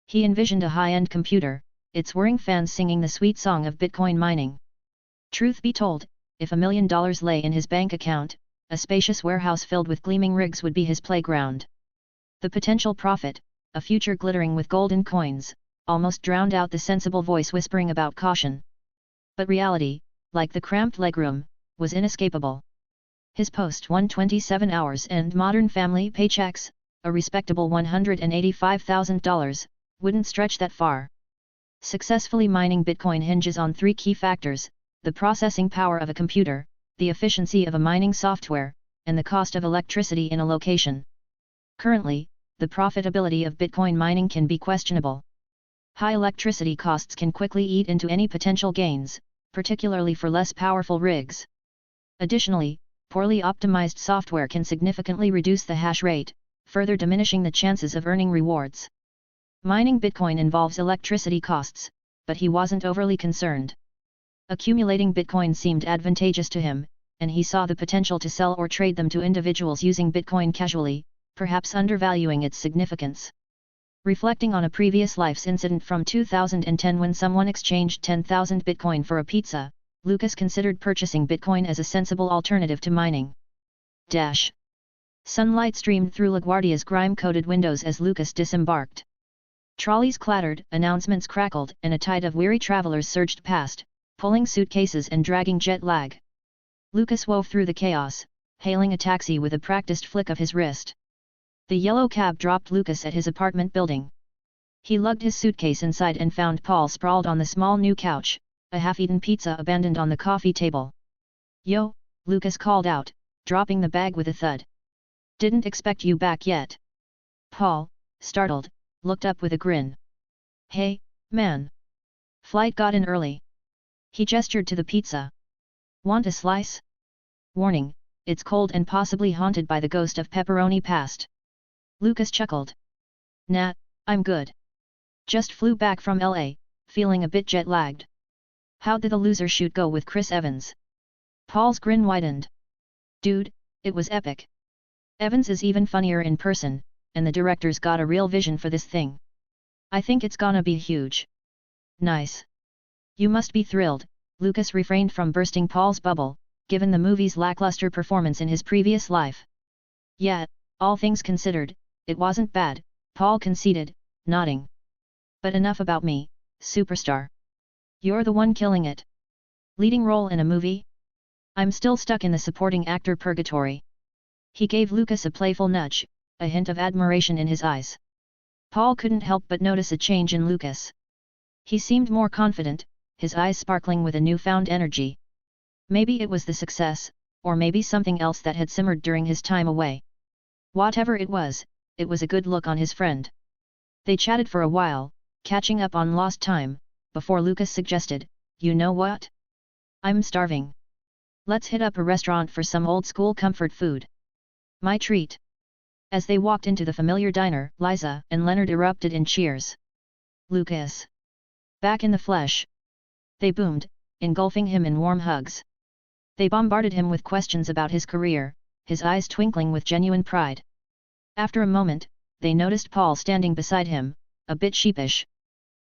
He envisioned a high-end computer, its whirring fans singing the sweet song of Bitcoin mining. Truth be told, if $1 million lay in his bank account, a spacious warehouse filled with gleaming rigs would be his playground. The potential profit, a future glittering with golden coins, almost drowned out the sensible voice whispering about caution. But reality, like the cramped legroom, was inescapable. His post-127 hours and modern family paychecks, a respectable $185,000, wouldn't stretch that far. Successfully mining Bitcoin hinges on three key factors: the processing power of a computer, the efficiency of a mining software, and the cost of electricity in a location. Currently, the profitability of Bitcoin mining can be questionable. High electricity costs can quickly eat into any potential gains, particularly for less powerful rigs. Additionally, poorly optimized software can significantly reduce the hash rate, further diminishing the chances of earning rewards. Mining Bitcoin involves electricity costs, but he wasn't overly concerned. Accumulating Bitcoin seemed advantageous to him, and he saw the potential to sell or trade them to individuals using Bitcoin casually, perhaps undervaluing its significance. Reflecting on a previous life's incident from 2010 when someone exchanged 10,000 Bitcoin for a pizza, Lucas considered purchasing Bitcoin as a sensible alternative to mining. Sunlight streamed through LaGuardia's grime-coated windows as Lucas disembarked. Trolleys clattered, announcements crackled, and a tide of weary travelers surged past, pulling suitcases and dragging jet lag. Lucas wove through the chaos, hailing a taxi with a practiced flick of his wrist. The yellow cab dropped Lucas at his apartment building. He lugged his suitcase inside and found Paul sprawled on the small new couch, a half-eaten pizza abandoned on the coffee table. "Yo," Lucas called out, dropping the bag with a thud. "Didn't expect you back yet." Paul, startled, looked up with a grin. "Hey, man. Flight got in early." He gestured to the pizza. "Want a slice?" Warning, it's cold and possibly haunted by the ghost of pepperoni past. Lucas chuckled. "Nah, I'm good. Just flew back from LA, feeling a bit jet-lagged." "How did the loser shoot go with Chris Evans?" Paul's grin widened. "Dude, it was epic. Evans is even funnier in person, and the director's got a real vision for this thing. I think it's gonna be huge." "Nice. You must be thrilled." Lucas refrained from bursting Paul's bubble, given the movie's lackluster performance in his previous life. "Yeah, all things considered, it wasn't bad," Paul conceded, nodding. "But enough about me, superstar. You're the one killing it. Leading role in a movie? I'm still stuck in the supporting actor purgatory." He gave Lucas a playful nudge, a hint of admiration in his eyes. Paul couldn't help but notice a change in Lucas. He seemed more confident, his eyes sparkling with a newfound energy. Maybe it was the success, or maybe something else that had simmered during his time away. Whatever it was a good look on his friend. They chatted for a while, catching up on lost time, before Lucas suggested, "You know what? I'm starving. Let's hit up a restaurant for some old-school comfort food." "My treat." As they walked into the familiar diner, Liza and Leonard erupted in cheers. "Lucas! Back in the flesh!" They boomed, engulfing him in warm hugs. They bombarded him with questions about his career, his eyes twinkling with genuine pride. After a moment, they noticed Paul standing beside him, a bit sheepish.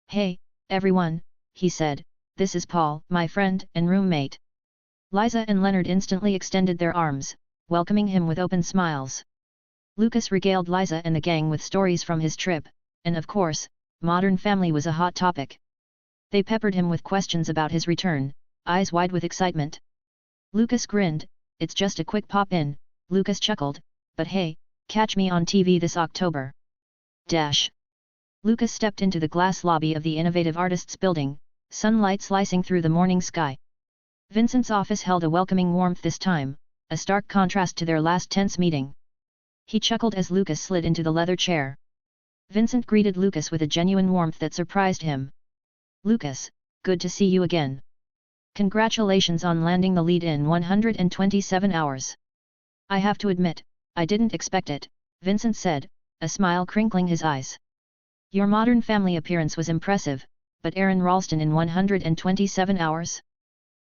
"Hey, everyone," he said, "this is Paul, my friend and roommate." Liza and Leonard instantly extended their arms, welcoming him with open smiles. Lucas regaled Liza and the gang with stories from his trip, and of course, Modern Family was a hot topic. They peppered him with questions about his return, eyes wide with excitement. Lucas grinned. "It's just a quick pop-in," Lucas chuckled, "but hey, catch me on TV this October." Lucas stepped into the glass lobby of the Innovative Artists Building, sunlight slicing through the morning sky. Vincent's office held a welcoming warmth this time, a stark contrast to their last tense meeting. He chuckled as Lucas slid into the leather chair. Vincent greeted Lucas with a genuine warmth that surprised him. "Lucas, good to see you again. Congratulations on landing the lead in 127 hours. I have to admit, I didn't expect it," Vincent said, a smile crinkling his eyes. "Your Modern Family appearance was impressive, but Aaron Ralston in 127 hours?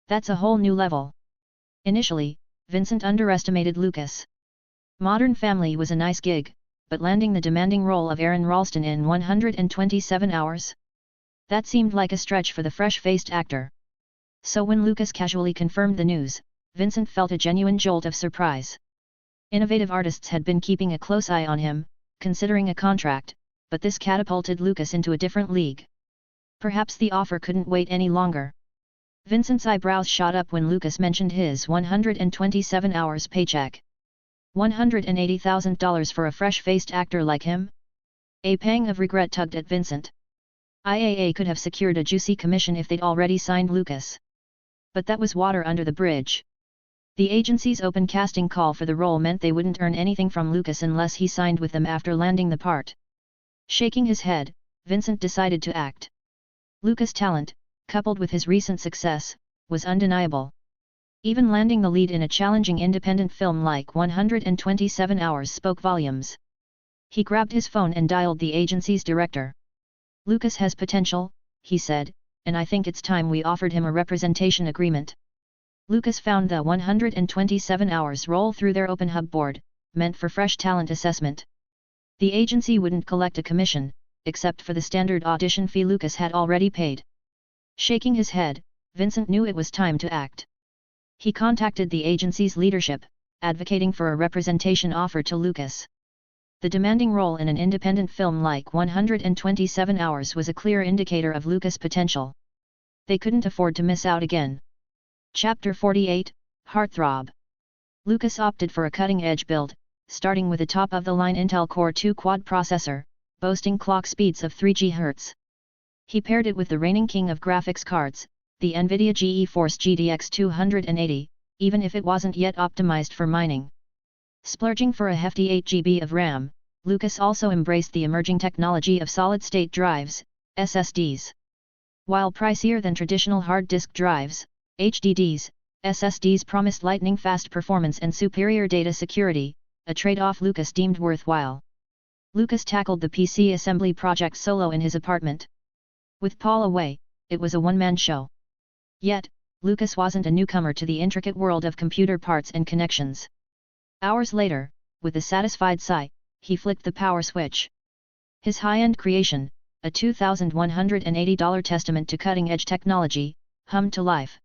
That's a whole new level." Initially, Vincent underestimated Lucas. Modern Family was a nice gig, but landing the demanding role of Aaron Ralston in 127 hours? That seemed like a stretch for the fresh-faced actor. So when Lucas casually confirmed the news, Vincent felt a genuine jolt of surprise. Innovative Artists had been keeping a close eye on him, considering a contract, but this catapulted Lucas into a different league. Perhaps the offer couldn't wait any longer. Vincent's eyebrows shot up when Lucas mentioned his 127 hours paycheck. $180,000 for a fresh-faced actor like him? A pang of regret tugged at Vincent. IAA could have secured a juicy commission if they'd already signed Lucas. But that was water under the bridge. The agency's open casting call for the role meant they wouldn't earn anything from Lucas unless he signed with them after landing the part. Shaking his head, Vincent decided to act. Lucas' talent, coupled with his recent success, was undeniable. Even landing the lead in a challenging independent film like 127 Hours spoke volumes. He grabbed his phone and dialed the agency's director. "Lucas has potential," he said, "and I think it's time we offered him a representation agreement." Lucas found the 127 Hours role through their open hub board, meant for fresh talent assessment. The agency wouldn't collect a commission, except for the standard audition fee Lucas had already paid. Shaking his head, Vincent knew it was time to act. He contacted the agency's leadership, advocating for a representation offer to Lucas. The demanding role in an independent film like 127 Hours was a clear indicator of Lucas' potential. They couldn't afford to miss out again. Chapter 48, Heartthrob. Lucas opted for a cutting-edge build, starting with a top-of-the-line Intel Core 2 quad processor, boasting clock speeds of 3 GHz. He paired it with the reigning king of graphics cards, the NVIDIA GeForce GTX 280, even if it wasn't yet optimized for mining. Splurging for a hefty 8 GB of RAM, Lucas also embraced the emerging technology of solid-state drives, SSDs. While pricier than traditional hard disk drives, HDDs, SSDs promised lightning-fast performance and superior data security, a trade-off Lucas deemed worthwhile. Lucas tackled the PC assembly project solo in his apartment. With Paul away, it was a one-man show. Yet, Lucas wasn't a newcomer to the intricate world of computer parts and connections. Hours later, with a satisfied sigh, he flicked the power switch. His high-end creation, a $2,180 testament to cutting-edge technology, hummed to life.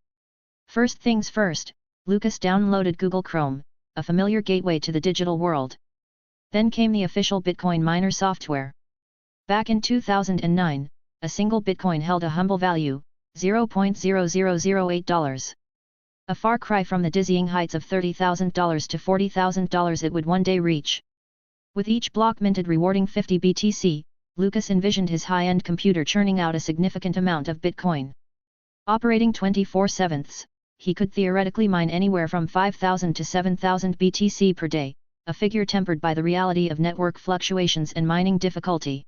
First things first, Lucas downloaded Google Chrome, a familiar gateway to the digital world. Then came the official Bitcoin miner software. Back in 2009, a single Bitcoin held a humble value, $0.0008. A far cry from the dizzying heights of $30,000 to $40,000 it would one day reach. With each block minted rewarding 50 BTC, Lucas envisioned his high-end computer churning out a significant amount of Bitcoin. Operating 24/7, he could theoretically mine anywhere from 5,000 to 7,000 BTC per day, a figure tempered by the reality of network fluctuations and mining difficulty.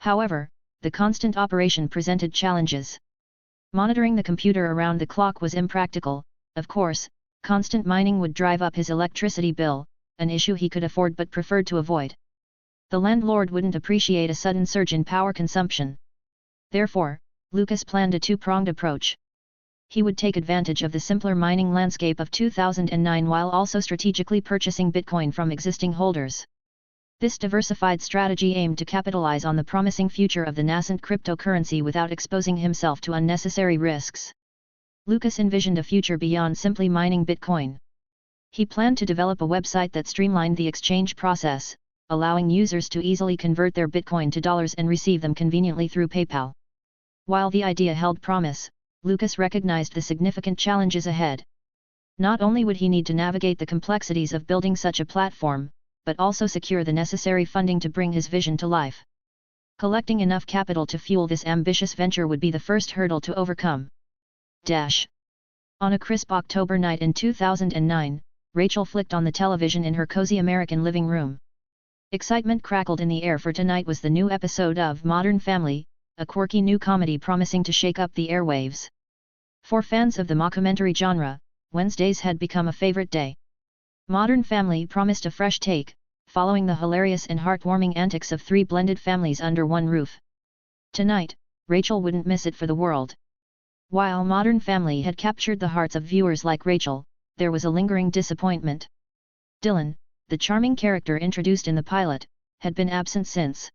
However, the constant operation presented challenges. Monitoring the computer around the clock was impractical. Of course, constant mining would drive up his electricity bill, an issue he could afford but preferred to avoid. The landlord wouldn't appreciate a sudden surge in power consumption. Therefore, Lucas planned a two-pronged approach. He would take advantage of the simpler mining landscape of 2009 while also strategically purchasing Bitcoin from existing holders. This diversified strategy aimed to capitalize on the promising future of the nascent cryptocurrency without exposing himself to unnecessary risks. Lucas envisioned a future beyond simply mining Bitcoin. He planned to develop a website that streamlined the exchange process, allowing users to easily convert their Bitcoin to dollars and receive them conveniently through PayPal. While the idea held promise, Lucas recognized the significant challenges ahead. Not only would he need to navigate the complexities of building such a platform, but also secure the necessary funding to bring his vision to life. Collecting enough capital to fuel this ambitious venture would be the first hurdle to overcome. On a crisp October night in 2009, Rachel flicked on the television in her cozy American living room. Excitement crackled in the air, for tonight was the new episode of Modern Family, a quirky new comedy promising to shake up the airwaves. For fans of the mockumentary genre, Wednesdays had become a favorite day. Modern Family promised a fresh take, following the hilarious and heartwarming antics of three blended families under one roof. Tonight, Rachel wouldn't miss it for the world. While Modern Family had captured the hearts of viewers like Rachel, there was a lingering disappointment. Dylan, the charming character introduced in the pilot, had been absent since.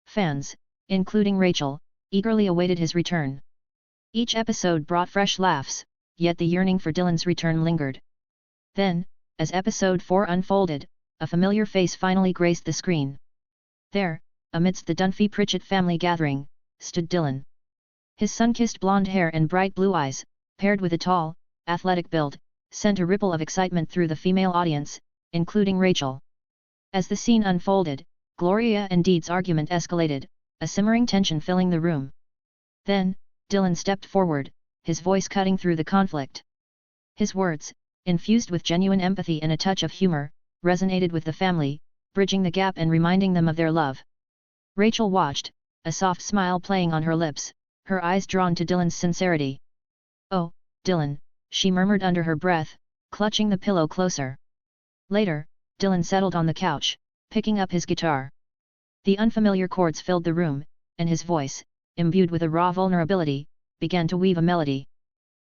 Fans, including Rachel, eagerly awaited his return. Each episode brought fresh laughs, yet the yearning for Dylan's return lingered. Then, as episode 4 unfolded, a familiar face finally graced the screen. There, amidst the Dunphy Pritchett family gathering, stood Dylan. His sun-kissed blonde hair and bright blue eyes, paired with a tall, athletic build, sent a ripple of excitement through the female audience, including Rachel. As the scene unfolded, Gloria and Deed's argument escalated, a simmering tension filling the room. Then, Dylan stepped forward, his voice cutting through the conflict. His words, infused with genuine empathy and a touch of humor, resonated with the family, bridging the gap and reminding them of their love. Rachel watched, a soft smile playing on her lips, her eyes drawn to Dylan's sincerity. "Oh, Dylan," she murmured under her breath, clutching the pillow closer. Later, Dylan settled on the couch, picking up his guitar. The unfamiliar chords filled the room, and his voice, imbued with a raw vulnerability, began to weave a melody.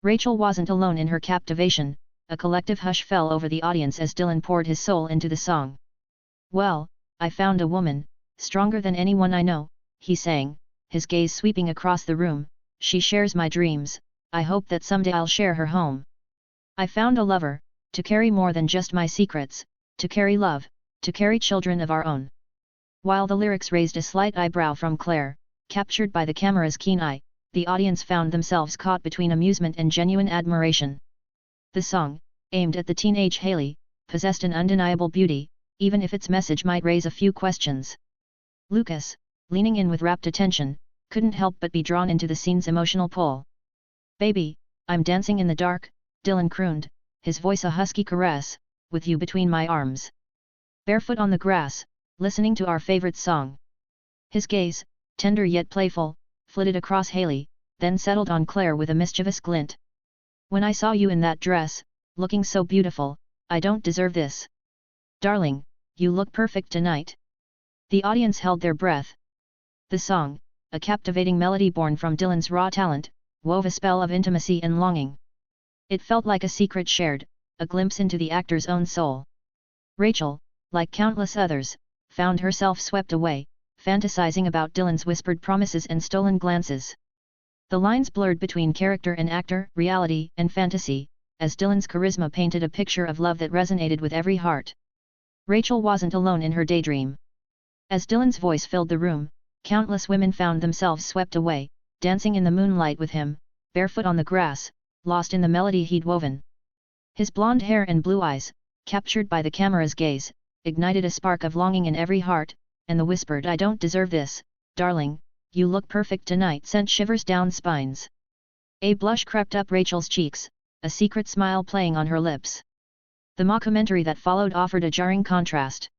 Rachel wasn't alone in her captivation, a collective hush fell over the audience as Dylan poured his soul into the song. "Well, I found a woman, stronger than anyone I know," he sang, his gaze sweeping across the room. "She shares my dreams, I hope that someday I'll share her home. I found a lover, to carry more than just my secrets, to carry love, to carry children of our own." While the lyrics raised a slight eyebrow from Claire, captured by the camera's keen eye, the audience found themselves caught between amusement and genuine admiration. The song, aimed at the teenage Hailey, possessed an undeniable beauty, even if its message might raise a few questions. Lucas, leaning in with rapt attention, couldn't help but be drawn into the scene's emotional pull. "Baby, I'm dancing in the dark," Dylan crooned, his voice a husky caress, "with you between my arms. Barefoot on the grass, listening to our favorite song." His gaze, tender yet playful, flitted across Hailey, then settled on Claire with a mischievous glint. "When I saw you in that dress, looking so beautiful, I don't deserve this. Darling, you look perfect tonight." The audience held their breath. The song, a captivating melody born from Dylan's raw talent, wove a spell of intimacy and longing. It felt like a secret shared, a glimpse into the actor's own soul. Rachel, like countless others, found herself swept away, fantasizing about Dylan's whispered promises and stolen glances. The lines blurred between character and actor, reality and fantasy, as Dylan's charisma painted a picture of love that resonated with every heart. Rachel wasn't alone in her daydream. As Dylan's voice filled the room, countless women found themselves swept away, dancing in the moonlight with him, barefoot on the grass, lost in the melody he'd woven. His blonde hair and blue eyes, captured by the camera's gaze, ignited a spark of longing in every heart, and the whispered "I don't deserve this, darling, you look perfect tonight" sent shivers down spines. A blush crept up Rachel's cheeks, a secret smile playing on her lips. The mockumentary that followed offered a jarring contrast.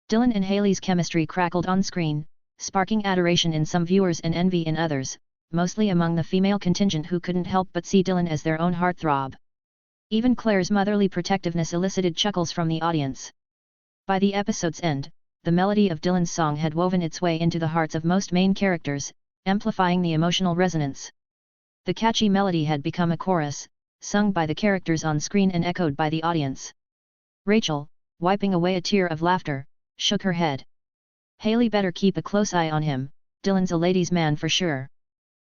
Dylan and Hailey's chemistry crackled on screen, sparking adoration in some viewers and envy in others, mostly among the female contingent who couldn't help but see Dylan as their own heartthrob. Even Claire's motherly protectiveness elicited chuckles from the audience. By the episode's end, the melody of Dylan's song had woven its way into the hearts of most main characters, amplifying the emotional resonance. The catchy melody had become a chorus, sung by the characters on screen and echoed by the audience. Rachel, wiping away a tear of laughter, shook her head. "Hailey better keep a close eye on him, Dylan's a ladies' man for sure."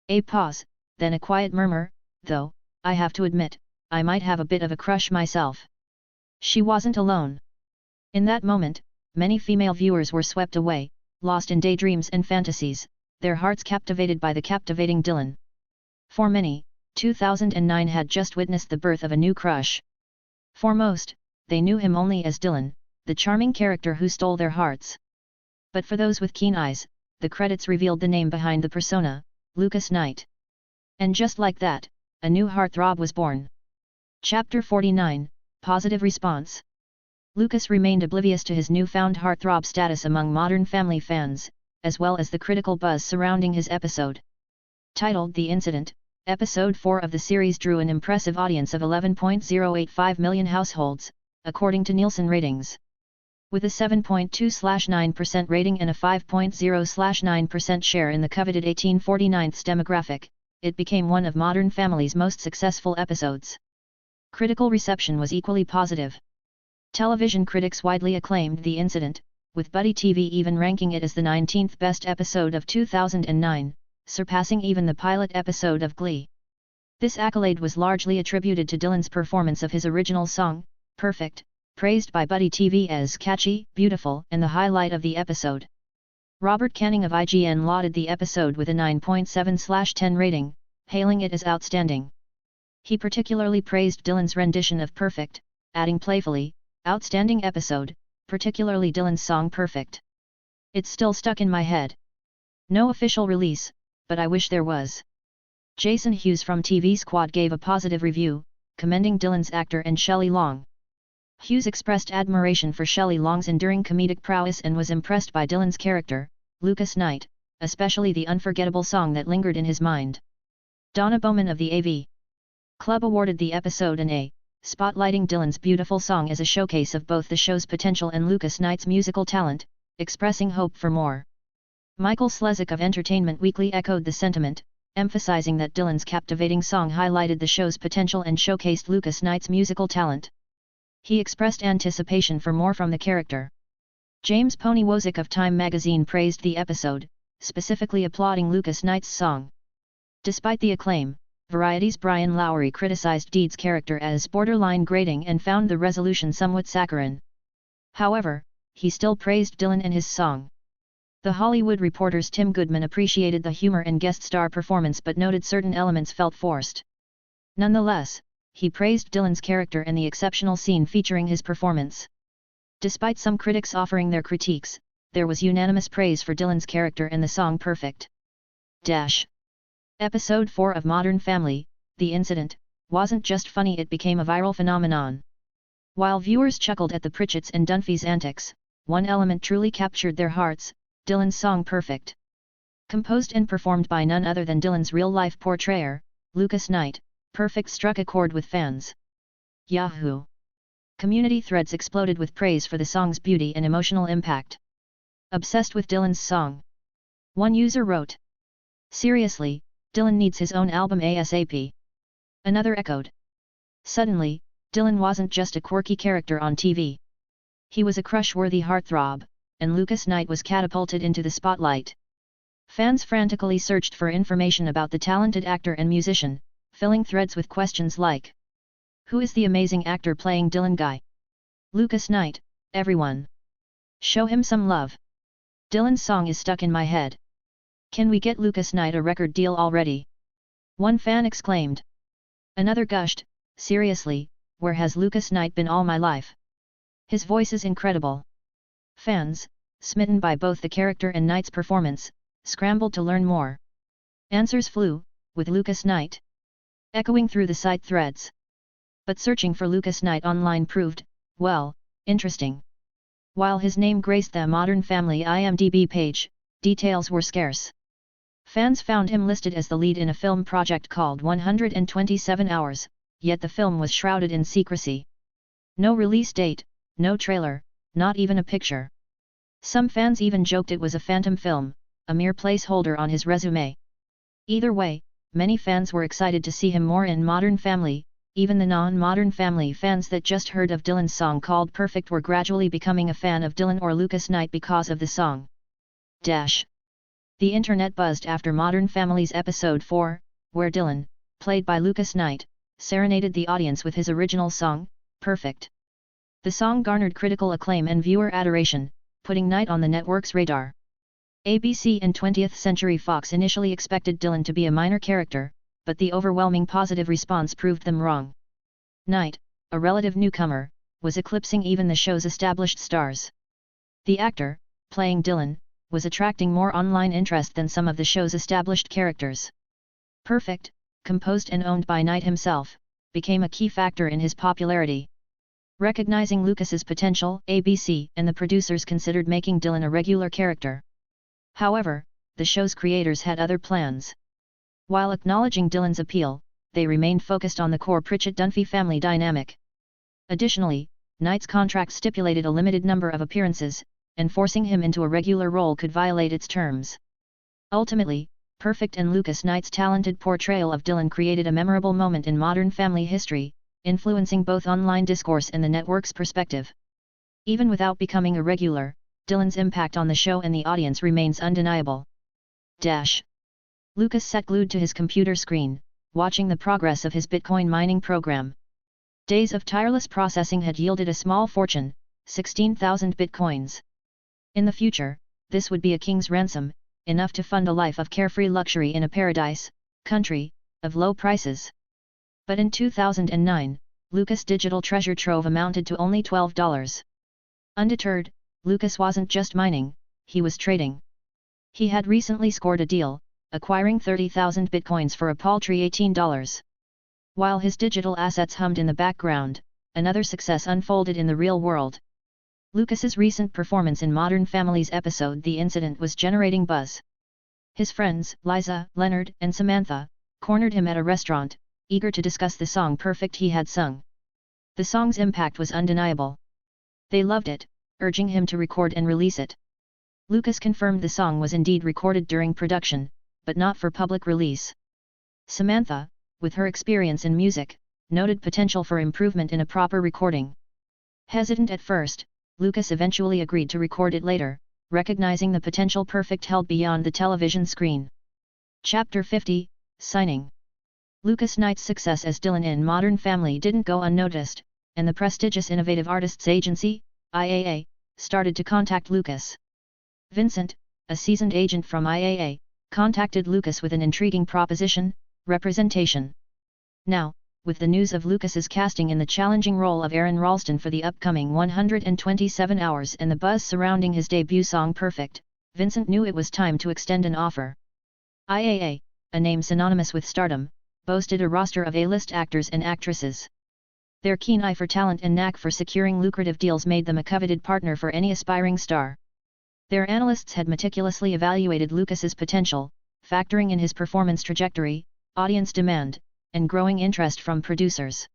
A pause, then a quiet murmur, "Though, I have to admit, I might have a bit of a crush myself." She wasn't alone. In that moment, many female viewers were swept away, lost in daydreams and fantasies, their hearts captivated by the captivating Dylan. For many, 2009 had just witnessed the birth of a new crush. For most, they knew him only as Dylan, the charming character who stole their hearts. But for those with keen eyes, the credits revealed the name behind the persona, Lucas Knight. And just like that, a new heartthrob was born. Chapter 49, Positive Response. Lucas remained oblivious to his newfound heartthrob status among Modern Family fans, as well as the critical buzz surrounding his episode. Titled The Incident, Episode 4 of the series drew an impressive audience of 11.085 million households, according to Nielsen ratings. With a 7.2/9% rating and a 5.0/9% share in the coveted 1849th demographic, it became one of Modern Family's most successful episodes. Critical reception was equally positive. Television critics widely acclaimed The Incident, with Buddy TV even ranking it as the 19th best episode of 2009, surpassing even the pilot episode of Glee. This accolade was largely attributed to Dylan's performance of his original song, Perfect, praised by Buddy TV as catchy, beautiful, and the highlight of the episode. Robert Canning of IGN lauded the episode with a 9.7/10 rating, hailing it as outstanding. He particularly praised Dylan's rendition of Perfect, adding playfully, "Outstanding episode, particularly Dylan's song Perfect. It's still stuck in my head. No official release, but I wish there was." Jason Hughes from TV Squad gave a positive review, commending Dylan's actor and Shelley Long. Hughes expressed admiration for Shelley Long's enduring comedic prowess and was impressed by Dylan's character, Lucas Knight, especially the unforgettable song that lingered in his mind. Donna Bowman of the AV Club awarded the episode an A, spotlighting Dylan's beautiful song as a showcase of both the show's potential and Lucas Knight's musical talent, expressing hope for more. Michael Slezak of Entertainment Weekly echoed the sentiment, emphasizing that Dylan's captivating song highlighted the show's potential and showcased Lucas Knight's musical talent. He expressed anticipation for more from the character. James Pony Wozik of Time magazine praised the episode, specifically applauding Lucas Knight's song. Despite the acclaim, Variety's Brian Lowry criticized Deed's character as borderline grating and found the resolution somewhat saccharine. However, he still praised Dylan and his song. The Hollywood Reporter's Tim Goodman appreciated the humor and guest star performance but noted certain elements felt forced. Nonetheless, he praised Dylan's character and the exceptional scene featuring his performance. Despite some critics offering their critiques, there was unanimous praise for Dylan's character and the song Perfect. Episode 4 of Modern Family, The Incident, wasn't just funny, it became a viral phenomenon. While viewers chuckled at the Pritchett's and Dunphys' antics, one element truly captured their hearts, Dylan's song Perfect. Composed and performed by none other than Dylan's real-life portrayer, Lucas Knight, Perfect struck a chord with fans. Yahoo! Community threads exploded with praise for the song's beauty and emotional impact. Obsessed with Dylan's song. One user wrote, "Seriously, Dylan needs his own album ASAP." Another echoed, "Suddenly, Dylan wasn't just a quirky character on TV. He was a crush-worthy heartthrob, and Lucas Knight was catapulted into the spotlight." Fans frantically searched for information about the talented actor and musician, filling threads with questions like, "Who is the amazing actor playing Dylan Guy? Lucas Knight, everyone. Show him some love. Dylan's song is stuck in my head. Can we get Lucas Knight a record deal already?" One fan exclaimed. Another gushed, "Seriously, where has Lucas Knight been all my life? His voice is incredible." Fans, smitten by both the character and Knight's performance, scrambled to learn more. Answers flew, with Lucas Knight echoing through the site threads. But searching for Lucas Knight online proved, well, interesting. While his name graced the Modern Family IMDb page, details were scarce. Fans found him listed as the lead in a film project called 127 Hours, yet the film was shrouded in secrecy. No release date, no trailer, not even a picture. Some fans even joked it was a phantom film, a mere placeholder on his resume. Either way, many fans were excited to see him more in Modern Family. Even the non-Modern Family fans that just heard of Dylan's song called Perfect were gradually becoming a fan of Dylan or Lucas Knight because of the song. The internet buzzed after Modern Family's episode 4, where Dylan, played by Lucas Knight, serenaded the audience with his original song, Perfect. The song garnered critical acclaim and viewer adoration, putting Knight on the network's radar. ABC and 20th Century Fox initially expected Dylan to be a minor character, but the overwhelming positive response proved them wrong. Knight, a relative newcomer, was eclipsing even the show's established stars. The actor, playing Dylan, was attracting more online interest than some of the show's established characters. Perfect, composed and owned by Knight himself, became a key factor in his popularity. Recognizing Lucas's potential, ABC and the producers considered making Dylan a regular character. However, the show's creators had other plans. While acknowledging Dylan's appeal, they remained focused on the core Pritchett-Dunphy family dynamic. Additionally, Knight's contract stipulated a limited number of appearances, and forcing him into a regular role could violate its terms. Ultimately, Perfect and Lucas Knight's talented portrayal of Dylan created a memorable moment in Modern Family history, influencing both online discourse and the network's perspective. Even without becoming a regular, Dylan's impact on the show and the audience remains undeniable. Lucas sat glued to his computer screen, watching the progress of his Bitcoin mining program. Days of tireless processing had yielded a small fortune, 16,000 Bitcoins. In the future, this would be a king's ransom, enough to fund a life of carefree luxury in a paradise country of low prices. But in 2009, Lucas' digital treasure trove amounted to only $12. Undeterred, Lucas wasn't just mining, he was trading. He had recently scored a deal, acquiring 30,000 bitcoins for a paltry $18. While his digital assets hummed in the background, another success unfolded in the real world. Lucas's recent performance in Modern Family's episode The Incident was generating buzz. His friends, Liza, Leonard, and Samantha, cornered him at a restaurant, eager to discuss the song Perfect he had sung. The song's impact was undeniable. They loved it, urging him to record and release it. Lucas confirmed the song was indeed recorded during production, but not for public release. Samantha, with her experience in music, noted potential for improvement in a proper recording. Hesitant at first, Lucas eventually agreed to record it later, recognizing the potential Perfect held beyond the television screen. Chapter 50, Signing. Lucas Knight's success as Dylan in Modern Family didn't go unnoticed, and the prestigious Innovative Artists Agency, IAA, started to contact Lucas. Vincent, a seasoned agent from IAA, contacted Lucas with an intriguing proposition: representation. Now, with the news of Lucas's casting in the challenging role of Aaron Ralston for the upcoming 127 Hours and the buzz surrounding his debut song Perfect, Vincent knew it was time to extend an offer. IAA, a name synonymous with stardom, boasted a roster of A-list actors and actresses. Their keen eye for talent and knack for securing lucrative deals made them a coveted partner for any aspiring star. Their analysts had meticulously evaluated Lucas's potential, factoring in his performance trajectory, audience demand, and growing interest from producers.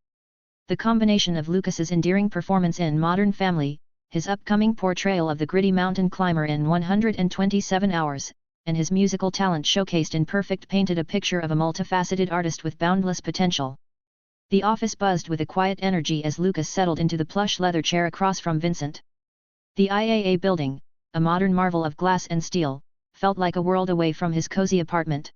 The combination of Lucas's endearing performance in Modern Family, his upcoming portrayal of the gritty mountain climber in 127 Hours, and his musical talent showcased in Perfect painted a picture of a multifaceted artist with boundless potential. The office buzzed with a quiet energy as Lucas settled into the plush leather chair across from Vincent. The IAA building, a modern marvel of glass and steel, felt like a world away from his cozy apartment.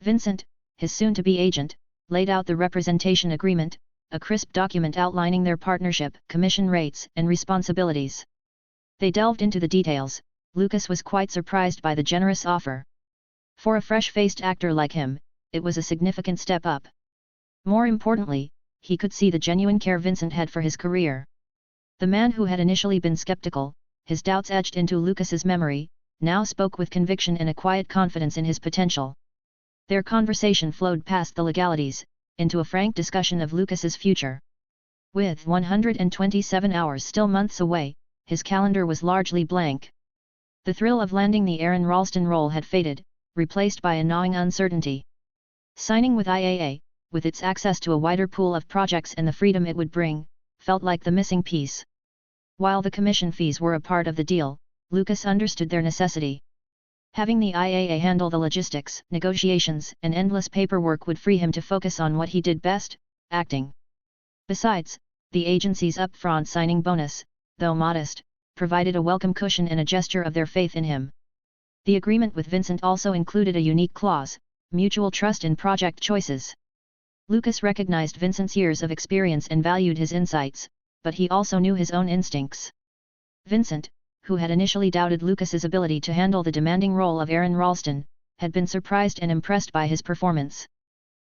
Vincent, his soon-to-be agent, laid out the representation agreement, a crisp document outlining their partnership, commission rates, and responsibilities. They delved into the details. Lucas was quite surprised by the generous offer. For a fresh-faced actor like him, it was a significant step up. More importantly, he could see the genuine care Vincent had for his career. The man who had initially been skeptical, his doubts etched into Lucas's memory, now spoke with conviction and a quiet confidence in his potential. Their conversation flowed past the legalities, into a frank discussion of Lucas's future. With 127 hours still months away, his calendar was largely blank. The thrill of landing the Aaron Ralston role had faded, replaced by a gnawing uncertainty. Signing with IAA, with its access to a wider pool of projects and the freedom it would bring, felt like the missing piece. While the commission fees were a part of the deal, Lucas understood their necessity. Having the IAA handle the logistics, negotiations, and endless paperwork would free him to focus on what he did best, acting. Besides, the agency's upfront signing bonus, though modest, provided a welcome cushion and a gesture of their faith in him. The agreement with Vincent also included a unique clause: mutual trust in project choices. Lucas recognized Vincent's years of experience and valued his insights, but he also knew his own instincts. Vincent, who had initially doubted Lucas's ability to handle the demanding role of Aaron Ralston, had been surprised and impressed by his performance.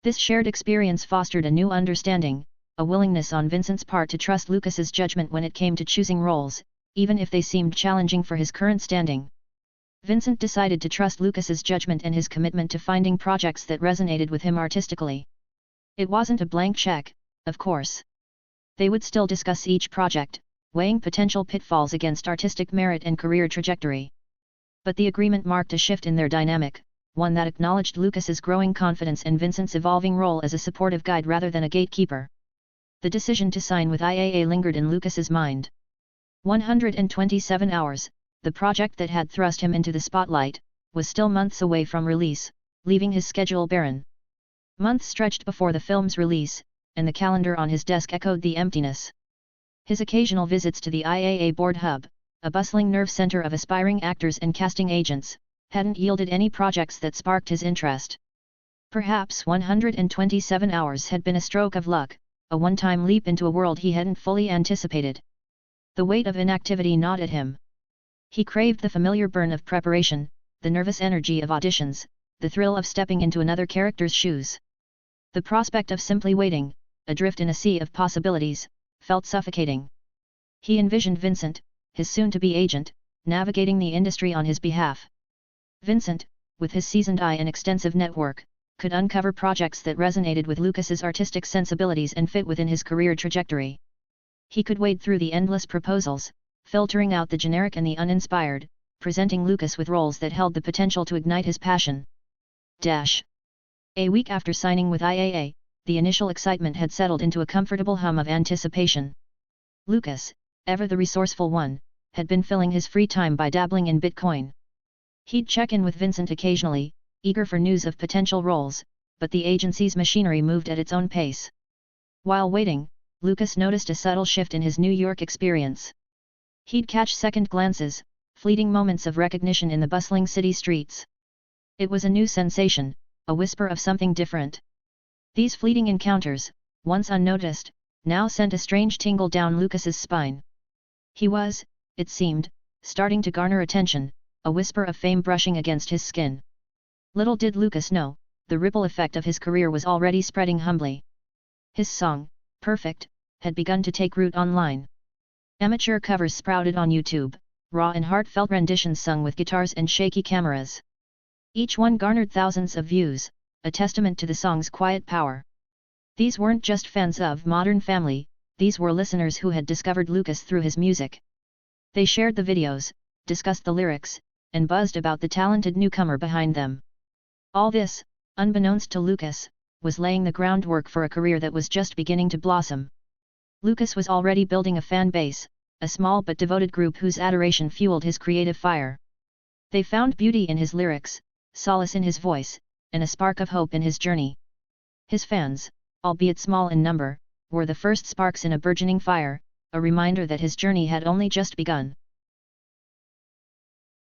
This shared experience fostered a new understanding, a willingness on Vincent's part to trust Lucas's judgment when it came to choosing roles, even if they seemed challenging for his current standing. Vincent decided to trust Lucas's judgment and his commitment to finding projects that resonated with him artistically. It wasn't a blank check, of course. They would still discuss each project, weighing potential pitfalls against artistic merit and career trajectory. But the agreement marked a shift in their dynamic, one that acknowledged Lucas's growing confidence and Vincent's evolving role as a supportive guide rather than a gatekeeper. The decision to sign with IAA lingered in Lucas's mind. 127 Hours, the project that had thrust him into the spotlight, was still months away from release, leaving his schedule barren. Months stretched before the film's release, and the calendar on his desk echoed the emptiness. His occasional visits to the IAA board hub, a bustling nerve center of aspiring actors and casting agents, hadn't yielded any projects that sparked his interest. Perhaps 127 Hours had been a stroke of luck, a one-time leap into a world he hadn't fully anticipated. The weight of inactivity gnawed at him. He craved the familiar burn of preparation, the nervous energy of auditions, the thrill of stepping into another character's shoes. The prospect of simply waiting, adrift in a sea of possibilities, felt suffocating. He envisioned Vincent, his soon-to-be agent, navigating the industry on his behalf. Vincent, with his seasoned eye and extensive network, could uncover projects that resonated with Lucas's artistic sensibilities and fit within his career trajectory. He could wade through the endless proposals, filtering out the generic and the uninspired, presenting Lucas with roles that held the potential to ignite his passion. A week after signing with IAA, the initial excitement had settled into a comfortable hum of anticipation. Lucas, ever the resourceful one, had been filling his free time by dabbling in Bitcoin. He'd check in with Vincent occasionally, eager for news of potential roles, but the agency's machinery moved at its own pace. While waiting, Lucas noticed a subtle shift in his New York experience. He'd catch second glances, fleeting moments of recognition in the bustling city streets. It was a new sensation, a whisper of something different. These fleeting encounters, once unnoticed, now sent a strange tingle down Lucas's spine. He was, it seemed, starting to garner attention, a whisper of fame brushing against his skin. Little did Lucas know, the ripple effect of his career was already spreading humbly. His song, Perfect, had begun to take root online. Amateur covers sprouted on YouTube, raw and heartfelt renditions sung with guitars and shaky cameras. Each one garnered thousands of views, a testament to the song's quiet power. These weren't just fans of Modern Family, these were listeners who had discovered Lucas through his music. They shared the videos, discussed the lyrics, and buzzed about the talented newcomer behind them. All this, unbeknownst to Lucas, was laying the groundwork for a career that was just beginning to blossom. Lucas was already building a fan base, a small but devoted group whose adoration fueled his creative fire. They found beauty in his lyrics, solace in his voice, and a spark of hope in his journey. His fans, albeit small in number, were the first sparks in a burgeoning fire, a reminder that his journey had only just begun.